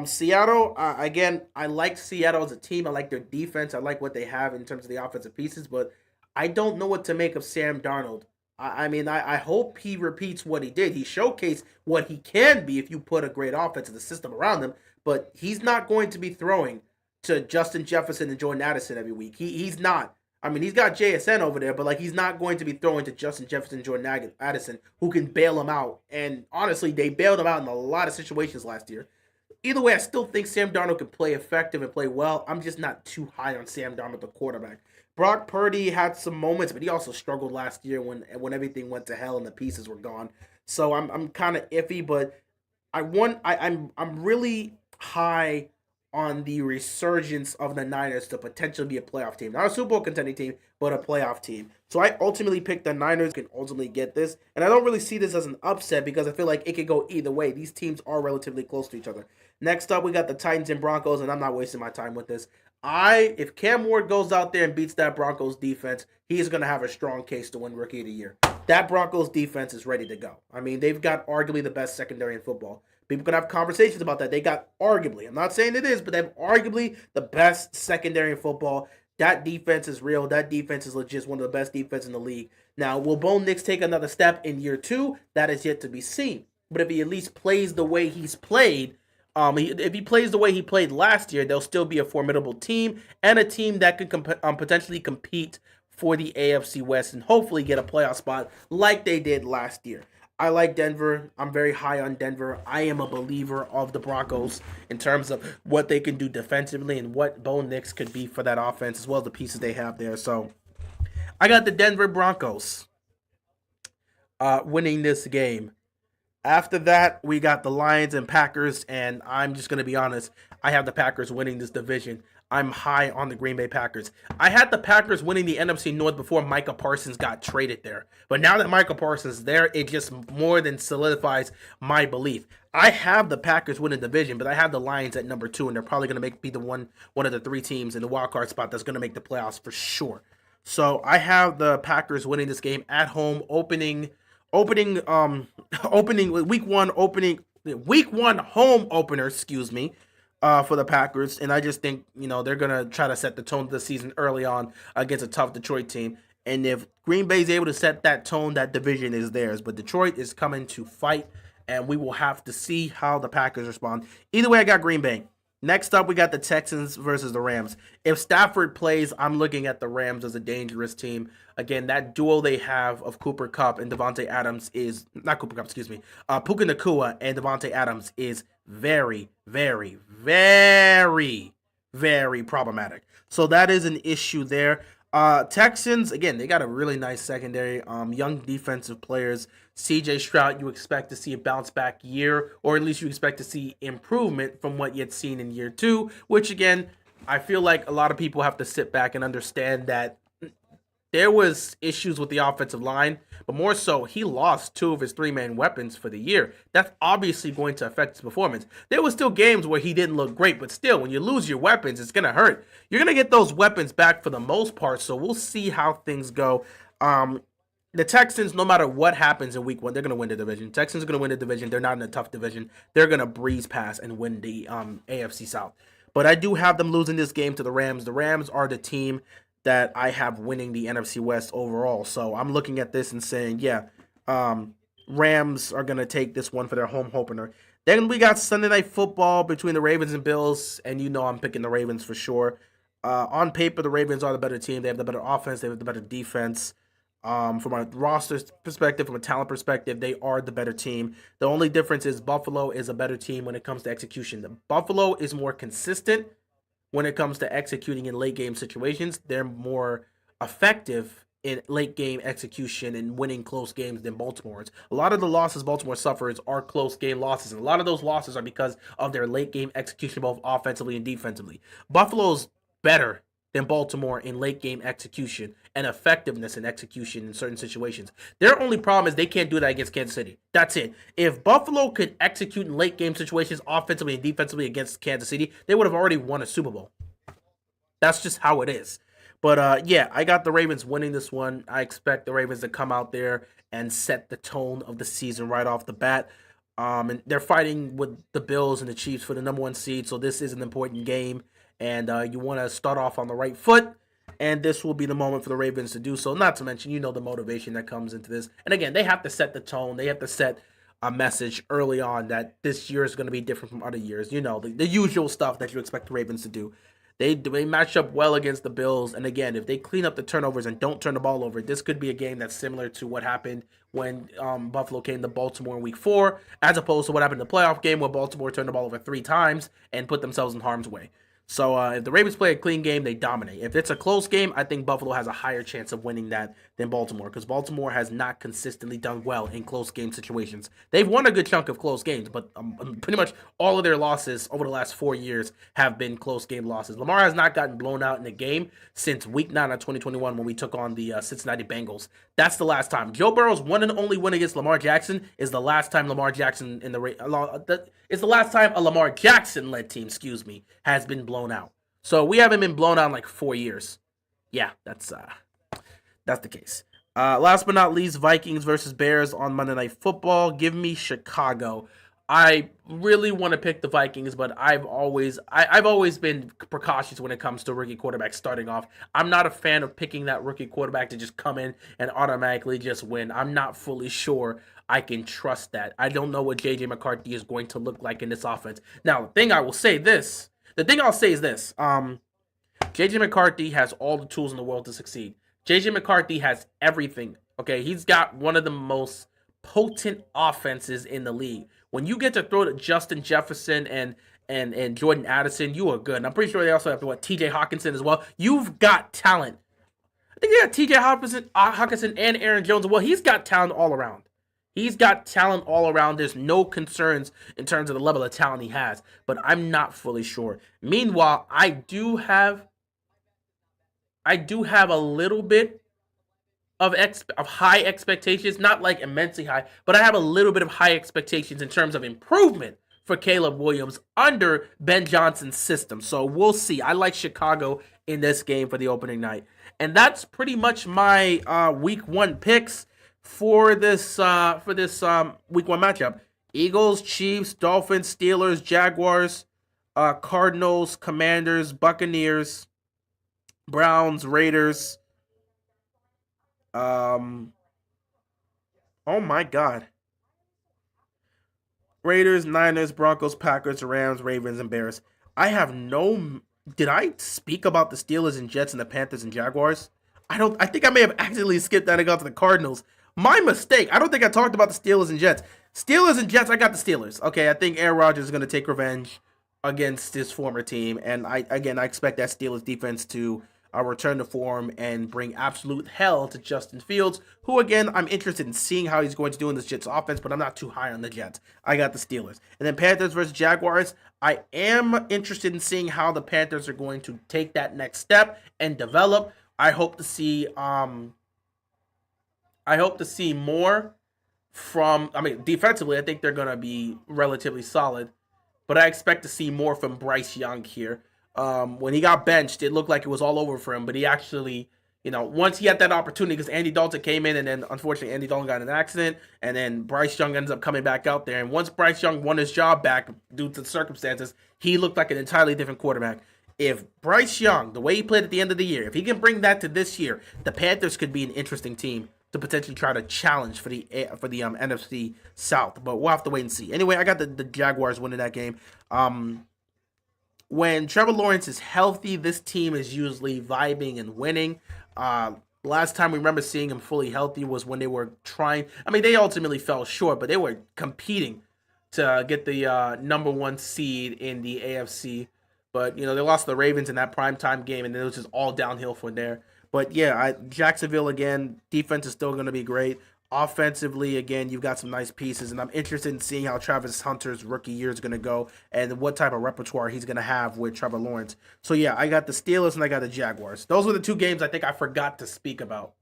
Seattle, again, I like Seattle as a team. I like their defense. I like what they have in terms of the offensive pieces, but I don't know what to make of Sam Darnold. I hope he repeats what he did. He showcased what he can be if you put a great offensive system around him, but he's not going to be throwing to Justin Jefferson and Jordan Addison every week. He's not. I mean, he's got JSN over there, but he's not going to be throwing to Justin Jefferson and Jordan Addison, who can bail him out. And honestly, they bailed him out in a lot of situations last year. Either way, I still think Sam Darnold can play effective and play well. I'm just not too high on Sam Darnold, the quarterback. Brock Purdy had some moments, but he also struggled last year when everything went to hell and the pieces were gone. So I'm kind of iffy, but I'm really high on the resurgence of the Niners to potentially be a playoff team. Not a Super Bowl contending team, but a playoff team. So I ultimately picked the Niners can ultimately get this. And I don't really see this as an upset because I feel like it could go either way. These teams are relatively close to each other. Next up, we got the Titans and Broncos, and I'm not wasting my time with this. If Cam Ward goes out there and beats that Broncos defense, he's going to have a strong case to win Rookie of the Year. That Broncos defense is ready to go. I mean, they've got arguably the best secondary in football. People can have conversations about that. They got arguably, I'm not saying it is, but they have arguably the best secondary in football. That defense is real. That defense is legit one of the best defenses in the league. Now, will Bo Nix take another step in year two? That is yet to be seen. But if he at least plays the way he's played, if he plays the way he played last year, they'll still be a formidable team and a team that could potentially compete for the AFC West and hopefully get a playoff spot like they did last year. I like Denver. I'm very high on Denver. I am a believer of the Broncos in terms of what they can do defensively and what Bo Nix could be for that offense as well as the pieces they have there. So I got the Denver Broncos winning this game. After that, we got the Lions and Packers, and I'm just going to be honest. I have the Packers winning this division. I'm high on the Green Bay Packers. I had the Packers winning the NFC North before Micah Parsons got traded there. But now that Micah Parsons is there, it just more than solidifies my belief. I have the Packers winning the division, but I have the Lions at number 2, and they're probably going to be the one of the 3 teams in the wild card spot that's going to make the playoffs for sure. So I have the Packers winning this game at home, opening week one home opener, excuse me. for the Packers, and I just think they're gonna try to set the tone of the season early on against a tough Detroit team. And if Green Bay is able to set that tone, that division is theirs. But Detroit is coming to fight, and we will have to see how the Packers respond. Either way, I got Green Bay. Next up, we got the Texans versus the Rams. If Stafford plays, I'm looking at the Rams as a dangerous team. Again, that duo they have of Cooper Kupp and Devontae Adams is not Cooper Kupp, excuse me. Puka Nacua and Devontae Adams is very, very, very, very problematic. So that is an issue there. Texans, again, they got a really nice secondary, young defensive players. CJ Stroud, you expect to see a bounce back year, or at least you expect to see improvement from what you had seen in year 2, which again, I feel like a lot of people have to sit back and understand that there was issues with the offensive line, but more so, he lost 2 of his 3 main weapons for the year. That's obviously going to affect his performance. There was still games where he didn't look great, but still, when you lose your weapons, it's going to hurt. You're going to get those weapons back for the most part, so we'll see how things go. The Texans, no matter what happens in week 1, they're going to win the division. Texans are going to win the division. They're not in a tough division. They're going to breeze past and win the AFC South. But I do have them losing this game to the Rams. The Rams are the team that I have winning the NFC West overall. So I'm looking at this and saying, yeah, Rams are going to take this one for their home opener. Then we got Sunday Night Football between the Ravens and Bills, and I'm picking the Ravens for sure. On paper, the Ravens are the better team. They have the better offense. They have the better defense. From a roster perspective, from a talent perspective, they are the better team. The only difference is Buffalo is a better team when it comes to execution. The Buffalo is more consistent when it comes to executing in late game situations. They're more effective in late game execution and winning close games than Baltimore's. A lot of the losses Baltimore suffers are close game losses, and a lot of those losses are because of their late game execution, both offensively and defensively. Buffalo's better than Baltimore in late game execution and effectiveness in execution in certain situations. Their only problem is they can't do that against Kansas City. That's it. If Buffalo could execute in late game situations offensively and defensively against Kansas City, they would have already won a Super Bowl. That's just how it is. But yeah, I got the Ravens winning this one. I expect the Ravens to come out there and set the tone of the season right off the bat. And they're fighting with the Bills and the Chiefs for the number 1 seed, so this is an important game. And you want to start off on the right foot, and this will be the moment for the Ravens to do so. Not to mention, the motivation that comes into this. And again, they have to set the tone. They have to set a message early on that this year is going to be different from other years. The usual stuff that you expect the Ravens to do. They match up well against the Bills, and again, if they clean up the turnovers and don't turn the ball over, this could be a game that's similar to what happened when Buffalo came to Baltimore in Week 4, as opposed to what happened in the playoff game where Baltimore turned the ball over 3 times and put themselves in harm's way. So if the Ravens play a clean game, they dominate. If it's a close game, I think Buffalo has a higher chance of winning that than Baltimore, because Baltimore has not consistently done well in close game situations. They've won a good chunk of close games, but pretty much all of their losses over the last 4 years have been close game losses. Lamar has not gotten blown out in a game since Week 9 of 2021 when we took on the Cincinnati Bengals. That's the last time. Joe Burrow's one and only win against Lamar Jackson is the last time Lamar Jackson it's the last time a Lamar Jackson-led team, has been blown out. So we haven't been blown out in like 4 years. Yeah, that's the case. Last but not least, Vikings versus Bears on Monday Night Football. Give me Chicago. I really want to pick the Vikings, but I've always been precautious when it comes to rookie quarterbacks starting off. I'm not a fan of picking that rookie quarterback to just come in and automatically just win. I'm not fully sure I can trust that. I don't know what J.J. McCarthy is going to look like in this offense. Now, the thing I'll say is this. J.J. McCarthy has all the tools in the world to succeed. J.J. McCarthy has everything. Okay, he's got one of the most potent offenses in the league. When you get to throw to Justin Jefferson and Jordan Addison, you are good. And I'm pretty sure they also have T.J. Hawkinson as well. You've got talent. I think they got T.J. Hawkinson and Aaron Jones as well. He's got talent all around. There's no concerns in terms of the level of talent he has, but I'm not fully sure. Meanwhile, I do have a little bit of high expectations, not like immensely high, but I have a little bit of high expectations in terms of improvement for Caleb Williams under Ben Johnson's system. So we'll see. I like Chicago in this game for the opening night. And that's pretty much my week 1 picks for this week 1 matchup. Eagles, Chiefs, Dolphins, Steelers, Jaguars. Cardinals, Commanders, Buccaneers, Browns, Raiders. Um, oh my God. Raiders, Niners, Broncos, Packers, Rams, Ravens, and Bears. I have no. Did I speak about the Steelers and Jets and the Panthers and Jaguars? I don't. I think I may have accidentally skipped that and got to the Cardinals. My mistake. I don't think I talked about the Steelers and Jets. Steelers and Jets. I got the Steelers. Okay, I think Aaron Rodgers is going to take revenge against his former team, and I expect that Steelers defense to return to form and bring absolute hell to Justin Fields, who again I'm interested in seeing how he's going to do in this Jets offense, but I'm not too high on the Jets. I got the Steelers. And then Panthers versus Jaguars. I am interested in seeing how the Panthers are going to take that next step and develop. I hope to see more from defensively, I think they're gonna be relatively solid. But I expect to see more from Bryce Young here. When he got benched, it looked like it was all over for him, but he actually, once he had that opportunity, because Andy Dalton came in, and then unfortunately Andy Dalton got in an accident, and then Bryce Young ends up coming back out there. And once Bryce Young won his job back due to the circumstances, he looked like an entirely different quarterback. If Bryce Young, the way he played at the end of the year, if he can bring that to this year, the Panthers could be an interesting team to potentially try to challenge for the NFC South. But we'll have to wait and see. Anyway, I got the Jaguars winning that game. When Trevor Lawrence is healthy, this team is usually vibing and winning. Last time we remember seeing him fully healthy was when they were trying. They ultimately fell short, but they were competing to get the number one seed in the AFC. But, they lost to the Ravens in that primetime game, and it was just all downhill from there. But, yeah, Jacksonville, again, defense is still going to be great. Offensively, again, you've got some nice pieces, and I'm interested in seeing how Travis Hunter's rookie year is going to go and what type of repertoire he's going to have with Trevor Lawrence. So, yeah, I got the Steelers and I got the Jaguars. Those were the two games I think I forgot to speak about.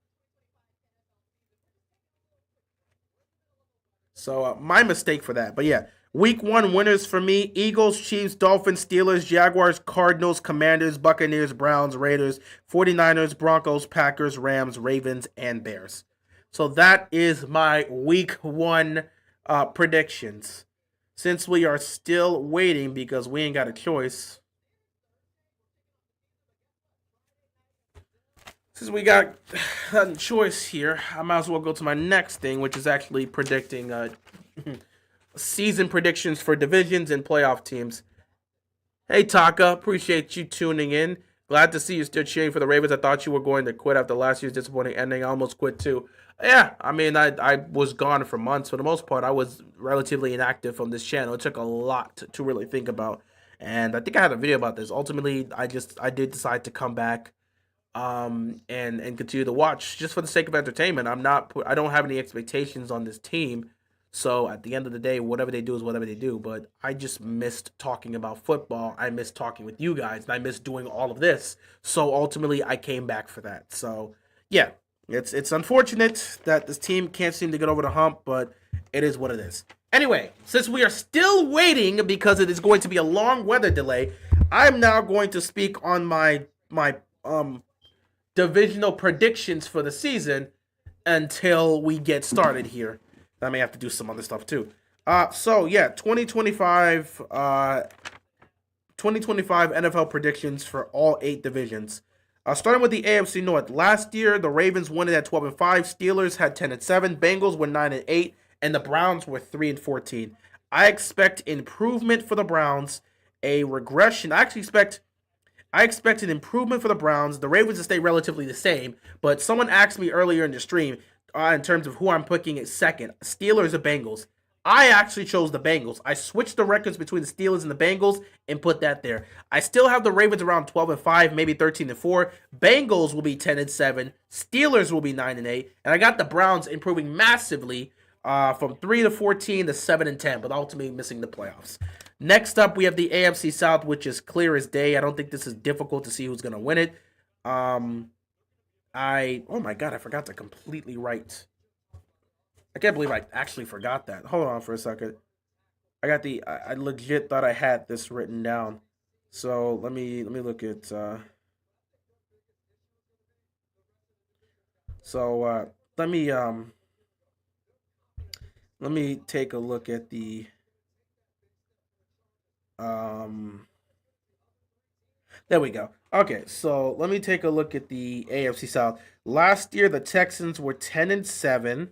So, my mistake for that. But, yeah, week one winners for me: Eagles, Chiefs, Dolphins, Steelers, Jaguars, Cardinals, Commanders, Buccaneers, Browns, Raiders, 49ers, Broncos, Packers, Rams, Ravens, and Bears. So that is my week one predictions. Since we are still waiting because we ain't got a choice. Since we got a choice here, I might as well go to my next thing, which is actually predicting season predictions for divisions and playoff teams. Hey Taka, appreciate you tuning in. Glad to see you still cheering for the Ravens. I thought you were going to quit after last year's disappointing ending. I almost quit too. Yeah, I was gone for months. For the most part, I was relatively inactive from this channel. It took a lot to really think about. And I think I had a video about this. Ultimately, I did decide to come back and continue to watch just for the sake of entertainment. I don't have any expectations on this team. So at the end of the day, whatever they do is whatever they do. But I just missed talking about football. I missed talking with you guys, and I missed doing all of this. So ultimately, I came back for that. So yeah, it's unfortunate that this team can't seem to get over the hump, but it is what it is. Anyway, since we are still waiting because it is going to be a long weather delay, I'm now going to speak on my divisional predictions for the season until we get started here. I may have to do some other stuff too. So yeah, 2025 NFL predictions for all 8 divisions. Starting with the AFC North. Last year, the Ravens won it at 12-5. Steelers had 10-7. Bengals were 9-8, and the Browns were 3-14. I expect improvement for the Browns, a regression. I expect an improvement for the Browns. The Ravens to stay relatively the same, but someone asked me earlier in the stream in terms of who I'm picking at second, Steelers or Bengals. I actually chose the Bengals. I switched the records between the Steelers and the Bengals and put that there. I still have the Ravens around 12-5, maybe 13-4. Bengals will be 10-7. Steelers will be 9-8, and I got the Browns improving massively from 3-14 to 7-10, but ultimately missing the playoffs. Next up, we have the AFC South, which is clear as day. I don't think this is difficult to see who's going to win it. Oh my God, I forgot to completely write. I can't believe I actually forgot that. Hold on for a second. I legit thought I had this written down. So let me look at let me take a look at the There we go. Okay, so let me take a look at the AFC South. Last year, the Texans were 10-7.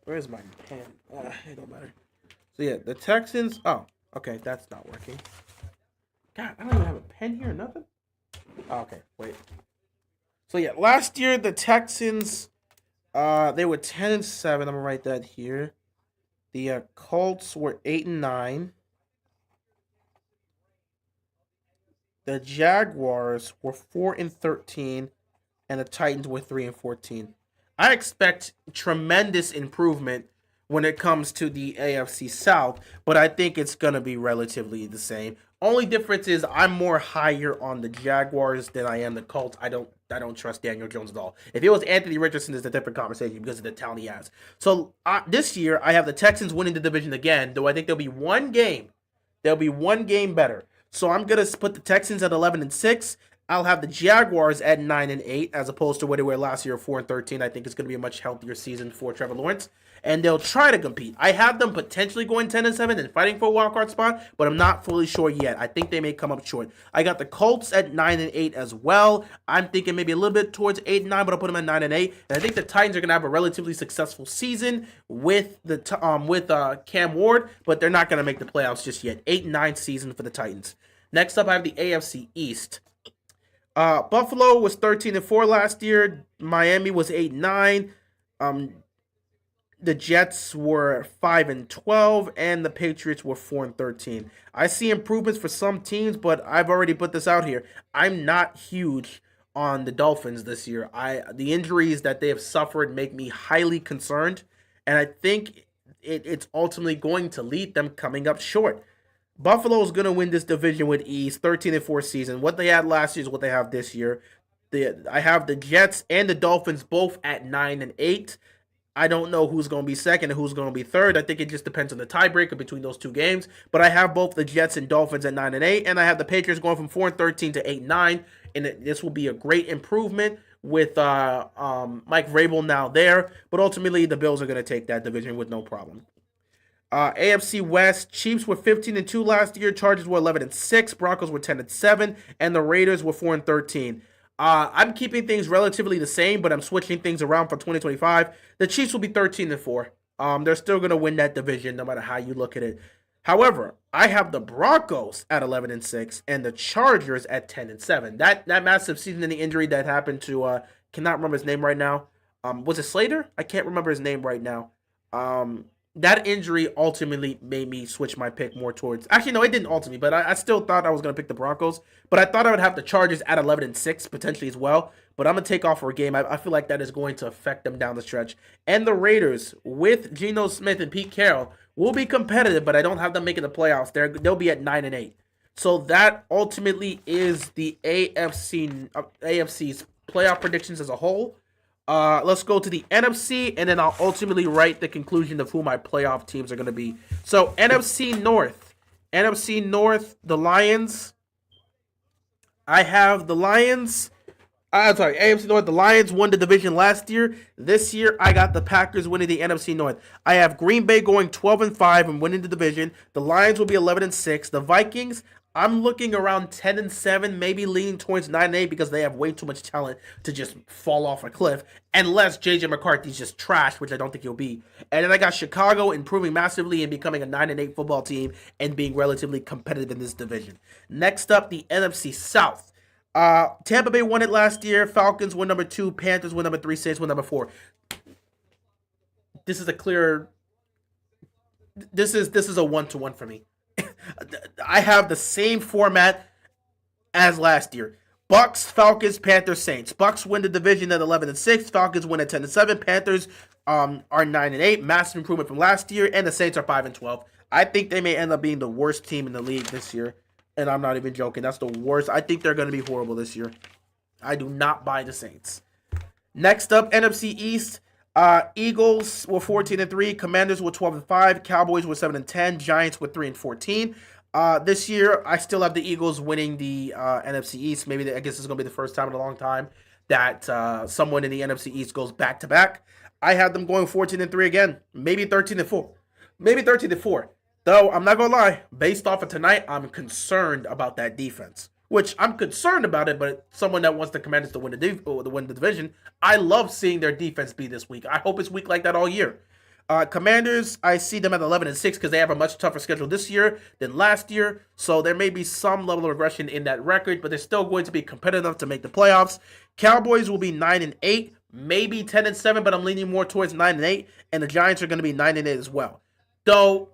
Where's my pen? It don't matter. So yeah, the Texans. Oh, okay, that's not working. God, I don't even have a pen here. Nothing. Oh, okay, wait. So yeah, last year the Texans, they were 10-7. I'm gonna write that here. The Colts were 8-9. The Jaguars were 4-13, and the Titans were 3-14. I expect tremendous improvement when it comes to the AFC South, but I think it's gonna be relatively the same. Only difference is I'm more higher on the Jaguars than I am the Colts. I don't trust Daniel Jones at all. If it was Anthony Richardson, it's a different conversation because of the talent he has. So this year I have the Texans winning the division again, though I think there'll be one game. There'll be one game better. So I'm gonna put the Texans at 11-6. I'll have the Jaguars at 9-8, as opposed to where they were last year, 4-13. I think it's gonna be a much healthier season for Trevor Lawrence, and they'll try to compete. I have them potentially going 10-7 and fighting for a wild card spot, but I'm not fully sure yet. I think they may come up short. I got the Colts at 9-8 as well. I'm thinking maybe a little bit towards 8-9, but I'll put them at 9-8. And I think the Titans are gonna have a relatively successful season with Cam Ward, but they're not gonna make the playoffs just yet. 8-9 season for the Titans. Next up, I have the AFC East. Buffalo was 13-4 last year. Miami was 8-9. The Jets were 5-12, and the Patriots were 4-13. I see improvements for some teams, but I've already put this out here. I'm not huge on the Dolphins this year. The injuries that they have suffered make me highly concerned, and I think it's ultimately going to lead them coming up short. Buffalo is going to win this division with ease. 13-4 season. What they had last year is what they have this year. I have the Jets and the Dolphins both at 9-8. I don't know who's going to be second and who's going to be third. I think it just depends on the tiebreaker between those two games. But I have both the Jets and Dolphins at 9-8, and I have the Patriots going from 4-13 to 8-9. And this will be a great improvement with Mike Vrabel now there. But ultimately, the Bills are going to take that division with no problem. AFC West, Chiefs were 15-2 last year. Chargers were 11-6. Broncos were 10-7, and the Raiders were 4-13. I'm keeping things relatively the same, but I'm switching things around for 2025. The Chiefs will be 13-4. They're still going to win that division no matter how you look at it. However, I have the Broncos at 11-6 and the Chargers at 10-7. That massive season-ending injury that happened to cannot remember his name right now. Was it Slater? I can't remember his name right now. That injury ultimately made me switch my pick more towards. Actually, no, it didn't ultimately, but I still thought I was going to pick the Broncos. But I thought I would have the Chargers at 11-6 potentially as well. But I'm going to take off for a game. I feel like that is going to affect them down the stretch. And the Raiders, with Geno Smith and Pete Carroll, will be competitive, but I don't have them making the playoffs. They'll be at 9-8. So that ultimately is the AFC's playoff predictions as a whole. Let's go to the NFC, and then I'll ultimately write the conclusion of who my playoff teams are going to be. So, NFC North, the Lions. I have the Lions. AFC North, the Lions won the division last year. This year, I got the Packers winning the NFC North. I have Green Bay going 12-5 and winning the division. The Lions will be 11-6. The Vikings, I'm looking around 10-7, maybe leaning towards 9-8 because they have way too much talent to just fall off a cliff. Unless JJ McCarthy's just trash, which I don't think he'll be. And then I got Chicago improving massively and becoming a 9-8 football team and being relatively competitive in this division. Next up, the NFC South. Tampa Bay won it last year. Falcons were number 2. Panthers were number 3. Saints were number 4. This is a clear. This is a 1-1 for me. I have the same format as last year. Bucks, Falcons, Panthers, Saints. Bucks win the division at 11-6. Falcons win at 10-7. Panthers are 9-8. Massive improvement from last year, and the Saints are 5-12. I think they may end up being the worst team in the league this year, and I'm not even joking. That's the worst. I think they're going to be horrible this year. I do not buy the Saints. Next up, NFC East. Eagles were 14-3. Commanders were 12-5. Cowboys were 7-10. Giants were 3-14. This year, I still have the Eagles winning the NFC East. Maybe I guess it's going to be the first time in a long time that someone in the NFC East goes back to back. I have them going 14-3 again. Maybe 13-4. Maybe 13-4. Though I'm not gonna lie, based off of tonight, I'm concerned about that defense. which I'm concerned about it, but someone that wants the Commanders to win the division, I love seeing their defense be this weak. I hope it's weak like that all year. Commanders, I see them at 11-6 because they have a much tougher schedule this year than last year. So there may be some level of regression in that record, but they're still going to be competitive enough to make the playoffs. Cowboys will be 9-8, maybe 10-7, but I'm leaning more towards 9-8, and the Giants are going to be 9-8 as well. Though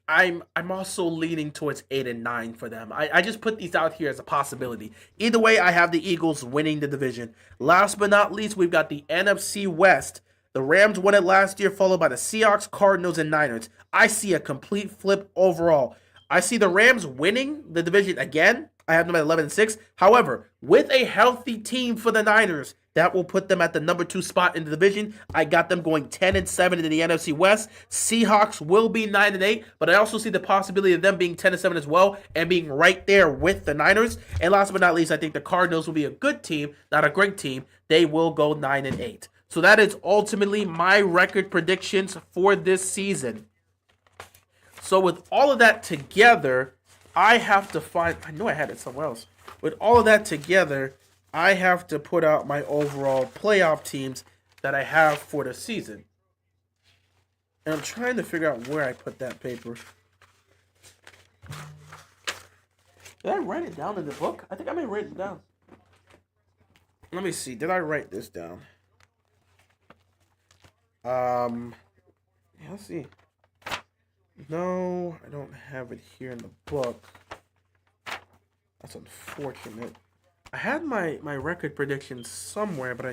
I'm also leaning towards 8-9 for them. I just put these out here as a possibility. Either way, I have the Eagles winning the division. Last but not least, we've got the NFC West. The Rams won it last year, followed by the Seahawks, Cardinals, and Niners. I see a complete flip overall. I see the Rams winning the division again. I have them at 11-6. However, with a healthy team for the Niners, that will put them at the number 2 spot in the division. I got them going 10-7 in the NFC West. Seahawks will be 9-8, but I also see the possibility of them being 10-7 as well and being right there with the Niners. And last but not least, I think the Cardinals will be a good team, not a great team. They will go 9-8. So that is ultimately my record predictions for this season. So with all of that together, I have to find... I know I had it somewhere else. With all of that together, I have to put out my overall playoff teams that I have for the season. And I'm trying to figure out where I put that paper. Did I write it down in the book? I think I may write it down. Let me see. Did I write this down? Yeah, let's see. No, I don't have it here in the book. That's unfortunate. I had my record predictions somewhere, but I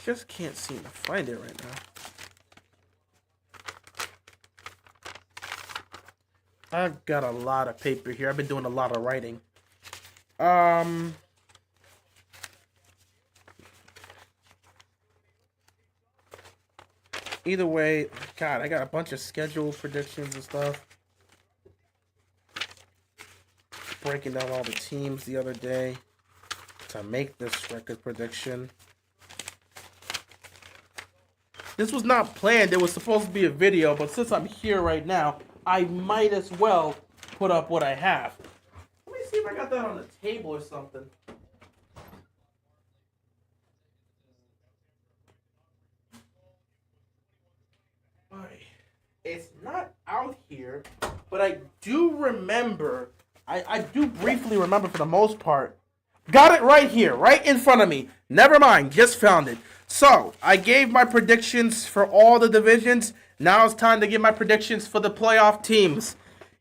just can't seem to find it right now. I've got a lot of paper here. I've been doing a lot of writing. Either way, God, I got a bunch of schedule predictions and stuff. Breaking down all the teams the other day to make this record prediction. This was not planned. It was supposed to be a video, but since I'm here right now, I might as well put up what I have. Let me see if I got that on the table or something. It's not out here, but I do remember, I do briefly remember for the most part. Got it right here, right in front of me. Never mind, just found it. So, I gave my predictions for all the divisions. Now it's time to give my predictions for the playoff teams.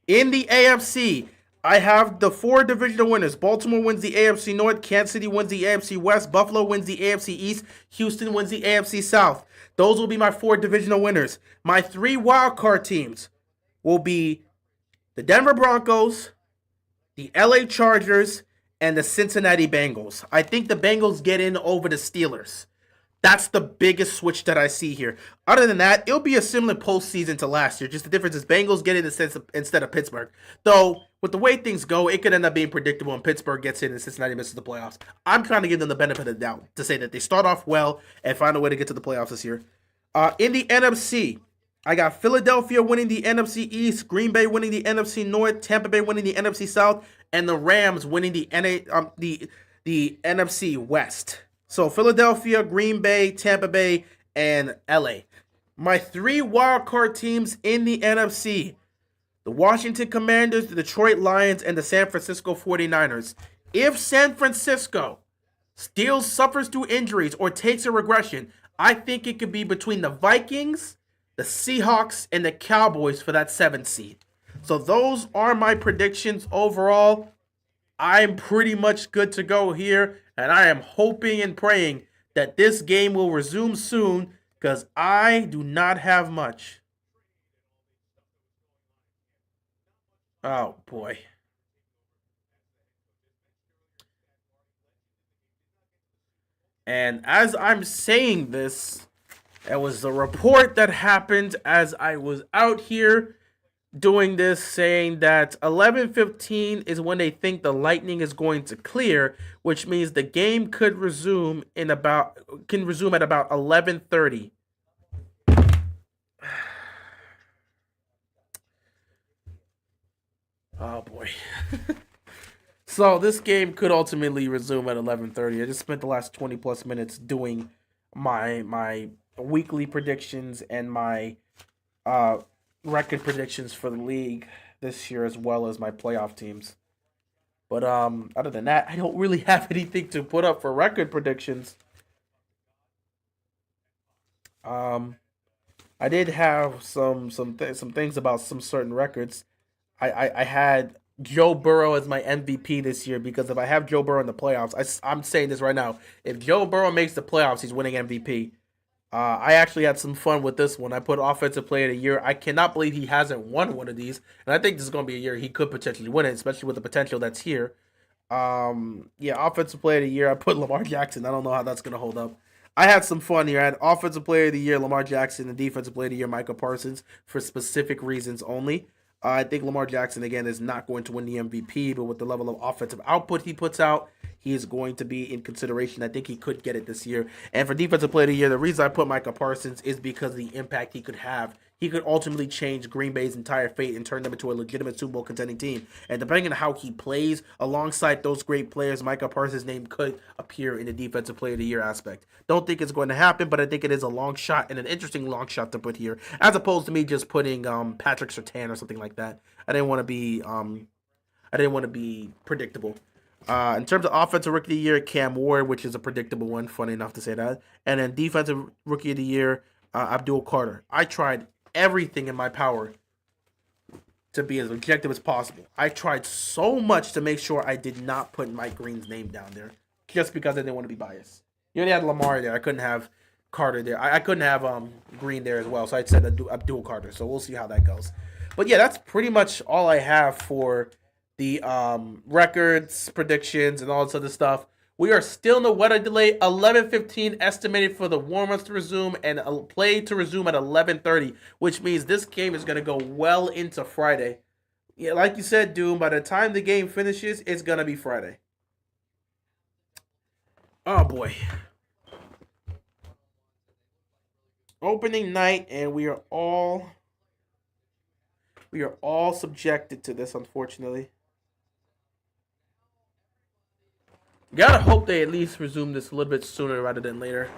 In the AFC, I have the 4 divisional winners. Baltimore wins the AFC North. Kansas City wins the AFC West. Buffalo wins the AFC East. Houston wins the AFC South. Those will be my 4 divisional winners. My 3 wildcard teams will be the Denver Broncos, the LA Chargers, and the Cincinnati Bengals. I think the Bengals get in over the Steelers. That's the biggest switch that I see here. Other than that, it'll be a similar postseason to last year. Just the difference is Bengals get in instead of Pittsburgh. Though, with the way things go, it could end up being predictable and Pittsburgh gets in and Cincinnati misses the playoffs. I'm trying to give them the benefit of the doubt to say that they start off well and find a way to get to the playoffs this year. In the NFC, I got Philadelphia winning the NFC East, Green Bay winning the NFC North, Tampa Bay winning the NFC South, and the Rams winning the NFC West. So Philadelphia, Green Bay, Tampa Bay, and LA. My 3 wildcard teams in the NFC. The Washington Commanders, the Detroit Lions, and the San Francisco 49ers. If San Francisco still suffers through injuries or takes a regression, I think it could be between the Vikings, the Seahawks, and the Cowboys for that 7th seed. So those are my predictions overall. I'm pretty much good to go here, and I am hoping and praying that this game will resume soon because I do not have much. Oh, boy. And as I'm saying this, there was a report that happened as I was out here doing this saying that 11:15 is when they think the lightning is going to clear, which means the game could resume at about 11:30. Oh boy. So this game could ultimately resume at 11:30. I just spent the last 20 plus minutes doing my weekly predictions and my uh record predictions for the league this year as well as my playoff teams. But other than that, I don't really have anything to put up for record predictions. Um I did have some things about some certain records. I had Joe Burrow as my MVP this year because if I have Joe Burrow in the playoffs, I'm saying this right now. If Joe Burrow makes the playoffs, he's winning MVP. I actually had some fun with this one. I put Offensive Player of the Year. I cannot believe he hasn't won one of these, and I think this is going to be a year he could potentially win it, especially with the potential that's here. Yeah, Offensive Player of the Year. I put Lamar Jackson. I don't know how that's going to hold up. I had some fun here. I had Offensive Player of the Year, Lamar Jackson, and Defensive Player of the Year, Michael Parsons, for specific reasons only. I think Lamar Jackson, again, is not going to win the MVP, but with the level of offensive output he puts out, he is going to be in consideration. I think he could get it this year. And for Defensive Player of the Year, the reason I put Michael Parsons is because of the impact he could have. He could ultimately change Green Bay's entire fate and turn them into a legitimate Super Bowl contending team. And depending on how he plays alongside those great players, Michael Parsons' name could appear in the Defensive Player of the Year aspect. Don't think it's going to happen, but I think it is a long shot and an interesting long shot to put here, as opposed to me just putting Patrick Surtain or something like that. I didn't want to be predictable. In terms of offensive rookie of the year, Cam Ward, which is a predictable one, funny enough to say that, and then defensive rookie of the year, Abdul Carter. I tried everything in my power to be as objective as possible. I tried so much to make sure I did not put Mike Green's name down there, just because I didn't want to be biased. You only had Lamar there. I couldn't have Carter there. I couldn't have Green there as well. So I said Abdul Carter. So we'll see how that goes. But yeah, that's pretty much all I have for the records, predictions, and all this other stuff. We are still in the weather delay. 11:15 estimated for the warm-ups to resume and a play to resume at 11:30, which means this game is going to go well into Friday. Yeah, like you said, Doom, by the time the game finishes, it's going to be Friday. Oh boy. Opening night, and we are all subjected to this, unfortunately. Gotta hope they at least resume this a little bit sooner rather than later.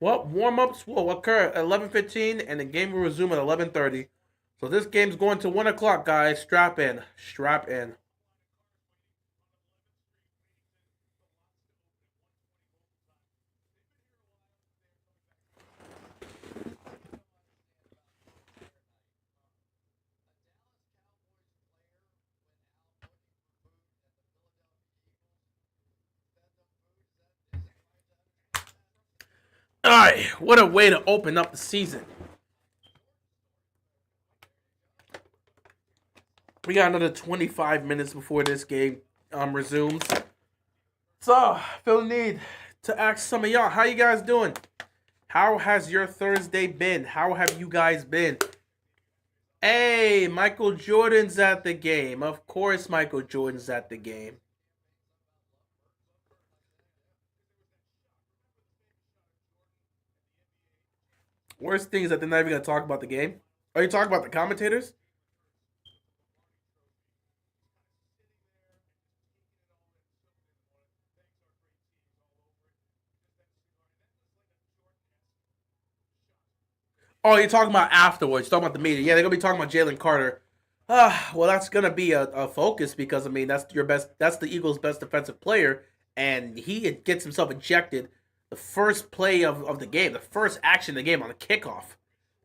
Well, warm-ups will occur at 11:15, and the game will resume at 11:30. So this game's going to 1 o'clock, guys. Strap in. Strap in. All right, what a way to open up the season. We got another 25 minutes before this game resumes. So, I feel the need to ask some of y'all, how you guys doing? How has your Thursday been? How have you guys been? Hey, Michael Jordan's at the game. Of course, Michael Jordan's at the game. Worst thing is that they're not even going to talk about the game. Are you talking about the commentators? Oh, you're talking about afterwards. You're talking about the media. Yeah, they're gonna be talking about Jalen Carter. Well, that's gonna be a focus because I mean that's your best. That's the Eagles' best defensive player, and he gets himself ejected the first play of the game, the first action of the game on the kickoff.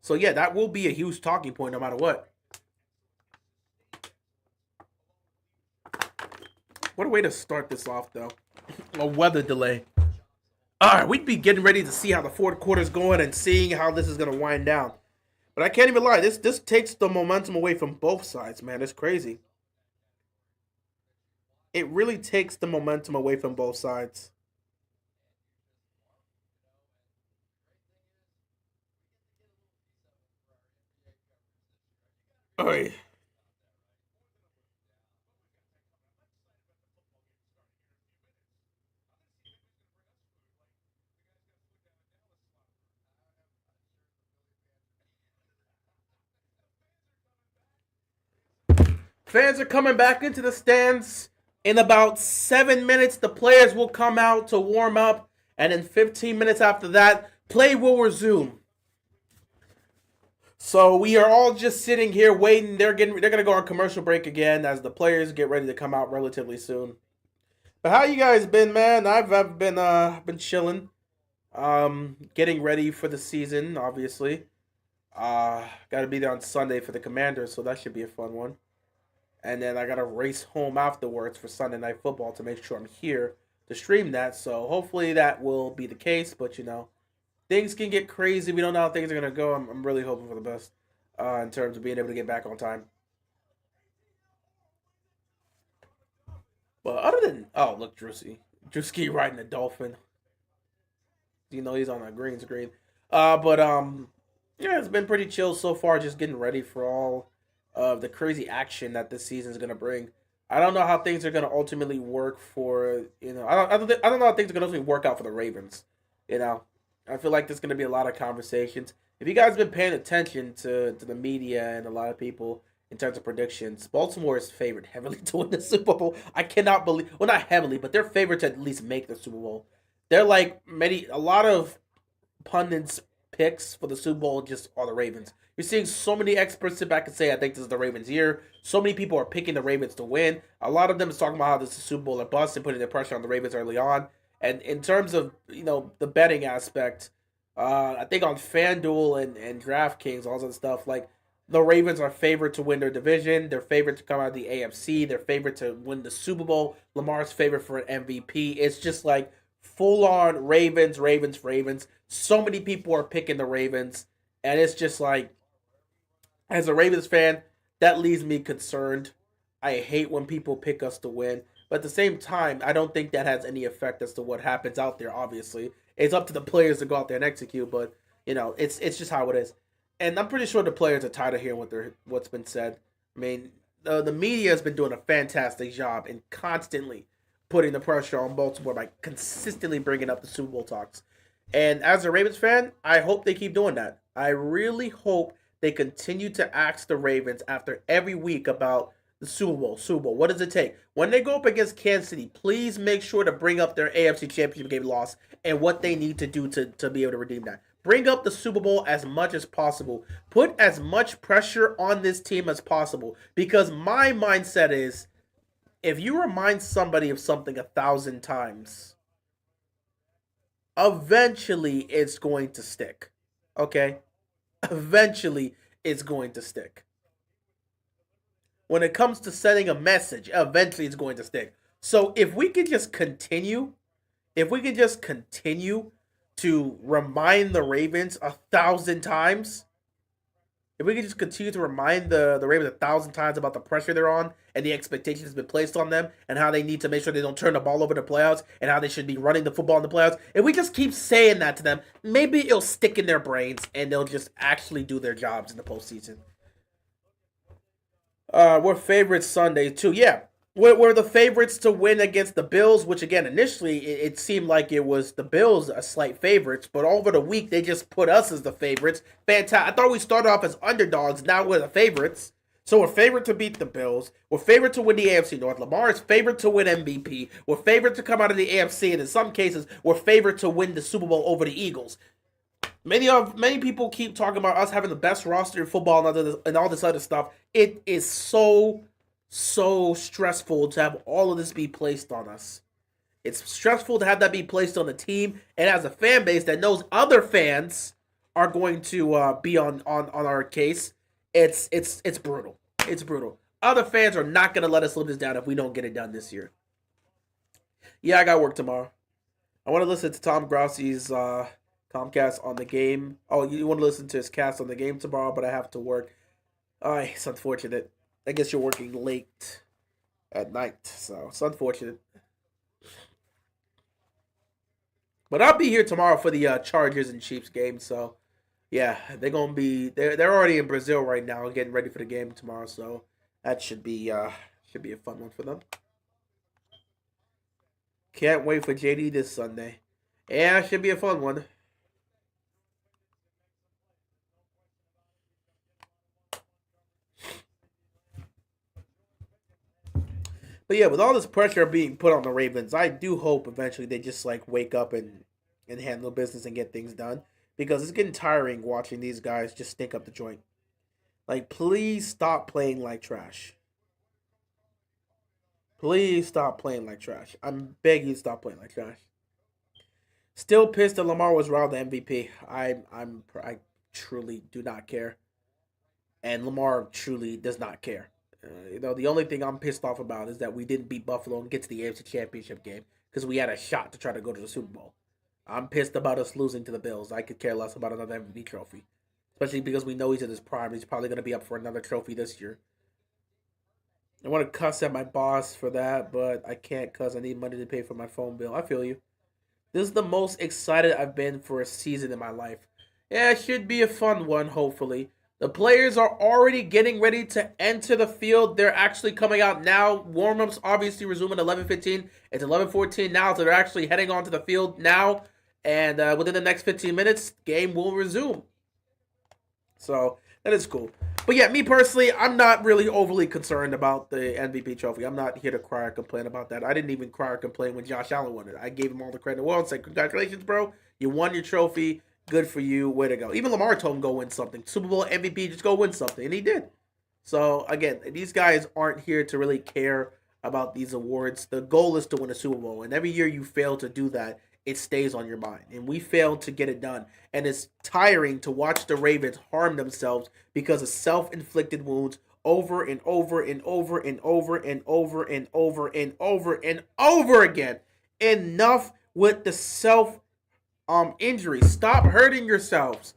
So yeah, that will be a huge talking point no matter what. What a way to start this off, though. A weather delay. All right, we'd be getting ready to see how the fourth quarter's going and seeing how this is gonna wind down. But I can't even lie. This takes the momentum away from both sides, man. It's crazy. It really takes the momentum away from both sides. All right. fans are coming back into the stands. In about 7 minutes, the players will come out to warm up, and in 15 minutes after that, play will resume. So we are all just sitting here waiting. They're gonna go on commercial break again as the players get ready to come out relatively soon. But how you guys been, man? I've been chilling, getting ready for the season. Obviously, got to be there on Sunday for the Commanders, so that should be a fun one. And then I got to race home afterwards for Sunday Night Football to make sure I'm here to stream that. So hopefully that will be the case. But things can get crazy. We don't know how things are gonna go. I'm really hoping for the best in terms of being able to get back on time. But other than look, Drewski riding a dolphin. He's on a green screen. But yeah, it's been pretty chill so far. Just getting ready for all of the crazy action that this season is gonna bring. I don't know how things are gonna ultimately work for I don't know how things are gonna ultimately work out for the Ravens. You know, I feel like there's gonna be a lot of conversations. If you guys have been paying attention to the media and a lot of people in terms of predictions, Baltimore is favored heavily to win the Super Bowl. I cannot believe, well, not heavily, but they're favored to at least make the Super Bowl. They're like a lot of pundits picks for the Super Bowl just are the Ravens. You're seeing so many experts sit back and say, I think this is the Ravens' year. So many people are picking the Ravens to win. A lot of them is talking about how this is Super Bowl or bust and putting the pressure on the Ravens early on. And in terms of, the betting aspect, I think on FanDuel and DraftKings, all that stuff, like the Ravens are favored to win their division. They're favored to come out of the AFC. They're favored to win the Super Bowl. Lamar's favored for an MVP. It's just like full on Ravens, Ravens, Ravens. So many people are picking the Ravens. And it's just like, as a Ravens fan, that leaves me concerned. I hate when people pick us to win. But at the same time, I don't think that has any effect as to what happens out there, obviously. It's up to the players to go out there and execute, but, it's just how it is. And I'm pretty sure the players are tired of hearing what's been said. I mean, the media has been doing a fantastic job in constantly putting the pressure on Baltimore by consistently bringing up the Super Bowl talks. And as a Ravens fan, I hope they keep doing that. I really hope they continue to ask the Ravens after every week about the Super Bowl. Super Bowl, what does it take? When they go up against Kansas City, please make sure to bring up their AFC Championship game loss and what they need to do to be able to redeem that. Bring up the Super Bowl as much as possible. Put as much pressure on this team as possible. Because my mindset is, if you remind somebody of something 1,000 times, eventually it's going to stick. Okay? Eventually it's going to stick. When it comes to sending a message, eventually it's going to stick. So if we can just continue to remind the Ravens 1,000 times, if we can just continue to remind the Ravens 1,000 times about the pressure they're on and the expectations that's been placed on them and how they need to make sure they don't turn the ball over in the playoffs and how they should be running the football in the playoffs, if we just keep saying that to them, maybe it'll stick in their brains and they'll just actually do their jobs in the postseason. We're favorites Sunday too. Yeah, we're the favorites to win against the Bills, which again initially it seemed like it was the Bills a slight favorites, but over the week they just put us as the favorites. Fantastic. I thought we started off as underdogs. Now we're the favorites. So we're favored to beat the Bills. We're favored to win the AFC North. Lamar is favored to win MVP. We're favored to come out of the AFC, and in some cases, we're favored to win the Super Bowl over the Eagles. Many people keep talking about us having the best roster in football and all this other stuff. It is so stressful to have all of this be placed on us. It's stressful to have that be placed on the team and as a fan base that knows other fans are going to be on our case. It's brutal. It's brutal. Other fans are not going to let us live this down if we don't get it done this year. Yeah, I got work tomorrow. I want to listen to Tom Grausi's Comcast on the game. Oh, you want to listen to his cast on the game tomorrow, but I have to work. It's unfortunate. I guess you're working late at night, so it's unfortunate. But I'll be here tomorrow for the Chargers and Chiefs game, so yeah, they're already in Brazil right now, getting ready for the game tomorrow, so that should be a fun one for them. Can't wait for JD this Sunday. Yeah, it should be a fun one. But yeah, with all this pressure being put on the Ravens, I do hope eventually they just like wake up and handle business and get things done, because it's getting tiring watching these guys just stink up the joint. Like, please stop playing like trash. Please stop playing like trash. I'm begging you to stop playing like trash. Still pissed that Lamar was robbed the MVP. I truly do not care, and Lamar truly does not care. The only thing I'm pissed off about is that we didn't beat Buffalo and get to the AFC Championship game because we had a shot to try to go to the Super Bowl. I'm pissed about us losing to the Bills. I could care less about another MVP trophy, especially because we know he's in his prime. He's probably going to be up for another trophy this year. I want to cuss at my boss for that, but I can't because I need money to pay for my phone bill. I feel you. This is the most excited I've been for a season in my life. Yeah, it should be a fun one, hopefully. The players are already getting ready to enter the field. They're actually coming out now. Warm-ups obviously resume at 11:15. It's 11:14 now, so they're actually heading onto the field now. And within the next 15 minutes, game will resume. So that is cool. But yeah, me personally, I'm not really overly concerned about the MVP trophy. I'm not here to cry or complain about that. I didn't even cry or complain when Josh Allen won it. I gave him all the credit in the world and said, congratulations, bro. You won your trophy. Good for you. Way to go. Even Lamar told him go win something. Super Bowl MVP, just go win something. And he did. So, again, these guys aren't here to really care about these awards. The goal is to win a Super Bowl. And every year you fail to do that, it stays on your mind. And we failed to get it done. And it's tiring to watch the Ravens harm themselves because of self-inflicted wounds over and over and over and over and over and over and over and over again. Enough with the injuries. Stop hurting yourselves.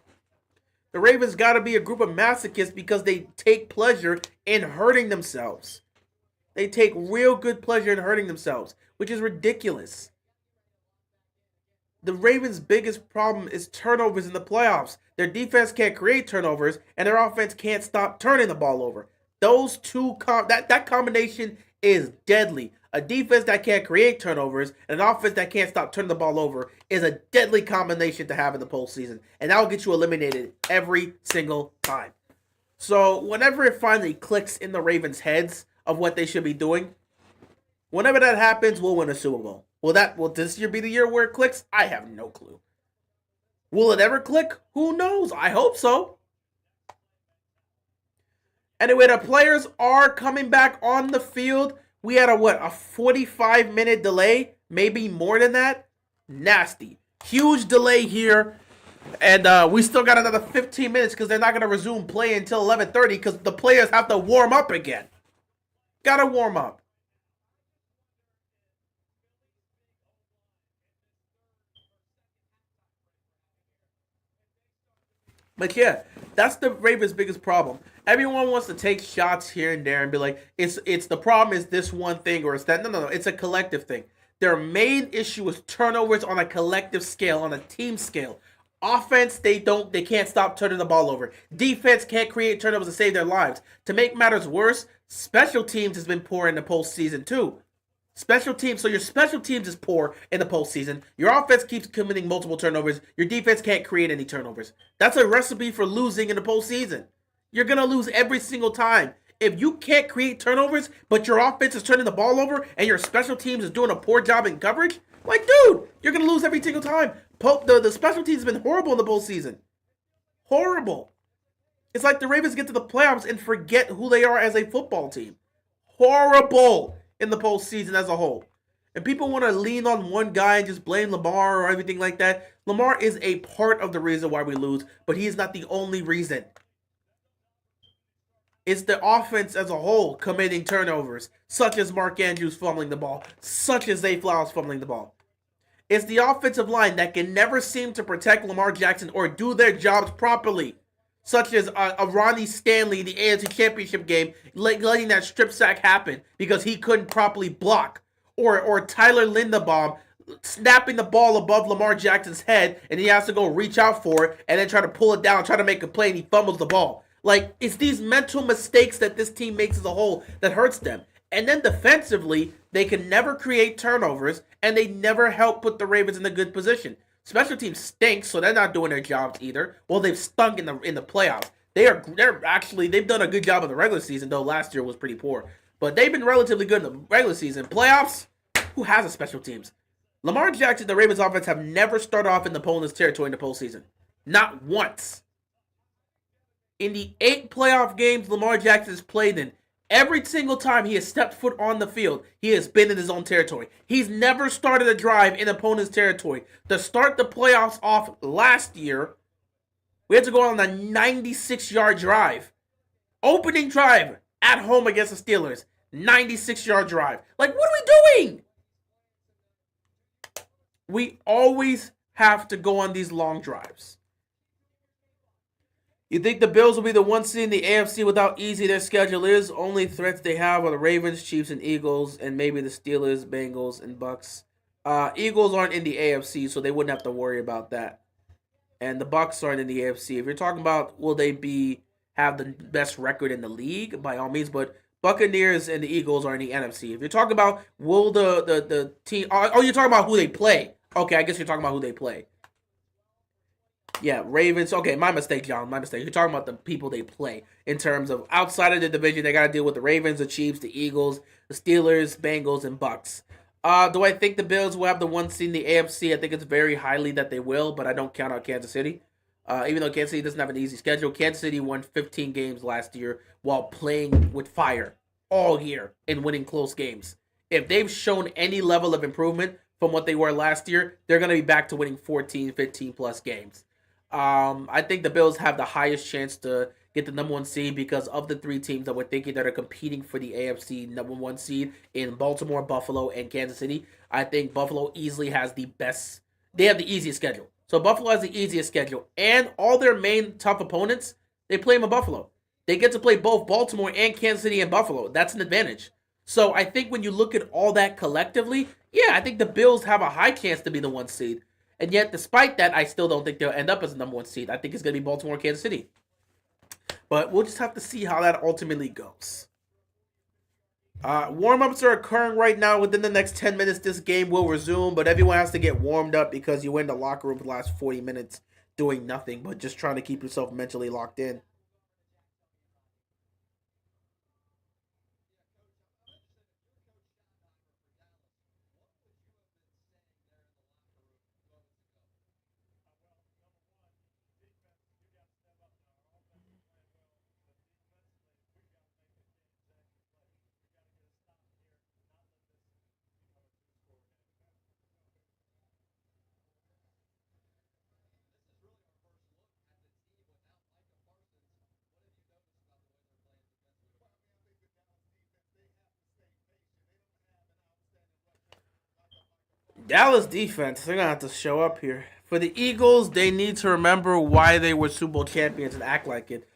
The Ravens got to be a group of masochists because they take pleasure in hurting themselves. They take real good pleasure in hurting themselves, which is ridiculous. The Ravens' biggest problem is turnovers in the playoffs. Their defense can't create turnovers, and their offense can't stop turning the ball over. Those two, that combination is deadly. A defense that can't create turnovers and an offense that can't stop turning the ball over is a deadly combination to have in the postseason, and that will get you eliminated every single time. So whenever it finally clicks in the Ravens' heads of what they should be doing, whenever that happens, we'll win a Super Bowl. Will this year be the year where it clicks? I have no clue. Will it ever click? Who knows? I hope so. Anyway, the players are coming back on the field. We had a 45-minute delay? Maybe more than that? Nasty. Huge delay here. And we still got another 15 minutes because they're not going to resume play until 11:30 because the players have to warm up again. Gotta warm up. But yeah, that's the Ravens' biggest problem. Everyone wants to take shots here and there and be like, it's the problem is this one thing or it's that. No, it's a collective thing. Their main issue is turnovers on a collective scale, on a team scale. Offense, they can't stop turning the ball over. Defense can't create turnovers to save their lives. To make matters worse, special teams has been poor in the postseason too. Special teams, so your special teams is poor in the postseason. Your offense keeps committing multiple turnovers. Your defense can't create any turnovers. That's a recipe for losing in the postseason. You're going to lose every single time. If you can't create turnovers, but your offense is turning the ball over and your special teams is doing a poor job in coverage, like, dude, you're going to lose every single time. The special teams have been horrible in the postseason. Horrible. It's like the Ravens get to the playoffs and forget who they are as a football team. Horrible in the postseason as a whole. And people want to lean on one guy and just blame Lamar or everything like that. Lamar is a part of the reason why we lose, but he is not the only reason. It's the offense as a whole committing turnovers, such as Mark Andrews fumbling the ball, such as Zay Flowers fumbling the ball. It's the offensive line that can never seem to protect Lamar Jackson or do their jobs properly, such as Ronnie Stanley in the AFC Championship game, letting that strip sack happen because he couldn't properly block. Or Tyler Linderbaum snapping the ball above Lamar Jackson's head, and he has to go reach out for it and then try to pull it down, try to make a play, and he fumbles the ball. Like, it's these mental mistakes that this team makes as a whole that hurts them. And then defensively, they can never create turnovers, and they never help put the Ravens in a good position. Special teams stink, so they're not doing their jobs either. Well, they've stunk in the playoffs. They've done a good job in the regular season, though last year was pretty poor. But they've been relatively good in the regular season. Playoffs, who has a special teams? Lamar Jackson, the Ravens offense have never started off in the opponent's territory in the postseason. Not once. In the 8 playoff games Lamar Jackson has played in, every single time he has stepped foot on the field, he has been in his own territory. He's never started a drive in opponent's territory. To start the playoffs off last year, we had to go on a 96-yard drive. Opening drive at home against the Steelers. 96-yard drive. Like, what are we doing? We always have to go on these long drives. You think the Bills will be the 1 seed in the AFC with how easy their schedule is? Only threats they have are the Ravens, Chiefs, and Eagles, and maybe the Steelers, Bengals, and Bucks. Eagles aren't in the AFC, so they wouldn't have to worry about that. And the Bucks aren't in the AFC. If you're talking about will they have the best record in the league, by all means, but Buccaneers and the Eagles are in the NFC. If you're talking about will the team, oh, you're talking about who they play. Okay, I guess you're talking about who they play. Yeah, Ravens. Okay, my mistake, John. My mistake. You're talking about the people they play. In terms of outside of the division, they got to deal with the Ravens, the Chiefs, the Eagles, the Steelers, Bengals, and Bucks. Do I think the Bills will have the 1 seed in the AFC? I think it's very highly that they will, but I don't count out Kansas City. Even though Kansas City doesn't have an easy schedule, Kansas City won 15 games last year while playing with fire all year and winning close games. If they've shown any level of improvement from what they were last year, they're going to be back to winning 14, 15-plus games. I think the Bills have the highest chance to get the number 1 seed because of the 3 teams that we're thinking that are competing for the AFC number 1 seed in Baltimore, Buffalo, and Kansas City. I think Buffalo easily has the best. They have the easiest schedule. So Buffalo has the easiest schedule. And all their main tough opponents, they play them in Buffalo. They get to play both Baltimore and Kansas City and Buffalo. That's an advantage. So I think when you look at all that collectively, yeah, I think the Bills have a high chance to be the 1 seed. And yet, despite that, I still don't think they'll end up as the number 1 seed. I think it's going to be Baltimore, Kansas City. But we'll just have to see how that ultimately goes. Warm-ups are occurring right now. Within the next 10 minutes, this game will resume. But everyone has to get warmed up because you were in the locker room for the last 40 minutes doing nothing but just trying to keep yourself mentally locked in. Dallas defense, they're going to have to show up here. For the Eagles, they need to remember why they were Super Bowl champions and act like it.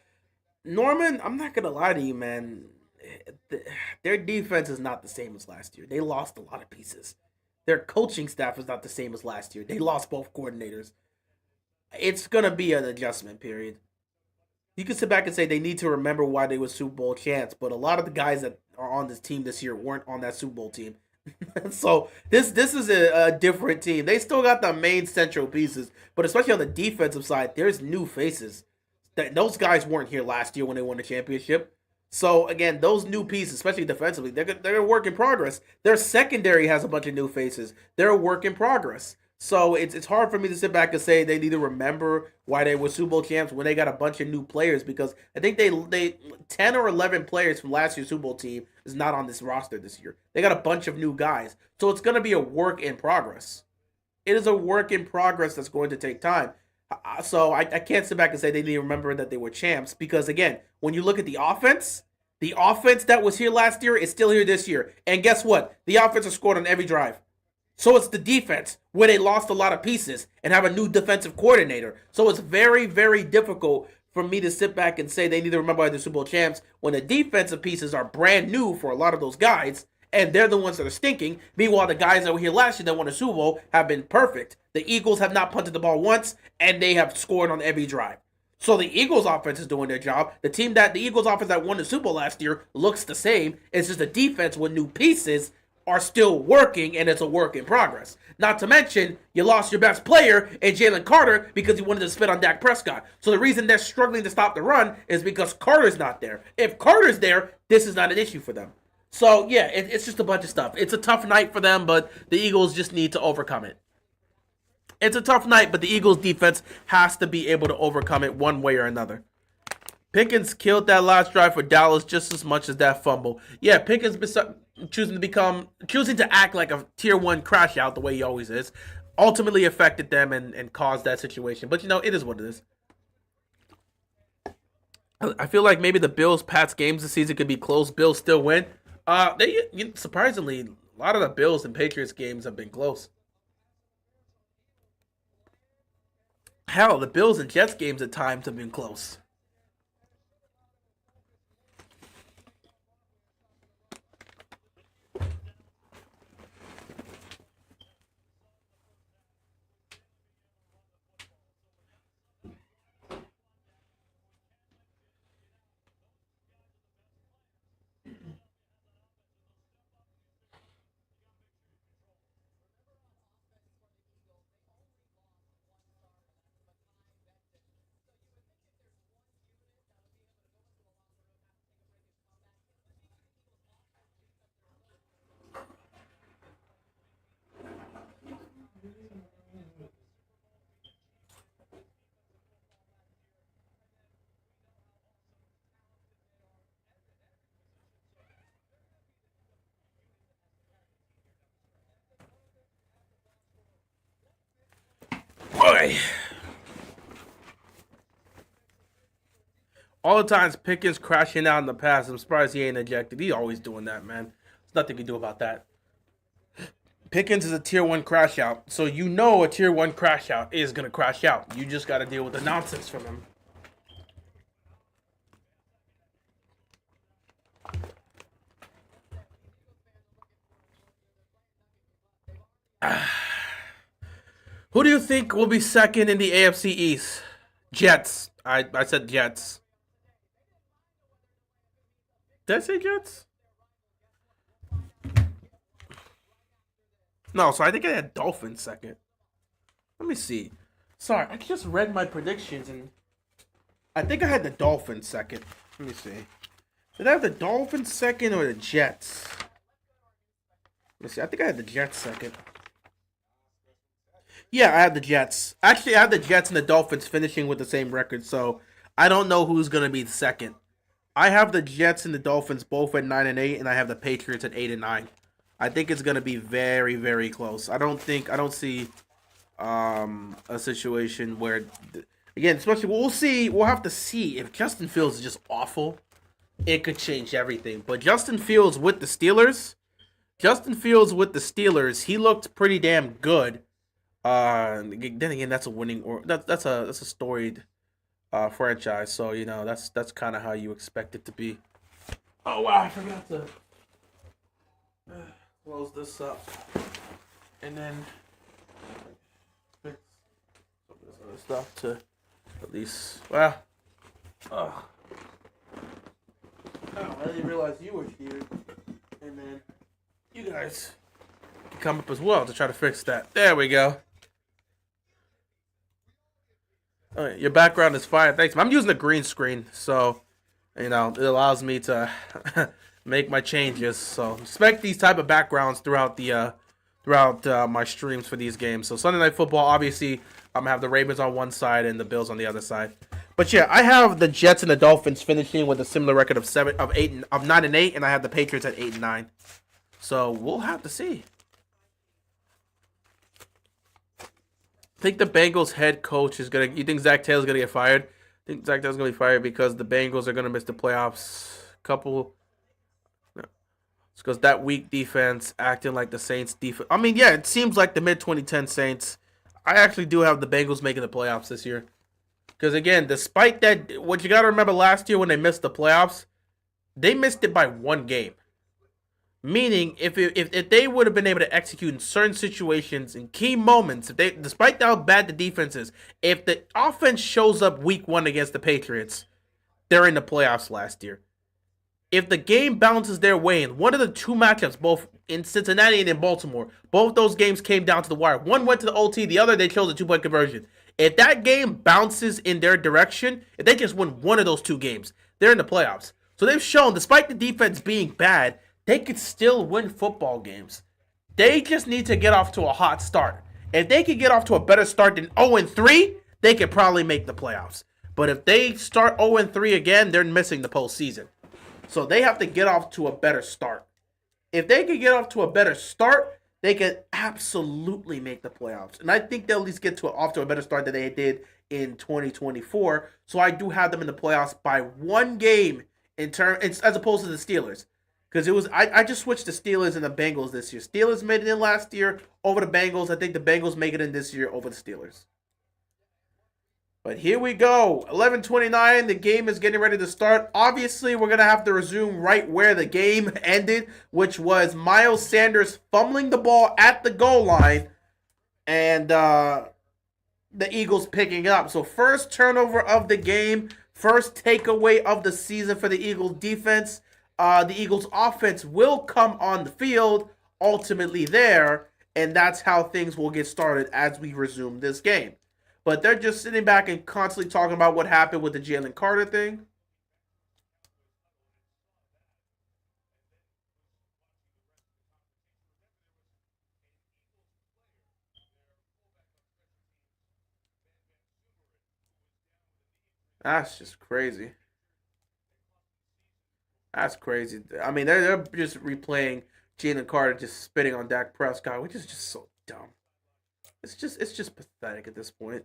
Norman, I'm not going to lie to you, man. Their defense is not the same as last year. They lost a lot of pieces. Their coaching staff is not the same as last year. They lost both coordinators. It's going to be an adjustment period. You can sit back and say they need to remember why they were Super Bowl champs, but a lot of the guys that are on this team this year weren't on that Super Bowl team. So this is a different team. They still got the main central pieces, but especially on the defensive side, there's new faces. Those guys weren't here last year when they won the championship. So again, those new pieces, especially defensively, they're a work in progress. Their secondary has a bunch of new faces. They're a work in progress. So it's hard for me to sit back and say they need to remember why they were Super Bowl champs when they got a bunch of new players, because I think they 10 or 11 players from last year's Super Bowl team is not on this roster this year. They got a bunch of new guys. So it's going to be a work in progress. It is a work in progress that's going to take time. So I can't sit back and say they need to remember that they were champs, because again, when you look at the offense that was here last year is still here this year. And guess what? The offense has scored on every drive. So it's the defense where they lost a lot of pieces and have a new defensive coordinator. So it's very, very difficult for me to sit back and say they need to remember the Super Bowl champs when the defensive pieces are brand new for a lot of those guys, and they're the ones that are stinking. Meanwhile, the guys that were here last year that won the Super Bowl have been perfect. The Eagles have not punted the ball once, and they have scored on every drive. So the Eagles offense is doing their job. The Eagles offense that won the Super Bowl last year looks the same. It's just the defense with new pieces are still working, and it's a work in progress. Not to mention, you lost your best player in Jalen Carter because he wanted to spit on Dak Prescott. So the reason they're struggling to stop the run is because Carter's not there. If Carter's there, this is not an issue for them. So, yeah, it's just a bunch of stuff. It's a tough night for them, but the Eagles just need to overcome it. It's a tough night, but the Eagles' defense has to be able to overcome it one way or another. Pickens killed that last drive for Dallas just as much as that fumble. Yeah, Pickens choosing to act like a tier 1 crash out the way he always is, ultimately affected them and caused that situation. But, it is what it is. I feel like maybe the Bills-Pats games this season could be close. Bills still win. Surprisingly, a lot of the Bills and Patriots games have been close. Hell, the Bills and Jets games at times have been close. Boy. All the times Pickens crashing out in the past, I'm surprised he ain't ejected. He's always doing that, man. There's nothing you can do about that. Pickens is a tier 1 crash out, so a tier 1 crash out is going to crash out. You just got to deal with the nonsense from him. Who do you think will be second in the AFC East? Jets. I said Jets. Did I say Jets? No, so I think I had Dolphins second. Let me see. Sorry, I just read my predictions and I think I had the Dolphins second. Let me see. Did I have the Dolphins second or the Jets? Let me see. I think I had the Jets second. Yeah, I had the Jets. Actually, I had the Jets and the Dolphins finishing with the same record, so I don't know who's going to be second. I have the Jets and the Dolphins both at 9-8, and I have the Patriots at 8-9. I think it's going to be very, very close. I don't see a situation where, again, especially we'll have to see if Justin Fields is just awful. It could change everything. But Justin Fields with the Steelers, he looked pretty damn good. Then again, that's a winning or that's a storied franchise. So that's kind of how you expect it to be. Oh wow, I forgot to close this up, and then fix some of this other stuff to at least. Well, oh, I didn't realize you were here, and then you guys can come up as well to try to fix that. There we go. Right, your background is fire. Thanks. I'm using a green screen, so it allows me to make my changes. So expect these type of backgrounds throughout my streams for these games. So Sunday Night Football, obviously, I'm gonna have the Ravens on one side and the Bills on the other side. But yeah, I have the Jets and the Dolphins finishing with a similar record of 9-8, and I have the Patriots at 8-9. So we'll have to see. Think the Bengals head coach is gonna? You think Zach Taylor's gonna get fired? I think Zach Taylor's gonna be fired because the Bengals are gonna miss the playoffs. It's because that weak defense acting like the Saints defense. I mean, yeah, it seems like the mid 2010 Saints. I actually do have the Bengals making the playoffs this year. Because again, despite that, what you gotta remember last year when they missed the playoffs, they missed it by one game. Meaning, if they would have been able to execute in certain situations, in key moments, despite how bad the defense is, if the offense shows up week 1 against the Patriots, they're in the playoffs last year. If the game bounces their way, in one of the two matchups, both in Cincinnati and in Baltimore, both those games came down to the wire. One went to the OT, the other they chose a 2-point conversion. If that game bounces in their direction, if they just win one of those two games, they're in the playoffs. So they've shown, despite the defense being bad, they could still win football games. They just need to get off to a hot start. If they could get off to a better start than 0-3, they could probably make the playoffs. But if they start 0-3 again, they're missing the postseason. So they have to get off to a better start. If they could get off to a better start, they could absolutely make the playoffs. And I think they'll at least get off to a better start than they did in 2024. So I do have them in the playoffs by one game as opposed to the Steelers. Because I just switched the Steelers and the Bengals this year. Steelers made it in last year over the Bengals. I think the Bengals make it in this year over the Steelers. But here we go. 11:29. The game is getting ready to start. Obviously, we're going to have to resume right where the game ended, which was Miles Sanders fumbling the ball at the goal line and the Eagles picking up. So first turnover of the game, first takeaway of the season for the Eagles defense. The Eagles offense will come on the field ultimately there, and that's how things will get started as we resume this game. But they're just sitting back and constantly talking about what happened with the Jalen Carter thing. That's just crazy. That's crazy. I mean, they're just replaying Jalen Carter just spitting on Dak Prescott, which is just so dumb. It's just pathetic at this point.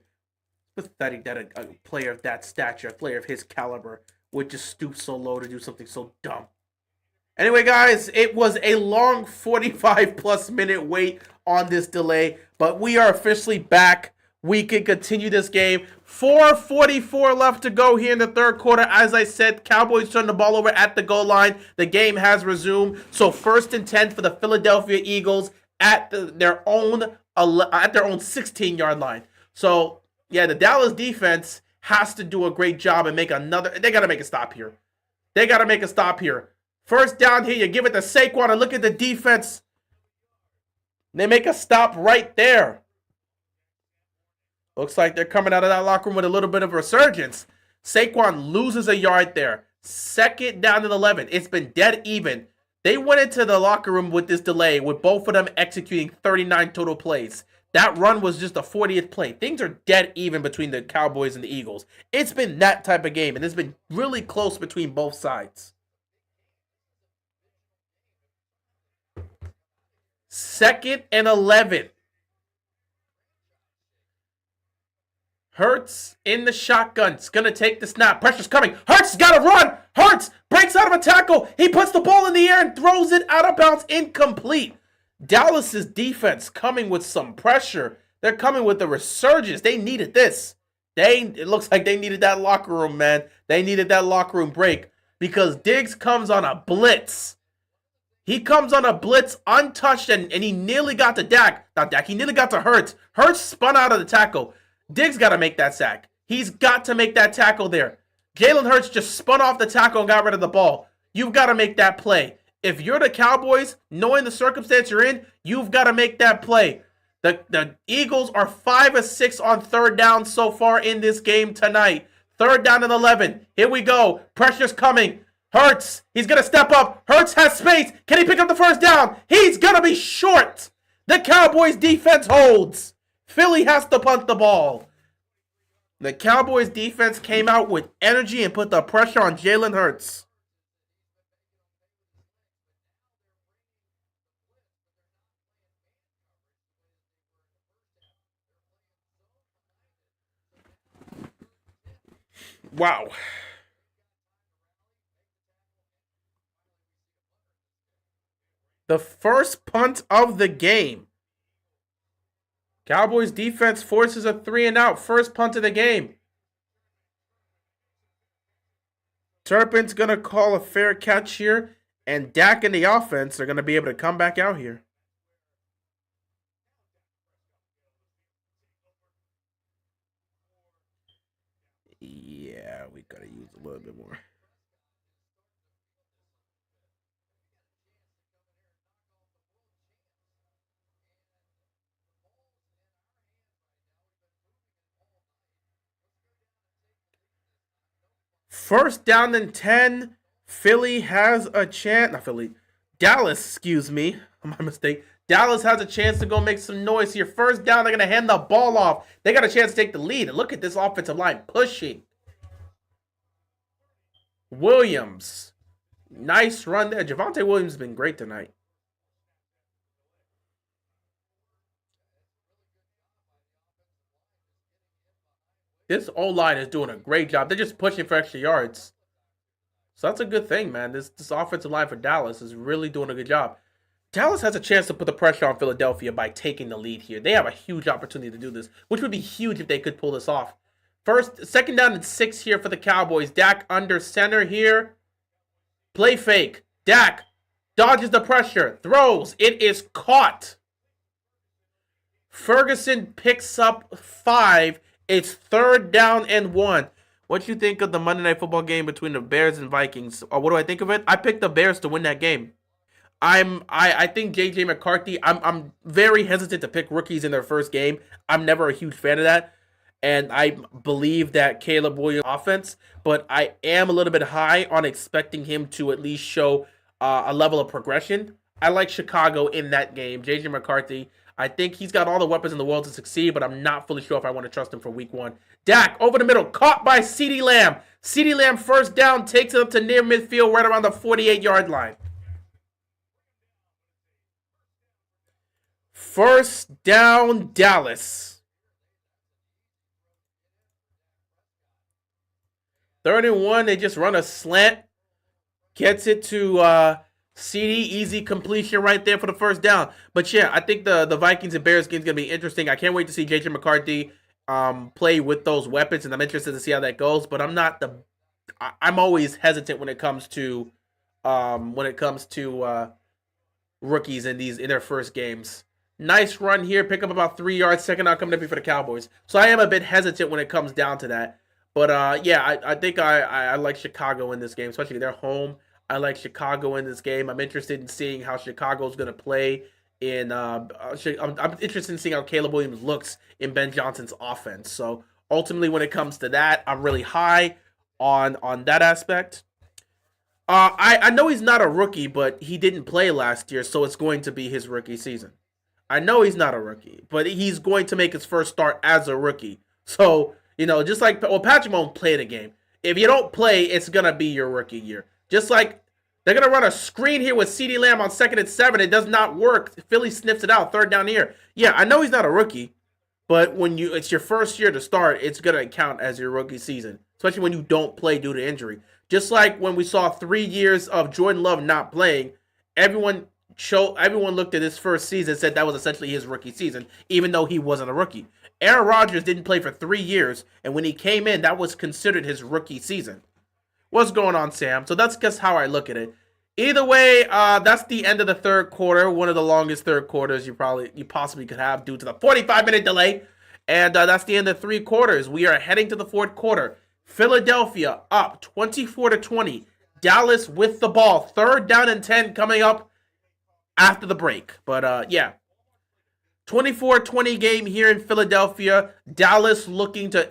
It's pathetic that a player of that stature, a player of his caliber, would just stoop so low to do something so dumb. Anyway, guys, it was a long 45 plus minute wait on this delay, but we are officially back. We can continue this game. 4:44 left to go here in the third quarter. As I said, Cowboys turn the ball over at the goal line. The game has resumed. So 1st and 10 for the Philadelphia Eagles at their own 16-yard line. So, yeah, the Dallas defense has to do a great job and make another. They got to make a stop here. They got to make a stop here. First down here, you give it to Saquon and look at the defense. They make a stop right there. Looks like they're coming out of that locker room with a little bit of a resurgence. Saquon loses a yard there. 2nd down and 11. It's been dead even. They went into the locker room with this delay, with both of them executing 39 total plays. That run was just the 40th play. Things are dead even between the Cowboys and the Eagles. It's been that type of game, and it's been really close between both sides. 2nd and 11. Hurts in the shotgun. It's going to take the snap. Pressure's coming. Hurts got to run. Hurts breaks out of a tackle. He puts the ball in the air and throws it out of bounds. Incomplete. Dallas's defense coming with some pressure. They're coming with the resurgence. They needed this. It looks like they needed that locker room, man. They needed that locker room break because Diggs comes on a blitz. He comes on a blitz untouched, and he nearly got to Dak. Not Dak. He nearly got to Hurts. Hurts spun out of the tackle. Diggs got to make that sack. He's got to make that tackle there. Jalen Hurts just spun off the tackle and got rid of the ball. You've got to make that play. If you're the Cowboys, knowing the circumstance you're in, you've got to make that play. The Eagles are 5 of 6 on 3rd down so far in this game tonight. 3rd down and 11. Here we go. Pressure's coming. Hurts. He's going to step up. Hurts has space. Can he pick up the 1st down? He's going to be short. The Cowboys defense holds. Philly has to punt the ball. The Cowboys defense came out with energy and put the pressure on Jalen Hurts. Wow. The first punt of the game. Cowboys defense forces a 3-and-out. First punt of the game. Turpin's going to call a fair catch here. And Dak and the offense are going to be able to come back out here. Yeah, we got to use a little bit more. First down and 10. Philly has a chance. Not Philly. Dallas, excuse me, my mistake. Dallas has a chance to go make some noise here. First down, they're going to hand the ball off. They got a chance to take the lead. And look at this offensive line pushing. Williams. Nice run there. Javonte Williams has been great tonight. This O-line is doing a great job. They're just pushing for extra yards. So that's a good thing, man. This offensive line for Dallas is really doing a good job. Dallas has a chance to put the pressure on Philadelphia by taking the lead here. They have a huge opportunity to do this, which would be huge if they could pull this off. Second down and 6 here for the Cowboys. Dak under center here. Play fake. Dak dodges the pressure. Throws. It is caught. Ferguson picks up 5. It's third down and 1. What do you think of the Monday Night Football game between the Bears and Vikings? Or what do I think of it? I picked the Bears to win that game. I think JJ McCarthy, I'm very hesitant to pick rookies in their first game. I'm never a huge fan of that. And I believe that Caleb Williams offense, but I am a little bit high on expecting him to at least show a level of progression. I like Chicago in that game. JJ McCarthy, I think he's got all the weapons in the world to succeed, but I'm not fully sure if I want to trust him for week 1. Dak over the middle, caught by CeeDee Lamb. CeeDee Lamb first down, takes it up to near midfield, right around the 48-yard line. First down, Dallas. 3rd and 1, they just run a slant. Gets it to CD, easy completion right there for the first down. But yeah, I think the Vikings and Bears game is going to be interesting. I can't wait to see JJ McCarthy play with those weapons, and I'm interested to see how that goes. But I'm always hesitant when it comes to rookies in their first games. Nice run here, pick up about 3 yards. Second down coming up here for the Cowboys. So I am a bit hesitant when it comes down to that. But yeah, I think I like Chicago in this game, especially they're home. I like Chicago in this game. I'm interested in seeing how Chicago's going to play I'm interested in seeing how Caleb Williams looks in Ben Johnson's offense. So ultimately, when it comes to that, I'm really high on that aspect. I know he's not a rookie, but he didn't play last year, so it's going to be his rookie season. I know he's not a rookie, but he's going to make his first start as a rookie. So, just like, Patrick Mahomes played a game. If you don't play, it's going to be your rookie year. Just like they're going to run a screen here with CeeDee Lamb on 2nd and 7. It does not work. Philly sniffs it out. 3rd down here. Yeah, I know he's not a rookie, but when it's your first year to start, it's going to count as your rookie season, especially when you don't play due to injury. Just like when we saw 3 years of Jordan Love not playing, everyone looked at his first season and said that was essentially his rookie season, even though he wasn't a rookie. Aaron Rodgers didn't play for 3 years, and when he came in, that was considered his rookie season. What's going on, Sam? So that's just how I look at it. Either way, that's the end of the third quarter, one of the longest third quarters you possibly could have due to the 45-minute delay. And that's the end of 3 quarters. We are heading to the 4th quarter. Philadelphia up 24-20. Dallas with the ball. 3rd down and 10 coming up after the break. But yeah, 24-20 game here in Philadelphia. Dallas looking to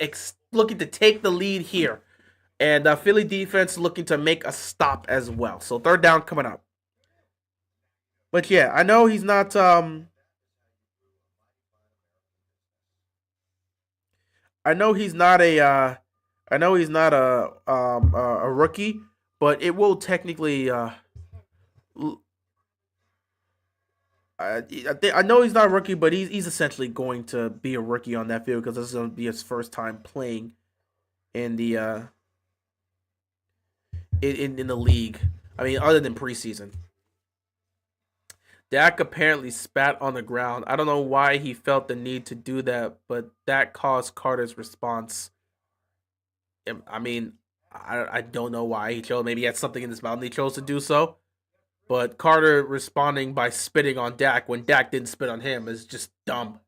take the lead here, and Philly defense looking to make a stop as well. So 3rd down coming up. But yeah, I know he's not. I know he's not a. I know he's not a rookie, but it will technically. I know he's not a rookie, but he's essentially going to be a rookie on that field because this is going to be his first time playing in the in the league. I mean, other than preseason. Dak apparently spat on the ground. I don't know why he felt the need to do that, but that caused Carter's response. I mean, I don't know why he chose. Maybe he had something in his mouth and he chose to do so. But Carter responding by spitting on Dak when Dak didn't spit on him is just dumb.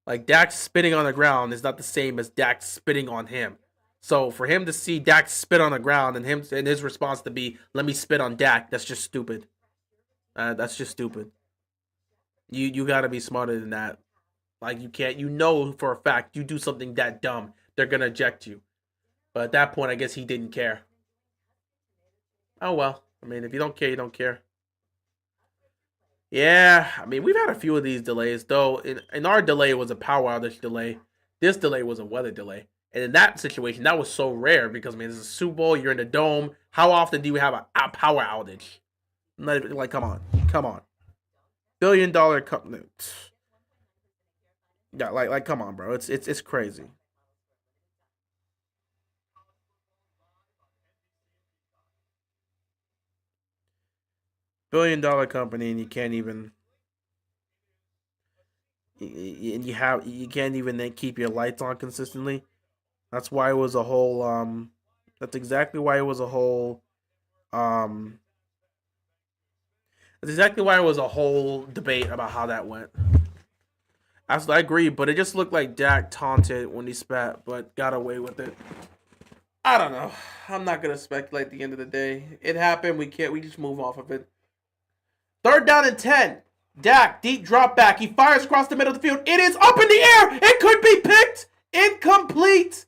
Like, Dak spitting on the ground is not the same as Dak spitting on him. So for him to see Dak spit on the ground and his response to be, "Let me spit on Dak," that's just stupid. That's just stupid. You gotta be smarter than that. Like, you can't. You know for a fact you do something that dumb, they're gonna eject you. But at that point, I guess he didn't care. Oh well. I mean, if you don't care, you don't care. Yeah, I mean, we've had a few of these delays, though. In our delay, it was a power outage delay. This delay was a weather delay. And in that situation, that was so rare because, I mean, it's a Super Bowl, you're in the dome. How often do you have a power outage? Like, come on. Come on. $1 billion company. Yeah, come on, bro. It's crazy. $1 billion company, and you can't even you can't even then keep your lights on consistently. That's why it was a whole that's exactly why it was a whole um that's exactly why it was a whole debate about how that went. I agree, but it just looked like Dak taunted when he spat, but got away with it. I don't know. I'm not gonna speculate at the end of the day. It happened. We just move off of it. 3rd down and 10. Dak, deep drop back. He fires across the middle of the field. It is up in the air. It could be picked. Incomplete.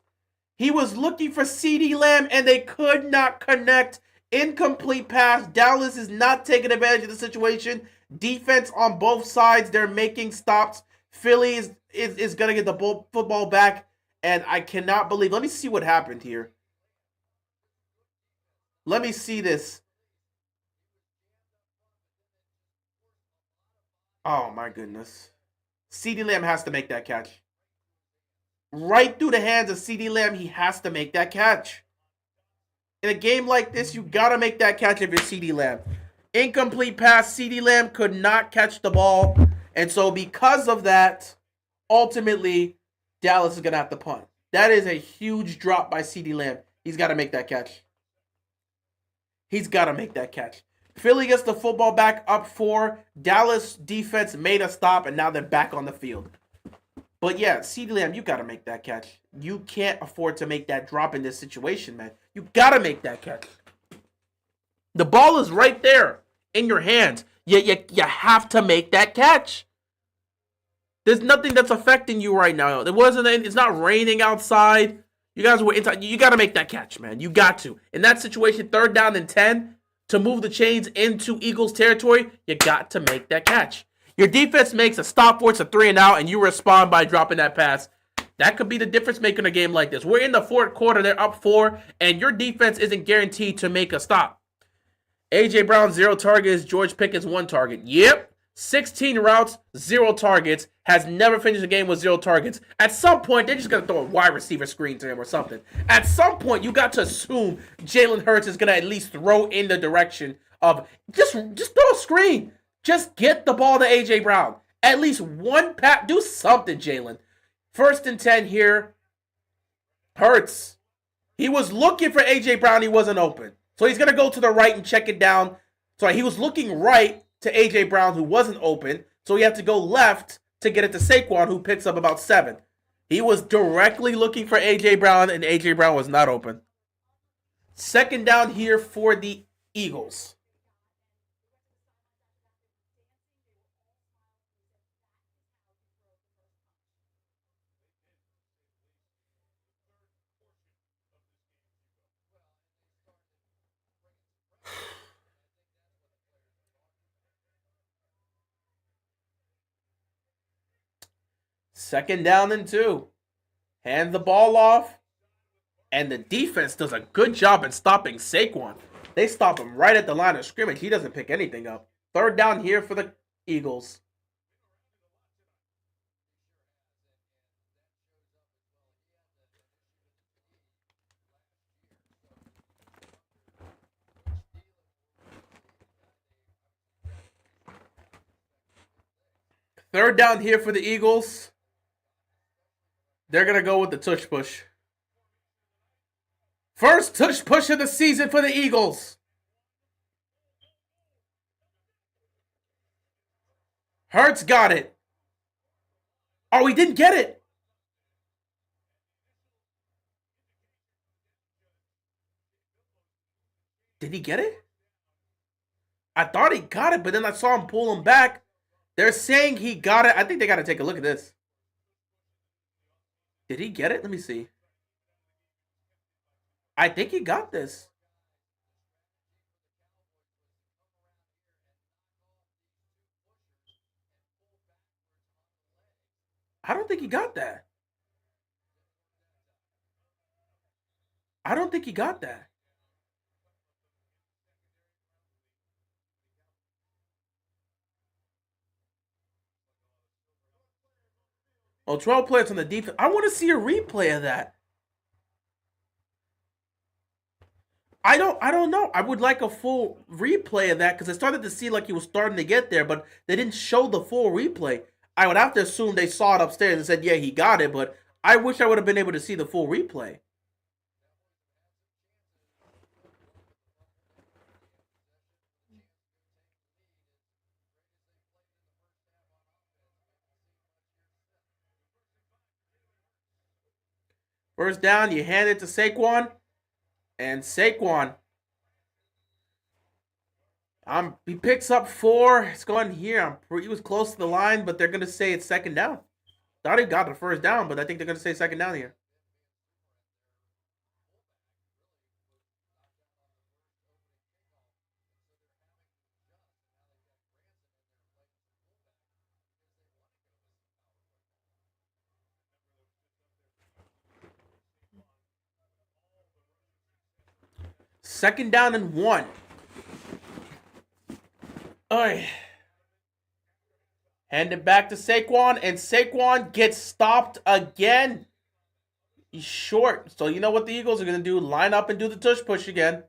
He was looking for CeeDee Lamb, and they could not connect. Incomplete pass. Dallas is not taking advantage of the situation. Defense on both sides. They're making stops. Philly is going to get the football back, and I cannot believe. Let me see what happened here. Let me see this. Oh, my goodness. CeeDee Lamb has to make that catch. Right through the hands of CeeDee Lamb, he has to make that catch. In a game like this, you got to make that catch if you're CeeDee Lamb. Incomplete pass. CeeDee Lamb could not catch the ball. And so because of that, ultimately, Dallas is going to have to punt. That is a huge drop by CeeDee Lamb. He's got to make that catch. He's got to make that catch. Philly gets the football back up 4. Dallas defense made a stop, and now they're back on the field. But yeah, CeeDee Lamb, you got to make that catch. You can't afford to make that drop in this situation, man. You got to make that catch. The ball is right there in your hands. You have to make that catch. There's nothing that's affecting you right now. It's not raining outside. You guys were inside. You got to make that catch, man. You got to. In that situation, 3rd down and 10, to move the chains into Eagles territory, you got to make that catch. Your defense makes a stop for it's a 3-and-out, and you respond by dropping that pass. That could be the difference maker in a game like this. We're in the 4th quarter. They're up 4, and your defense isn't guaranteed to make a stop. A.J. Brown, 0 targets. George Pickens, 1 target. Yep. 16 routes, 0 targets. Has never finished a game with 0 targets. At some point, they're just going to throw a wide receiver screen to him or something. At some point, you got to assume Jalen Hurts is going to at least throw in the direction of just throw a screen. Just get the ball to A.J. Brown. At least one pat. Do something, Jalen. 1st and 10 here. Hurts. He was looking for A.J. Brown. He wasn't open. So he's going to go to the right and check it down. So he was looking right to A.J. Brown, who wasn't open. So he had to go left to get it to Saquon, who picks up about 7. He was directly looking for A.J. Brown, and A.J. Brown was not open. 2nd down here for the Eagles. Second down and 2. Hand the ball off. And the defense does a good job in stopping Saquon. They stop him right at the line of scrimmage. He doesn't pick anything up. 3rd down here for the Eagles. Third down here for the Eagles. They're going to go with the tush push. First tush push of the season for the Eagles. Hurts got it. Oh, he didn't get it. Did he get it? I thought he got it, but then I saw him pull him back. They're saying he got it. I think they got to take a look at this. Did he get it? Let me see. I think he got this. I don't think he got that. I don't think he got that. Oh, 12 players on the defense. I want to see a replay of that. I don't know. I would like a full replay of that because I started to see like he was starting to get there, but they didn't show the full replay. I would have to assume they saw it upstairs and said, yeah, he got it, but I wish I would have been able to see the full replay. First down, you hand it to Saquon, and Saquon, he picks up 4. It's going here. He was close to the line, but they're going to say it's second down. Thought he got the first down, but I think they're going to say second down here. Second down and 1. All right. Hand it back to Saquon, and Saquon gets stopped again. He's short. So you know what the Eagles are going to do? Line up and do the tush push again.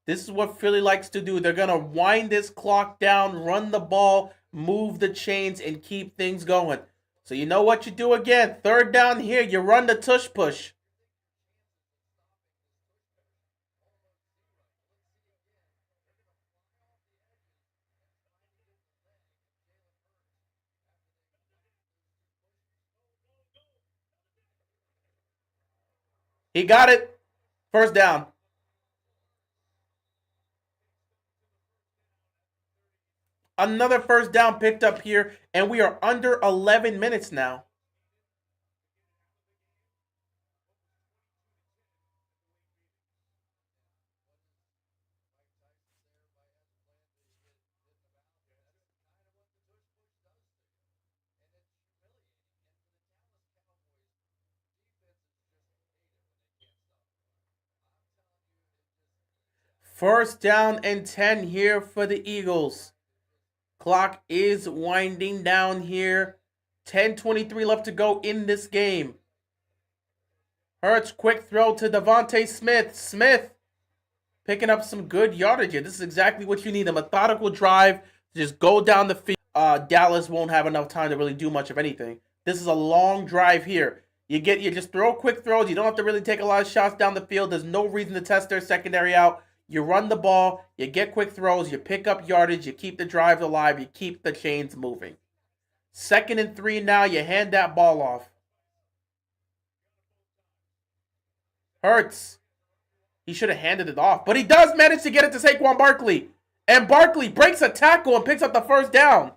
This is what Philly likes to do. They're going to wind this clock down, run the ball, move the chains, and keep things going. So you know what you do again. Third down here, you run the tush push. He got it. First down. Another first down picked up here, and we are under 11 minutes now. First down and 10 here for the Eagles. Clock is winding down here. 10:23 left to go in this game. Hurts, quick throw to Devontae Smith. Smith picking up some good yardage here. This is exactly what you need. A methodical drive to just go down the field. Dallas won't have enough time to really do much of anything. This is a long drive here. You just throw quick throws. You don't have to really take a lot of shots down the field. There's no reason to test their secondary out. You run the ball, you get quick throws, you pick up yardage, you keep the drive alive, you keep the chains moving. 2nd and 3 now, you hand that ball off. Hurts. He should have handed it off, but he does manage to get it to Saquon Barkley. And Barkley breaks a tackle and picks up the first down.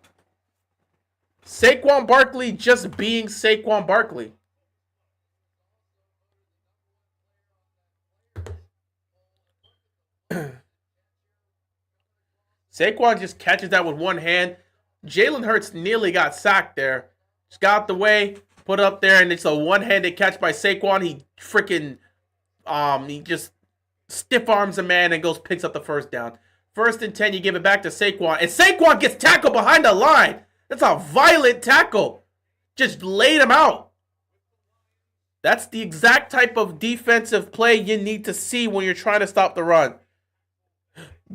Saquon Barkley just being Saquon Barkley. Saquon just catches that with one hand. Jalen Hurts nearly got sacked there. Just got out the way, put it up there, and it's a one-handed catch by Saquon. He freaking, he just stiff arms a man and picks up the first down. 1st and 10, you give it back to Saquon, and Saquon gets tackled behind the line. That's a violent tackle. Just laid him out. That's the exact type of defensive play you need to see when you're trying to stop the run.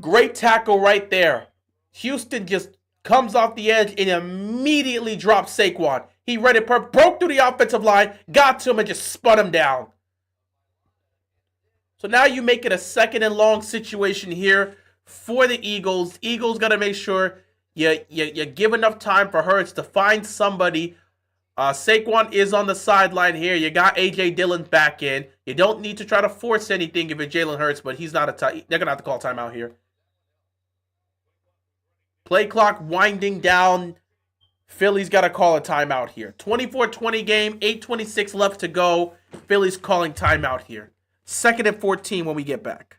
Great tackle right there. Houston just comes off the edge and immediately drops Saquon. He read it, broke through the offensive line, got to him, and just spun him down. So now you make it a 2nd and long situation here for the Eagles. Eagles got to make sure you give enough time for Hurts to find somebody. Saquon is on the sideline here. You got A.J. Dillon back in. You don't need to try to force anything if it's Jalen Hurts, but he's not they're going to have to call timeout here. Play clock winding down. Philly's got to call a timeout here. 24-20 game, 8:26 left to go. Philly's calling timeout here. 2nd and 14 when we get back.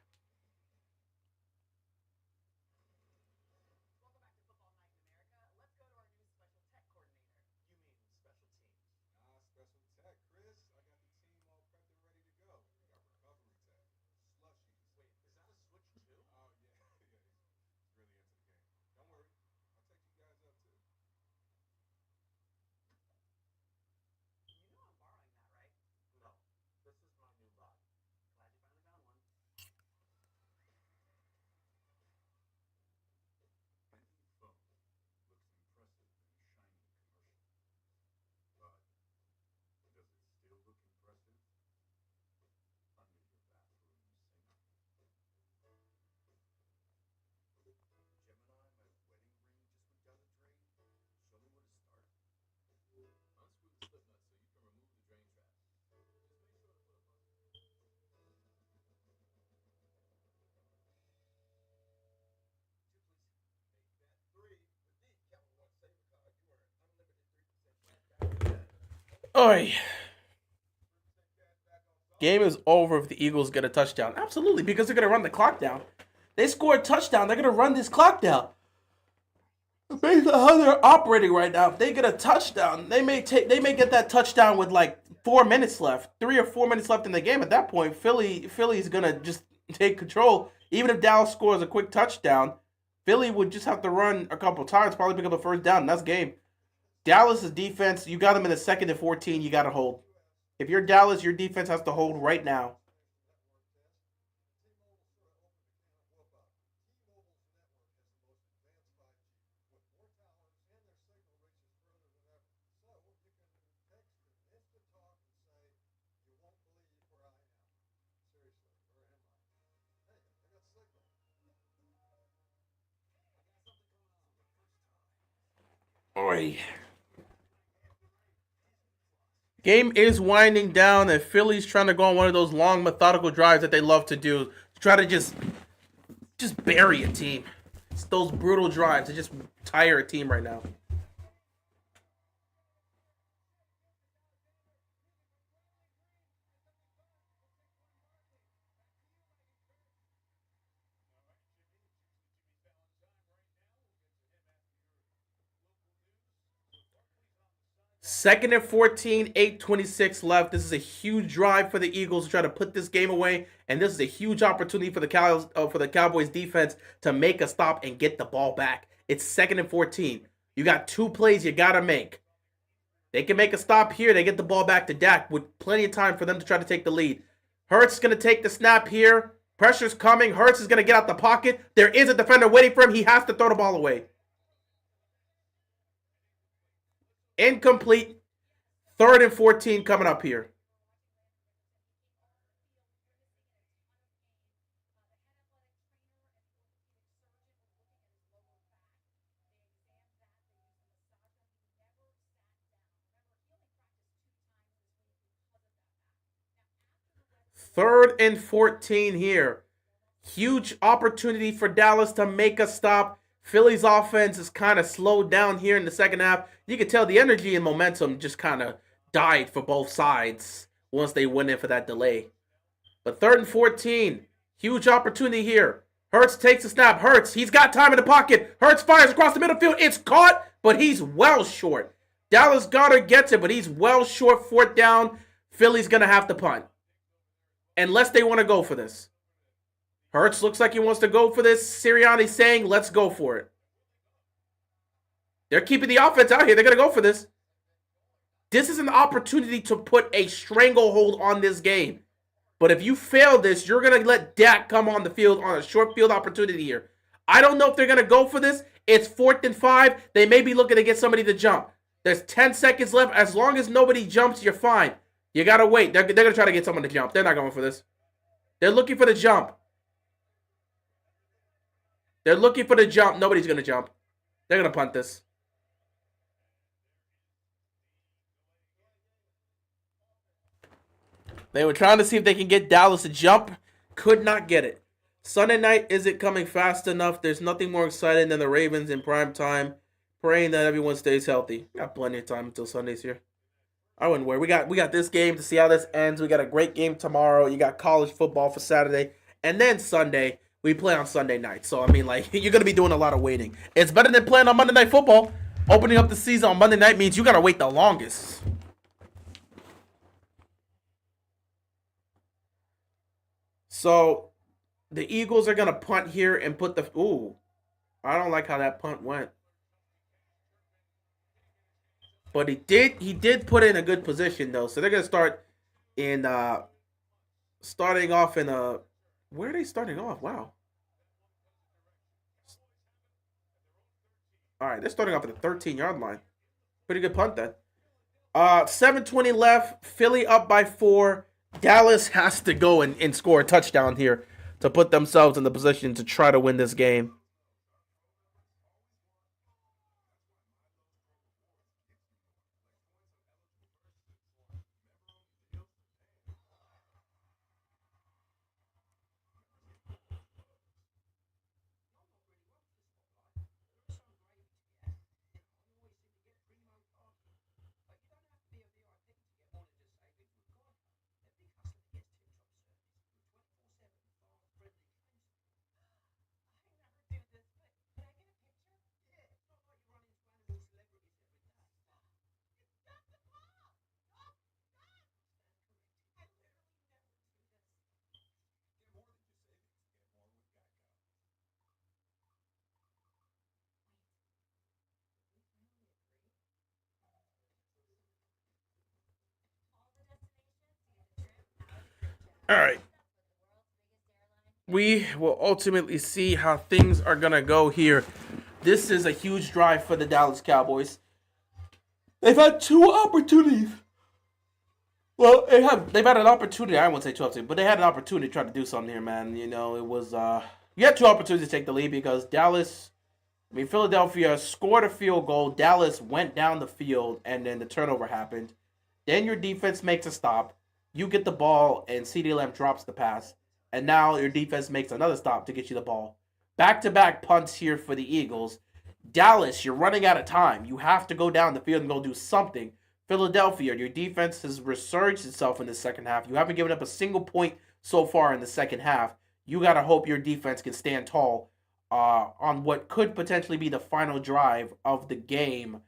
Oi. Game is over if the Eagles get a touchdown. Absolutely, because they're going to run the clock down. They score a touchdown, they're going to run this clock down. Based on how they're operating right now, if they get a touchdown, they may get that touchdown with like 4 minutes left, 3 or 4 minutes left in the game. At that point, Philly's gonna just take control. Even if Dallas scores a quick touchdown, Philly would just have to run a couple times, probably pick up a first down, and that's game. Dallas's defense, you got them in the 2nd and 14, you got to hold. If you're Dallas, your defense has to hold right now. Oi. Game is winding down, and Philly's trying to go on one of those long, methodical drives that they love to do. To try to just bury a team. It's those brutal drives to just tire a team right now. Second and 14, 8:26 left. This is a huge drive for the Eagles to try to put this game away, and this is a huge opportunity for the Cowboys defense to make a stop and get the ball back. It's 2nd and 14. You got 2 plays you gotta make. They can make a stop here. They get the ball back to Dak with plenty of time for them to try to take the lead. Hurts is gonna take the snap here. Pressure's coming. Hurts is gonna get out the pocket. There is a defender waiting for him. He has to throw the ball away. Incomplete. 3rd and 14 coming up here. Third and 14 here. Huge opportunity for Dallas to make a stop. Philly's offense is kind of slowed down here in the second half. You can tell the energy and momentum just kind of died for both sides once they went in for that delay. But 3rd and 14, huge opportunity here. Hurts takes a snap. Hurts, he's got time in the pocket. Hurts fires across the middle field. It's caught, but he's well short. Dallas Goedert gets it, but he's well short. 4th down. Philly's going to have to punt. Unless they want to go for this. Hurts looks like he wants to go for this. Sirianni's saying, let's go for it. They're keeping the offense out here. They're going to go for this. This is an opportunity to put a stranglehold on this game. But if you fail this, you're going to let Dak come on the field on a short field opportunity here. I don't know if they're going to go for this. It's 4th and 5. They may be looking to get somebody to jump. There's 10 seconds left. As long as nobody jumps, you're fine. You got to wait. They're going to try to get someone to jump. They're not going for this. They're looking for the jump. They're looking for the jump. Nobody's going to jump. They're going to punt this. They were trying to see if they can get Dallas to jump. Could not get it. Sunday night isn't coming fast enough. There's nothing more exciting than the Ravens in prime time. Praying that everyone stays healthy. Got plenty of time until Sunday's here. I wouldn't worry. We got this game to see how this ends. We got a great game tomorrow. You got college football for Saturday. And then Sunday, we play on Sunday night. So, I mean, like, you're going to be doing a lot of waiting. It's better than playing on Monday Night Football. Opening up the season on Monday night means you got to wait the longest. So, the Eagles are going to punt here and put the... Ooh, I don't like how that punt went. But he did put it in a good position, though. So, they're going to start in... starting off in a... Where are they starting off? Wow. All right, they're starting off at the 13-yard line. Pretty good punt then. 7:20 left. Philly up by 4. Dallas has to go and score a touchdown here to put themselves in the position to try to win this game. All right. We will ultimately see how things are going to go here. This is a huge drive for the Dallas Cowboys. They've had two opportunities. Well, they've had an opportunity. I won't say two opportunities, but they had an opportunity to try to do something here, man. You know, it was you had two opportunities to take the lead because Philadelphia scored a field goal. Dallas went down the field, and then the turnover happened. Then your defense makes a stop. You get the ball, and CeeDee Lamb drops the pass. And now your defense makes another stop to get you the ball. Back-to-back punts here for the Eagles. Dallas, you're running out of time. You have to go down the field and go do something. Philadelphia, your defense has resurged itself in the second half. You haven't given up a single point so far in the second half. You got to hope your defense can stand tall on what could potentially be the final drive of the game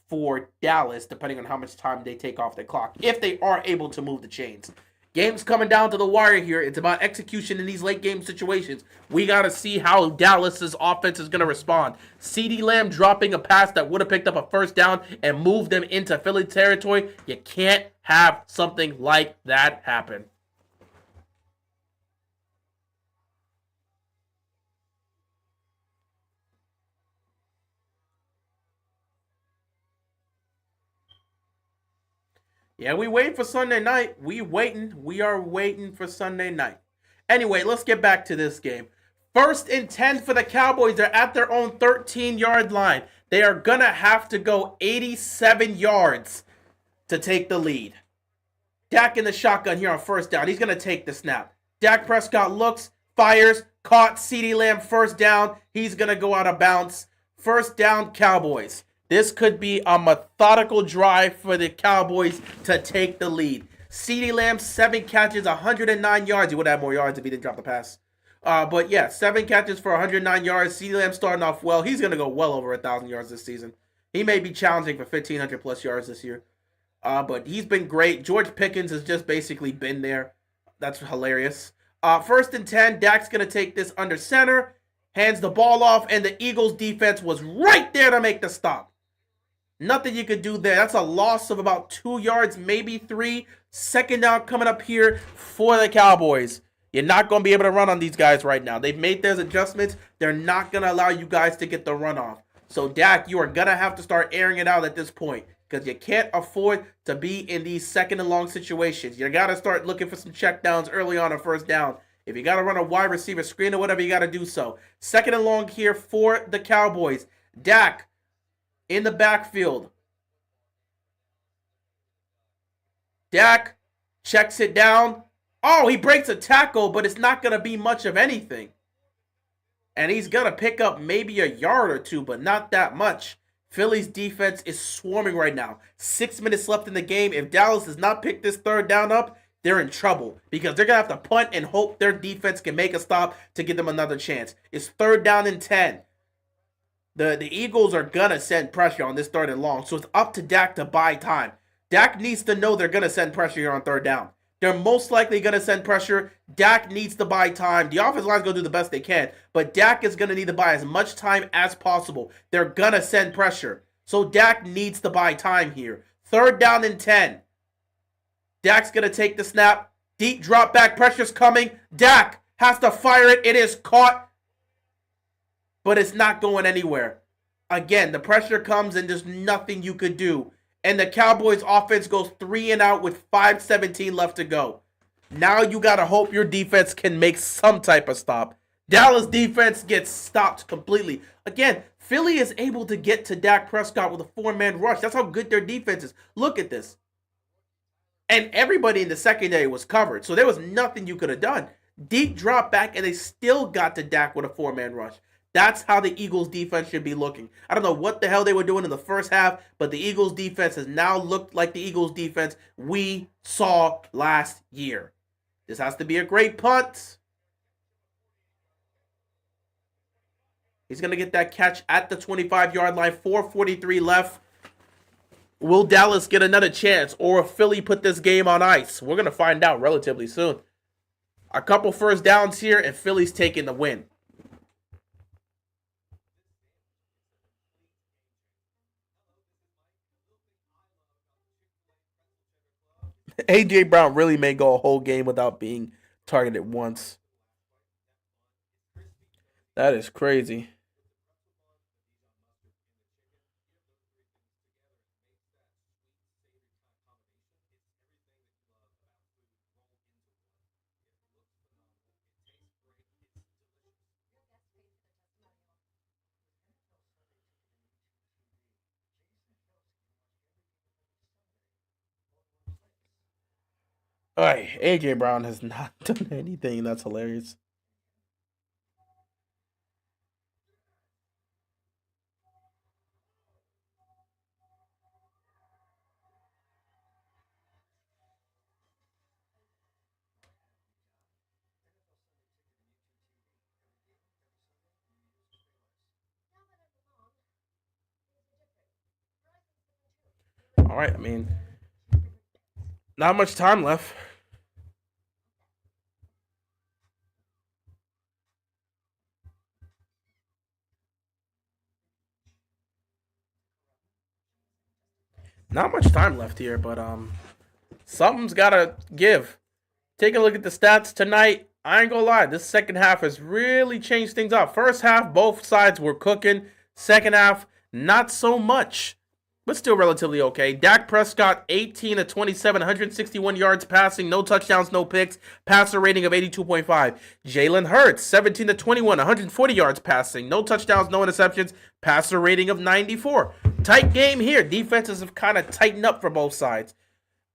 for Dallas, depending on how much time they take off the clock, if they are able to move the chains. Game's coming down to the wire here. It's about execution in these late game situations. We got to see how Dallas's offense is going to respond. CeeDee Lamb dropping a pass that would have picked up a first down and moved them into Philly territory. You can't have something like that happen. Yeah, we waiting for Sunday night. We are waiting for Sunday night. Anyway, let's get back to this game. 1st and 10 for the Cowboys. They're at their own 13-yard line. They are going to have to go 87 yards to take the lead. Dak in the shotgun here on 1st down. He's going to take the snap. Dak Prescott looks, fires, caught. CeeDee Lamb 1st down. He's going to go out of bounds. 1st down, Cowboys. This could be a methodical drive for the Cowboys to take the lead. CeeDee Lamb, 7 catches, 109 yards. He would have more yards if he didn't drop the pass. But yeah, 7 catches for 109 yards. CeeDee Lamb starting off well. He's going to go well over 1,000 yards this season. He may be challenging for 1,500 plus yards this year. But he's been great. George Pickens has just basically been there. That's hilarious. 1st and 10, Dak's going to take this under center. Hands the ball off, and the Eagles defense was right there to make the stop. Nothing you could do there. That's a loss of about 2 yards, maybe 3. 2nd down coming up here for the Cowboys. You're not going to be able to run on these guys right now. They've made those adjustments. They're not going to allow you guys to get the run off. So, Dak, you are going to have to start airing it out at this point because you can't afford to be in these 2nd and long situations. You got to start looking for some checkdowns early on 1st down. If you got to run a wide receiver screen or whatever, you got to do so. 2nd and long here for the Cowboys. Dak in the backfield. Dak checks it down. Oh, he breaks a tackle, but it's not going to be much of anything. And he's going to pick up maybe a yard or two, but not that much. Philly's defense is swarming right now. 6 minutes left in the game. If Dallas does not pick this 3rd down up, they're in trouble because they're going to have to punt and hope their defense can make a stop to give them another chance. It's 3rd down and 10. The Eagles are going to send pressure on this 3rd and long, so it's up to Dak to buy time. Dak needs to know they're going to send pressure here on 3rd down. They're most likely going to send pressure. Dak needs to buy time. The offensive line's going to do the best they can, but Dak is going to need to buy as much time as possible. They're going to send pressure, so Dak needs to buy time here. 3rd down and 10. Dak's going to take the snap. Deep drop back. Pressure's coming. Dak has to fire it. It is caught, but it's not going anywhere. Again, the pressure comes and there's nothing you could do. And the Cowboys offense goes 3 and out with 5:17 left to go. Now you got to hope your defense can make some type of stop. Dallas defense gets stopped completely. Again, Philly is able to get to Dak Prescott with a 4-man rush. That's how good their defense is. Look at this. And everybody in the secondary was covered, so there was nothing you could have done. Deep drop back, and they still got to Dak with a 4-man rush. That's how the Eagles defense should be looking. I don't know what the hell they were doing in the first half, but the Eagles defense has now looked like the Eagles defense we saw last year. This has to be a great punt. He's going to get that catch at the 25-yard line. 4:43 left. Will Dallas get another chance, or will Philly put this game on ice? We're going to find out relatively soon. A couple 1st downs here, and Philly's taking the win. A.J. Brown really may go a whole game without being targeted once. That is crazy. All right, AJ Brown has not done anything. That's hilarious. All right, I mean, not much time left. Not much time left here, but something's gotta give. Take a look at the stats tonight. I ain't gonna lie, this second half has really changed things up. First half, both sides were cooking. Second half, not so much, but still relatively okay. Dak Prescott, 18 of 27, 161 yards passing, no touchdowns, no picks, passer rating of 82.5. Jalen Hurts, 17 to 21, 140 yards passing, no touchdowns, no interceptions, passer rating of 94. Tight game here. Defenses have kind of tightened up for both sides.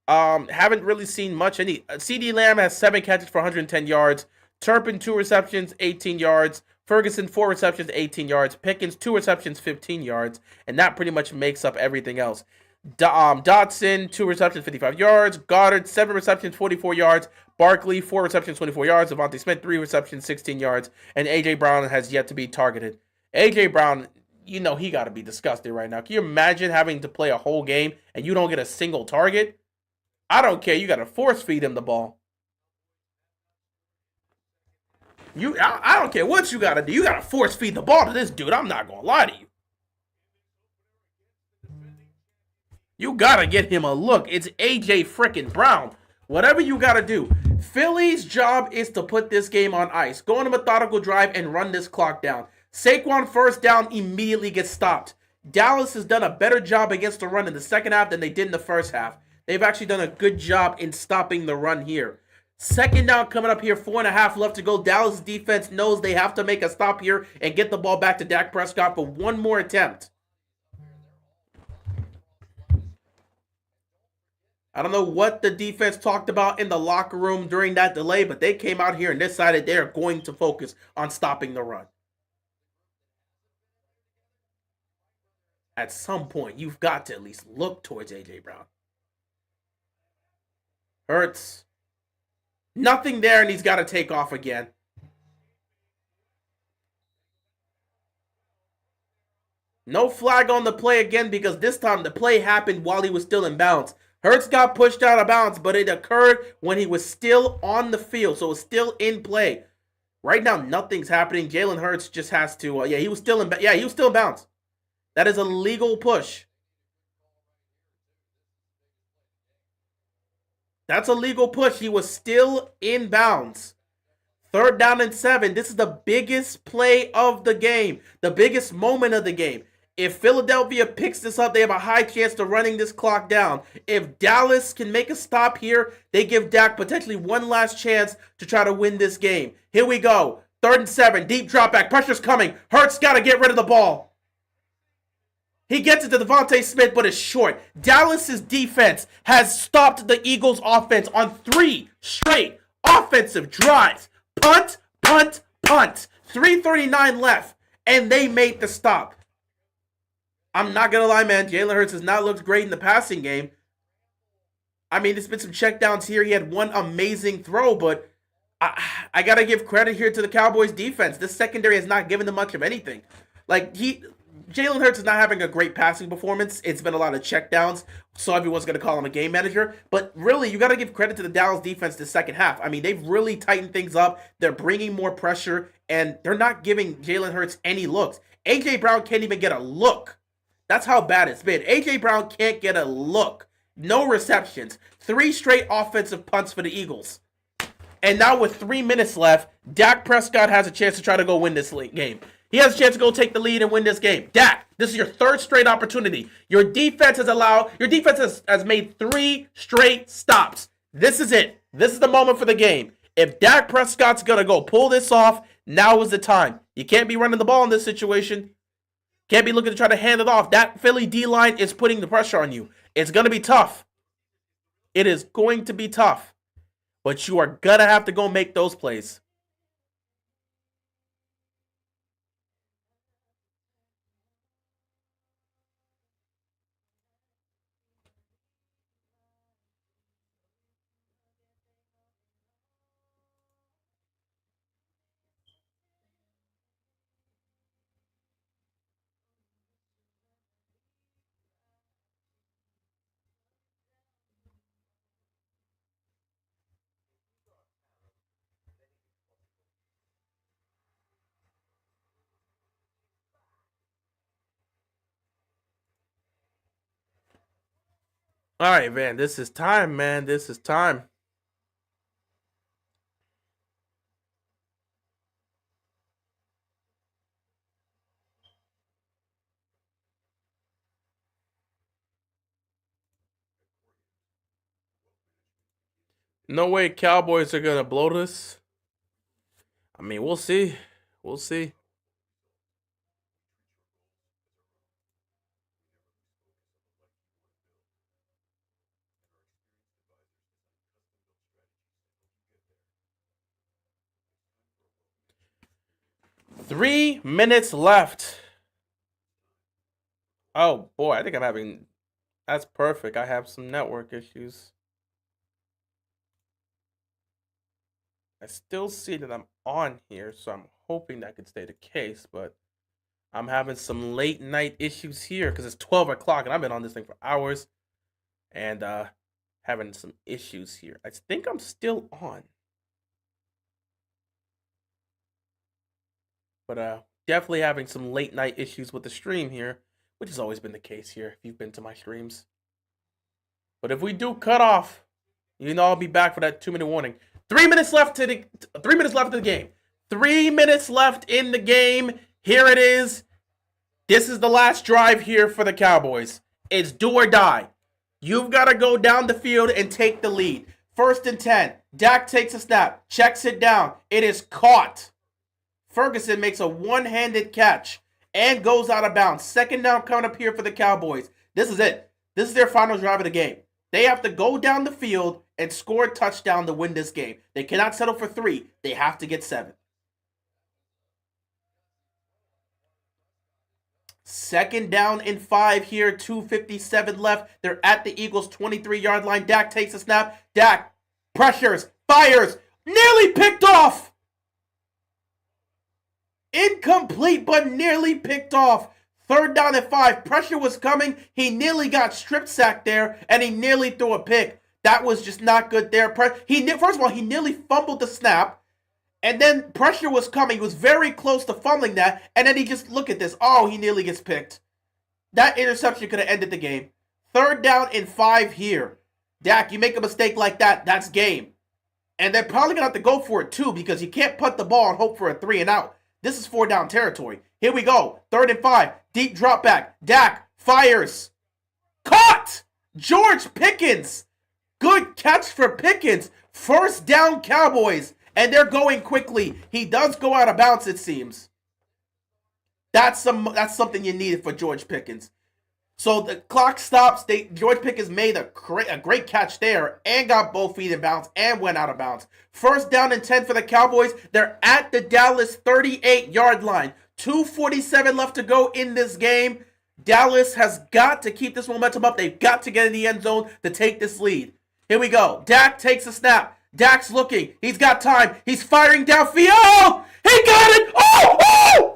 Haven't really seen much. CD Lamb has 7 catches for 110 yards. Turpin, 2 receptions, 18 yards. Ferguson, 4 receptions, 18 yards. Pickens, 2 receptions, 15 yards. And that pretty much makes up everything else. Dotson, 2 receptions, 55 yards. Goddard, 7 receptions, 44 yards. Barkley, 4 receptions, 24 yards. Devontae Smith, 3 receptions, 16 yards. And A.J. Brown has yet to be targeted. A.J. Brown, you know he got to be disgusted right now. Can you imagine having to play a whole game and you don't get a single target? I don't care. You got to force feed him the ball. I don't care what you got to do. You got to force feed the ball to this dude. I'm not going to lie to you. You got to get him a look. It's A.J. frickin' Brown. Whatever you got to do. Philly's job is to put this game on ice. Go on a methodical drive and run this clock down. Saquon first down immediately gets stopped. Dallas has done a better job against the run in the second half than they did in the first half. They've actually done a good job in stopping the run here. Second down coming up here, 4.5 left to go. Dallas defense knows they have to make a stop here and get the ball back to Dak Prescott for one more attempt. I don't know what the defense talked about in the locker room during that delay, but they came out here and decided they're going to focus on stopping the run. At some point, you've got to at least look towards A.J. Brown. Hurts. Nothing there, and he's got to take off again. No flag on the play again because this time the play happened while he was still in bounds. Hurts got pushed out of bounds, but it occurred when he was still on the field, so it's still in play. Right now, nothing's happening. Jalen Hurts just has to. He was still in bounds. That is a legal push. That's a legal push. He was still in bounds. 3rd down and 7. This is the biggest play of the game. The biggest moment of the game. If Philadelphia picks this up, they have a high chance to running this clock down. If Dallas can make a stop here, they give Dak potentially one last chance to try to win this game. Here we go. 3rd and 7. Deep drop back. Pressure's coming. Hurts got to get rid of the ball. He gets it to Devontae Smith, but it's short. Dallas's defense has stopped the Eagles' offense on 3 straight offensive drives. Punt, punt, punt. 3:39 left, and they made the stop. I'm not going to lie, man. Jalen Hurts has not looked great in the passing game. I mean, there's been some checkdowns here. He had one amazing throw, but I got to give credit here to the Cowboys' defense. This secondary has not given them much of anything. Jalen Hurts is not having a great passing performance. It's been a lot of checkdowns, so everyone's going to call him a game manager. But really, you got to give credit to the Dallas defense this second half. I mean, they've really tightened things up. They're bringing more pressure, and they're not giving Jalen Hurts any looks. A.J. Brown can't even get a look. That's how bad it's been. A.J. Brown can't get a look. No receptions. 3 straight offensive punts for the Eagles. And now with 3 minutes left, Dak Prescott has a chance to try to go win this game. He has a chance to go take the lead and win this game. Dak, this is your third straight opportunity. Your defense has made 3 straight stops. This is it. This is the moment for the game. If Dak Prescott's going to go pull this off, now is the time. You can't be running the ball in this situation. Can't be looking to try to hand it off. That Philly D-line is putting the pressure on you. It's going to be tough. It is going to be tough. But you are going to have to go make those plays. All right, man. This is time, man. This is time. No way Cowboys are going to blow this. I mean, we'll see. We'll see. Three minutes left. Oh, boy. I think I'm having... That's perfect. I have some network issues. I still see that I'm on here, so I'm hoping that could stay the case, but I'm having some late night issues here because it's 12 o'clock and I've been on this thing for hours and having some issues here. I think I'm still on. But definitely having some late night issues with the stream here, which has always been the case here if you've been to my streams. But if we do cut off, you know I'll be back for that 2-minute warning. 3 minutes left in the game. 3 minutes left in the game. Here it is. This is the last drive here for the Cowboys. It's do or die. You've got to go down the field and take the lead. 1st and 10. Dak takes a snap. Checks it down. It is caught. Ferguson makes a one-handed catch and goes out of bounds. 2nd down coming up here for the Cowboys. This is it. This is their final drive of the game. They have to go down the field and score a touchdown to win this game. They cannot settle for 3. They have to get 7. 2nd down and 5 here. 2:57 left. They're at the Eagles' 23-yard line. Dak takes a snap. Dak pressures, fires, nearly picked off. Incomplete, but nearly picked off. 3rd down and 5. Pressure was coming. He nearly got strip sacked there, and he nearly threw a pick. That was just not good there. First of all, he nearly fumbled the snap, and then pressure was coming. He was very close to fumbling that, and then he just, look at this. Oh, he nearly gets picked. That interception could have ended the game. 3rd down and 5 here. Dak, you make a mistake like that, that's game. And they're probably going to have to go for it, too, because you can't punt the ball and hope for a 3 and out. This is 4 down territory. Here we go. 3rd and 5. Deep drop back. Dak fires. Caught! George Pickens. Good catch for Pickens. 1st down Cowboys. And they're going quickly. He does go out of bounds, it seems. That's something you needed for George Pickens. So the clock stops. George Pickens made a great catch there and got both feet in bounds and went out of bounds. 1st down and 10 for the Cowboys. They're at the Dallas 38-yard line. 2:47 left to go in this game. Dallas has got to keep this momentum up. They've got to get in the end zone to take this lead. Here we go. Dak takes a snap. Dak's looking. He's got time. He's firing downfield. Oh! He got it! Oh! Oh!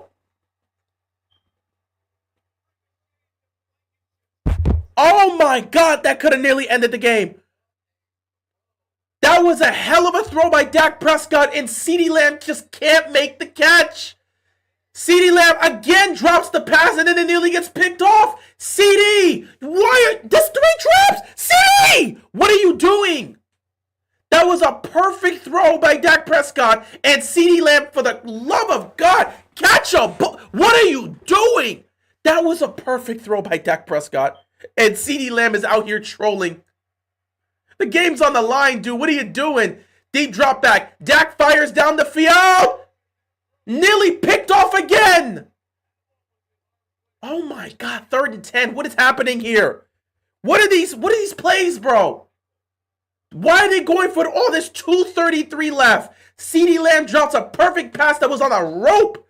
Oh my God, that could have nearly ended the game. That was a hell of a throw by Dak Prescott, and CeeDee Lamb just can't make the catch. CeeDee Lamb again drops the pass, and then it nearly gets picked off. CeeDee, that's 3 traps. CeeDee, what are you doing? That was a perfect throw by Dak Prescott and CeeDee Lamb. For the love of God, catch a ball. What are you doing? That was a perfect throw by Dak Prescott. And CeeDee Lamb is out here trolling. The game's on the line, dude. What are you doing? Deep drop back. Dak fires down the field. Nearly picked off again. Oh my God, 3rd and 10. What is happening here? What are these plays, bro? Why are they going for all this? 2:33 left. CeeDee Lamb drops a perfect pass that was on a rope.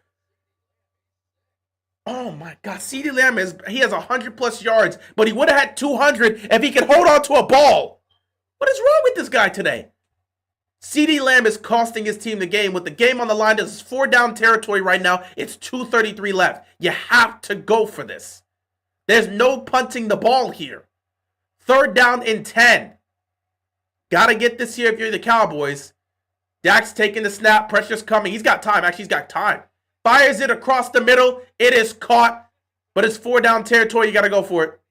Oh my God, CeeDee Lamb has 100+ yards, but he would have had 200 if he could hold on to a ball. What is wrong with this guy today? CeeDee Lamb is costing his team the game. With the game on the line, this is 4-down territory right now. It's 2:33 left. You have to go for this. There's no punting the ball here. 3rd down and 10. Gotta get this here if you're the Cowboys. Dak's taking the snap. Pressure's coming. He's got time. Actually, he's got time. Fires it across the middle. It is caught. But it's 4-down territory. You gotta go for it.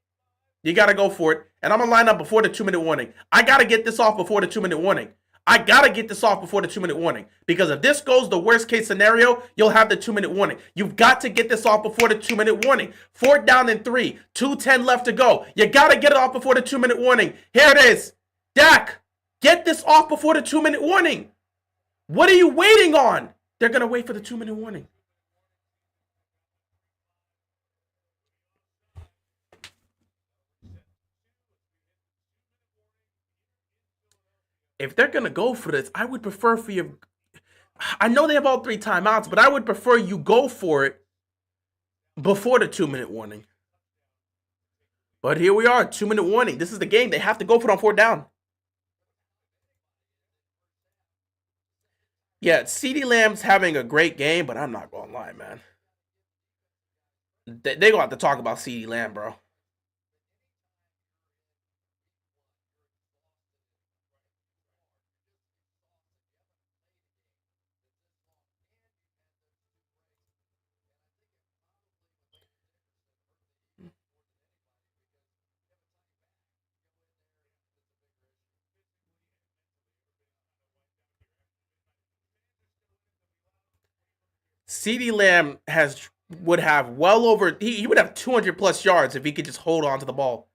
You gotta go for it. And I'm gonna line up before the 2-minute warning. I gotta get this off before the 2-minute warning. I gotta get this off before the 2-minute warning. Because if this goes the worst case scenario, you'll have the 2-minute warning. You've got to get this off before the 2-minute warning. 4th down and 3. 2:10 left to go. You gotta get it off before the 2-minute warning. Here it is. Dak, get this off before the 2-minute warning. What are you waiting on? They're gonna wait for the 2-minute warning. If they're going to go for this, I would prefer for you. I know they have all 3 timeouts, but I would prefer you go for it before the 2-minute warning. But here we are, 2-minute warning. This is the game. They have to go for it on 4th down. Yeah, CeeDee Lamb's having a great game, but I'm not going to lie, man. They're going to have to talk about CeeDee Lamb, bro. CeeDee Lamb would have well over, he would have 200+ yards if he could just hold on to the ball.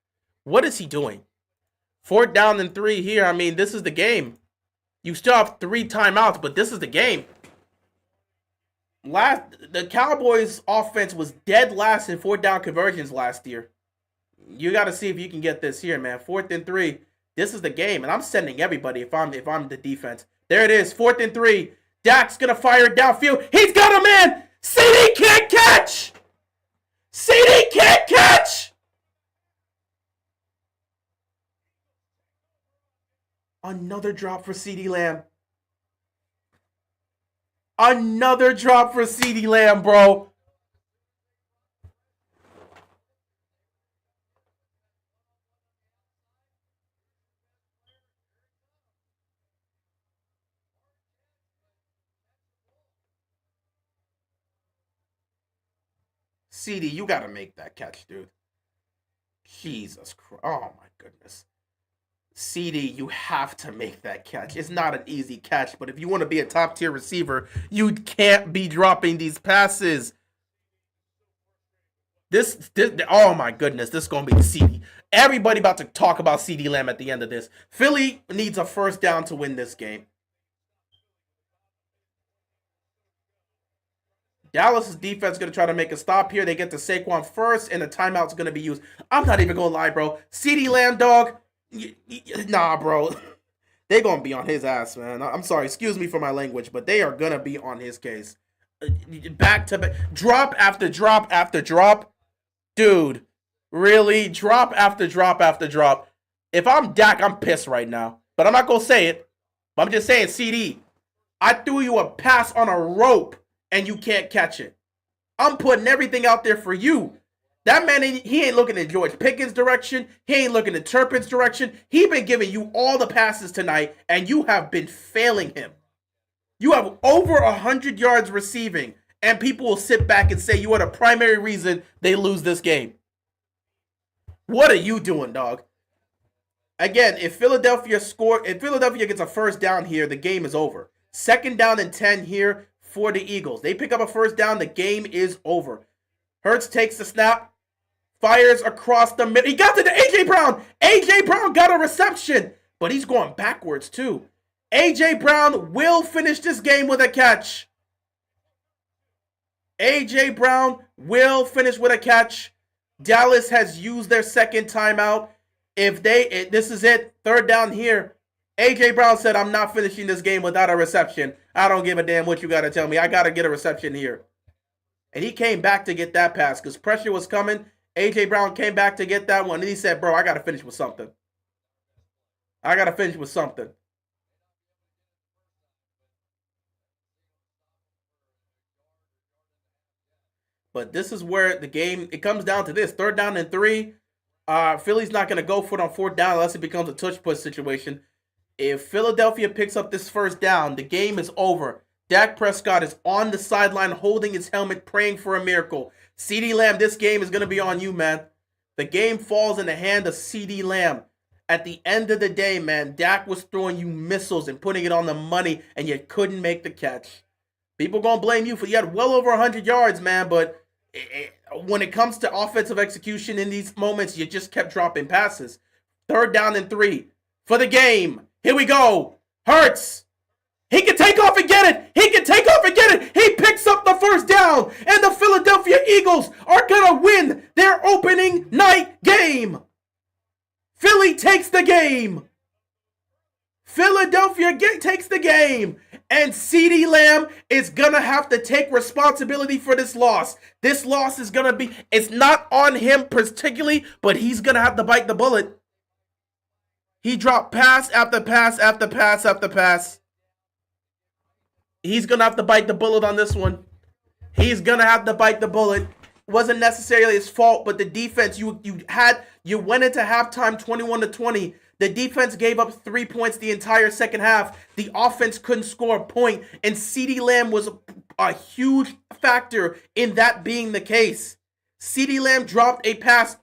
What is he doing? 4th down and 3 here. I mean, this is the game. You still have 3 timeouts, but this is the game. The Cowboys offense was dead last in 4th down conversions last year. You got to see if you can get this here, man. 4th and 3. This is the game, and I'm sending everybody if I'm the defense. There it is, 4th and 3. Dak's gonna fire it downfield. He's got a man. CeeDee can't catch. CeeDee can't catch. Another drop for CeeDee Lamb. Another drop for CeeDee Lamb, bro. CeeDee, you gotta make that catch, dude. Jesus Christ. Oh my goodness. CeeDee, you have to make that catch. It's not an easy catch, but if you want to be a top tier receiver, you can't be dropping these passes. This oh my goodness, this is gonna be CeeDee. Everybody about to talk about CeeDee Lamb at the end of this. Philly needs a 1st down to win this game. Dallas' defense is going to try to make a stop here. They get to Saquon first, and the timeout's going to be used. I'm not even going to lie, bro. CeeDee Lamb, dog. Nah, bro. They're going to be on his ass, man. I'm sorry. Excuse me for my language, but they are going to be on his case. Back to back. Drop after drop after drop. Dude, really? Drop after drop after drop. If I'm Dak, I'm pissed right now. But I'm not going to say it. But I'm just saying, CeeDee, I threw you a pass on a rope, and you can't catch it. I'm putting everything out there for you. That man, he ain't looking in George Pickens' direction. He ain't looking in Turpin's direction. He been giving you all the passes tonight, and you have been failing him. You have over 100 yards receiving, and people will sit back and say you are the primary reason they lose this game. What are you doing, dog? Again, if Philadelphia gets a first down here, the game is over. Second down and 10 here for the Eagles. They pick up a first down, the game is over. Hurts takes the snap, fires across the middle. He got to the A.J. Brown. A.J. Brown got a reception, but he's going backwards too. A.J. Brown will finish this game with a catch. A.J. Brown will finish with a catch. Dallas has used their second timeout. This is it, third down here. A.J. Brown said, I'm not finishing this game without a reception. I don't give a damn what you got to tell me. I got to get a reception here. And he came back to get that pass because pressure was coming. A.J. Brown came back to get that one. And he said, bro, I got to finish with something. I got to finish with something. But this is where the game, it comes down to this. Third down and 3. Philly's not going to go for it on fourth down unless it becomes a touch push situation. If Philadelphia picks up this first down, the game is over. Dak Prescott is on the sideline holding his helmet, praying for a miracle. CeeDee Lamb, this game is going to be on you, man. The game falls in the hand of CeeDee Lamb. At the end of the day, man, Dak was throwing you missiles and putting it on the money, and you couldn't make the catch. People going to blame you for, you had well over 100 yards, man, but when it comes to offensive execution in these moments, you just kept dropping passes. Third down and 3 for the game. Here we go. Hurts. He can take off and get it. He can take off and get it. He picks up the first down, and the Philadelphia Eagles are going to win their opening night game. Philly takes the game. Philadelphia takes the game. And CeeDee Lamb is going to have to take responsibility for this loss. This loss is going to be, it's not on him particularly, but he's going to have to bite the bullet. He dropped pass after pass after pass after pass. He's going to have to bite the bullet on this one. He's going to have to bite the bullet. It wasn't necessarily his fault, but the defense, you went into halftime 21-20. The defense gave up 3 points the entire second half. The offense couldn't score a point, and CeeDee Lamb was a huge factor in that being the case. CeeDee Lamb dropped a pass,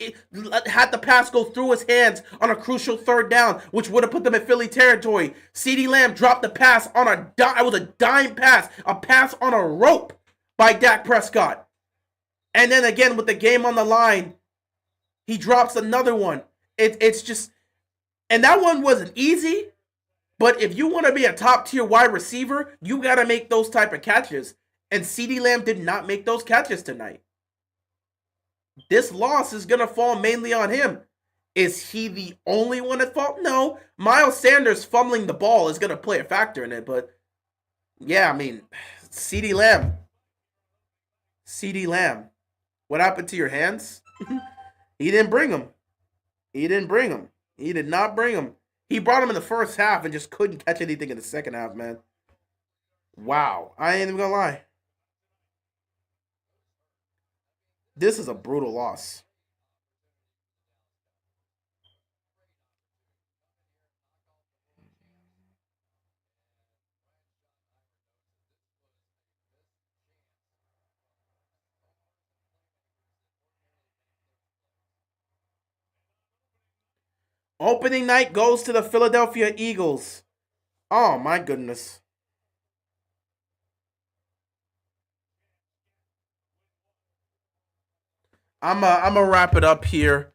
had the pass go through his hands on a crucial third down, which would have put them in Philly territory. CeeDee Lamb dropped the pass on it was a dime pass, a pass on a rope by Dak Prescott. And then again, with the game on the line, he drops another one. It's just... And that one wasn't easy, but if you want to be a top-tier wide receiver, you got to make those type of catches. And CeeDee Lamb did not make those catches tonight. This loss is going to fall mainly on him. Is he the only one at fault? No. Miles Sanders fumbling the ball is going to play a factor in it, but yeah, I mean, CeeDee Lamb. CeeDee Lamb. What happened to your hands? He didn't bring them. He didn't bring them. He did not bring him. He brought him in the first half and just couldn't catch anything in the second half, man. Wow. I ain't even gonna lie. This is a brutal loss. Opening night goes to the Philadelphia Eagles. Oh, my goodness. I'm gonna wrap it up here.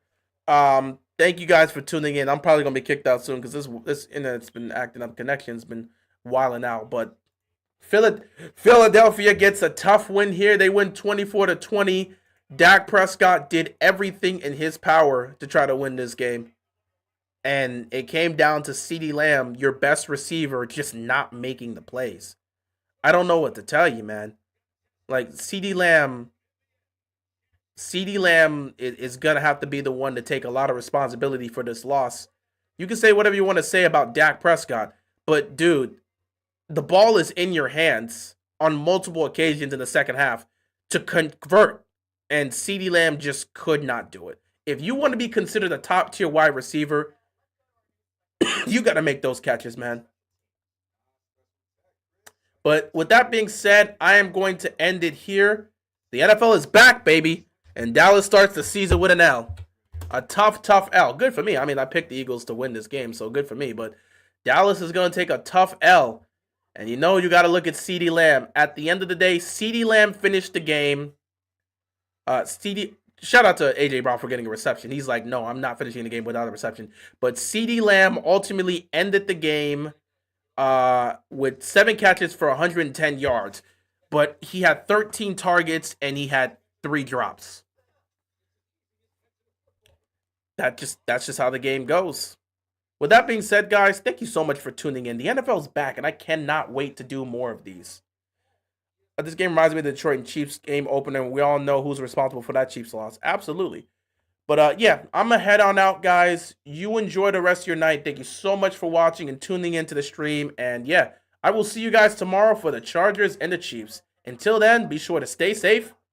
Thank you guys for tuning in. I'm probably gonna be kicked out soon because this internet's been acting up. Connection's been wilding out. But Philadelphia gets a tough win here. They win 24-20. Dak Prescott did everything in his power to try to win this game. And it came down to CeeDee Lamb, your best receiver, just not making the plays. I don't know what to tell you, man. Like, CeeDee Lamb is going to have to be the one to take a lot of responsibility for this loss. You can say whatever you want to say about Dak Prescott, but, dude, the ball is in your hands on multiple occasions in the second half to convert, and CeeDee Lamb just could not do it. If you want to be considered a top-tier wide receiver, you got to make those catches, man. But with that being said, I am going to end it here. The NFL is back, baby. And Dallas starts the season with an L. A tough L. Good for me. I mean, I picked the Eagles to win this game, so good for me. But Dallas is going to take a tough L. And you got to look at CeeDee Lamb. At the end of the day, CeeDee Lamb finished the game. Shout out to AJ Brown for getting a reception. He's like, no, I'm not finishing the game without a reception. But CeeDee Lamb ultimately ended the game with 7 catches for 110 yards. But he had 13 targets and he had 3 drops. That's just how the game goes. With that being said, guys, thank you so much for tuning in. The NFL's back, and I cannot wait to do more of these. This game reminds me of the Detroit Chiefs game opener, and we all know who's responsible for that Chiefs loss. Absolutely. But yeah, I'm going to head on out, guys. You enjoy the rest of your night. Thank you so much for watching and tuning into the stream. And yeah, I will see you guys tomorrow for the Chargers and the Chiefs. Until then, be sure to stay safe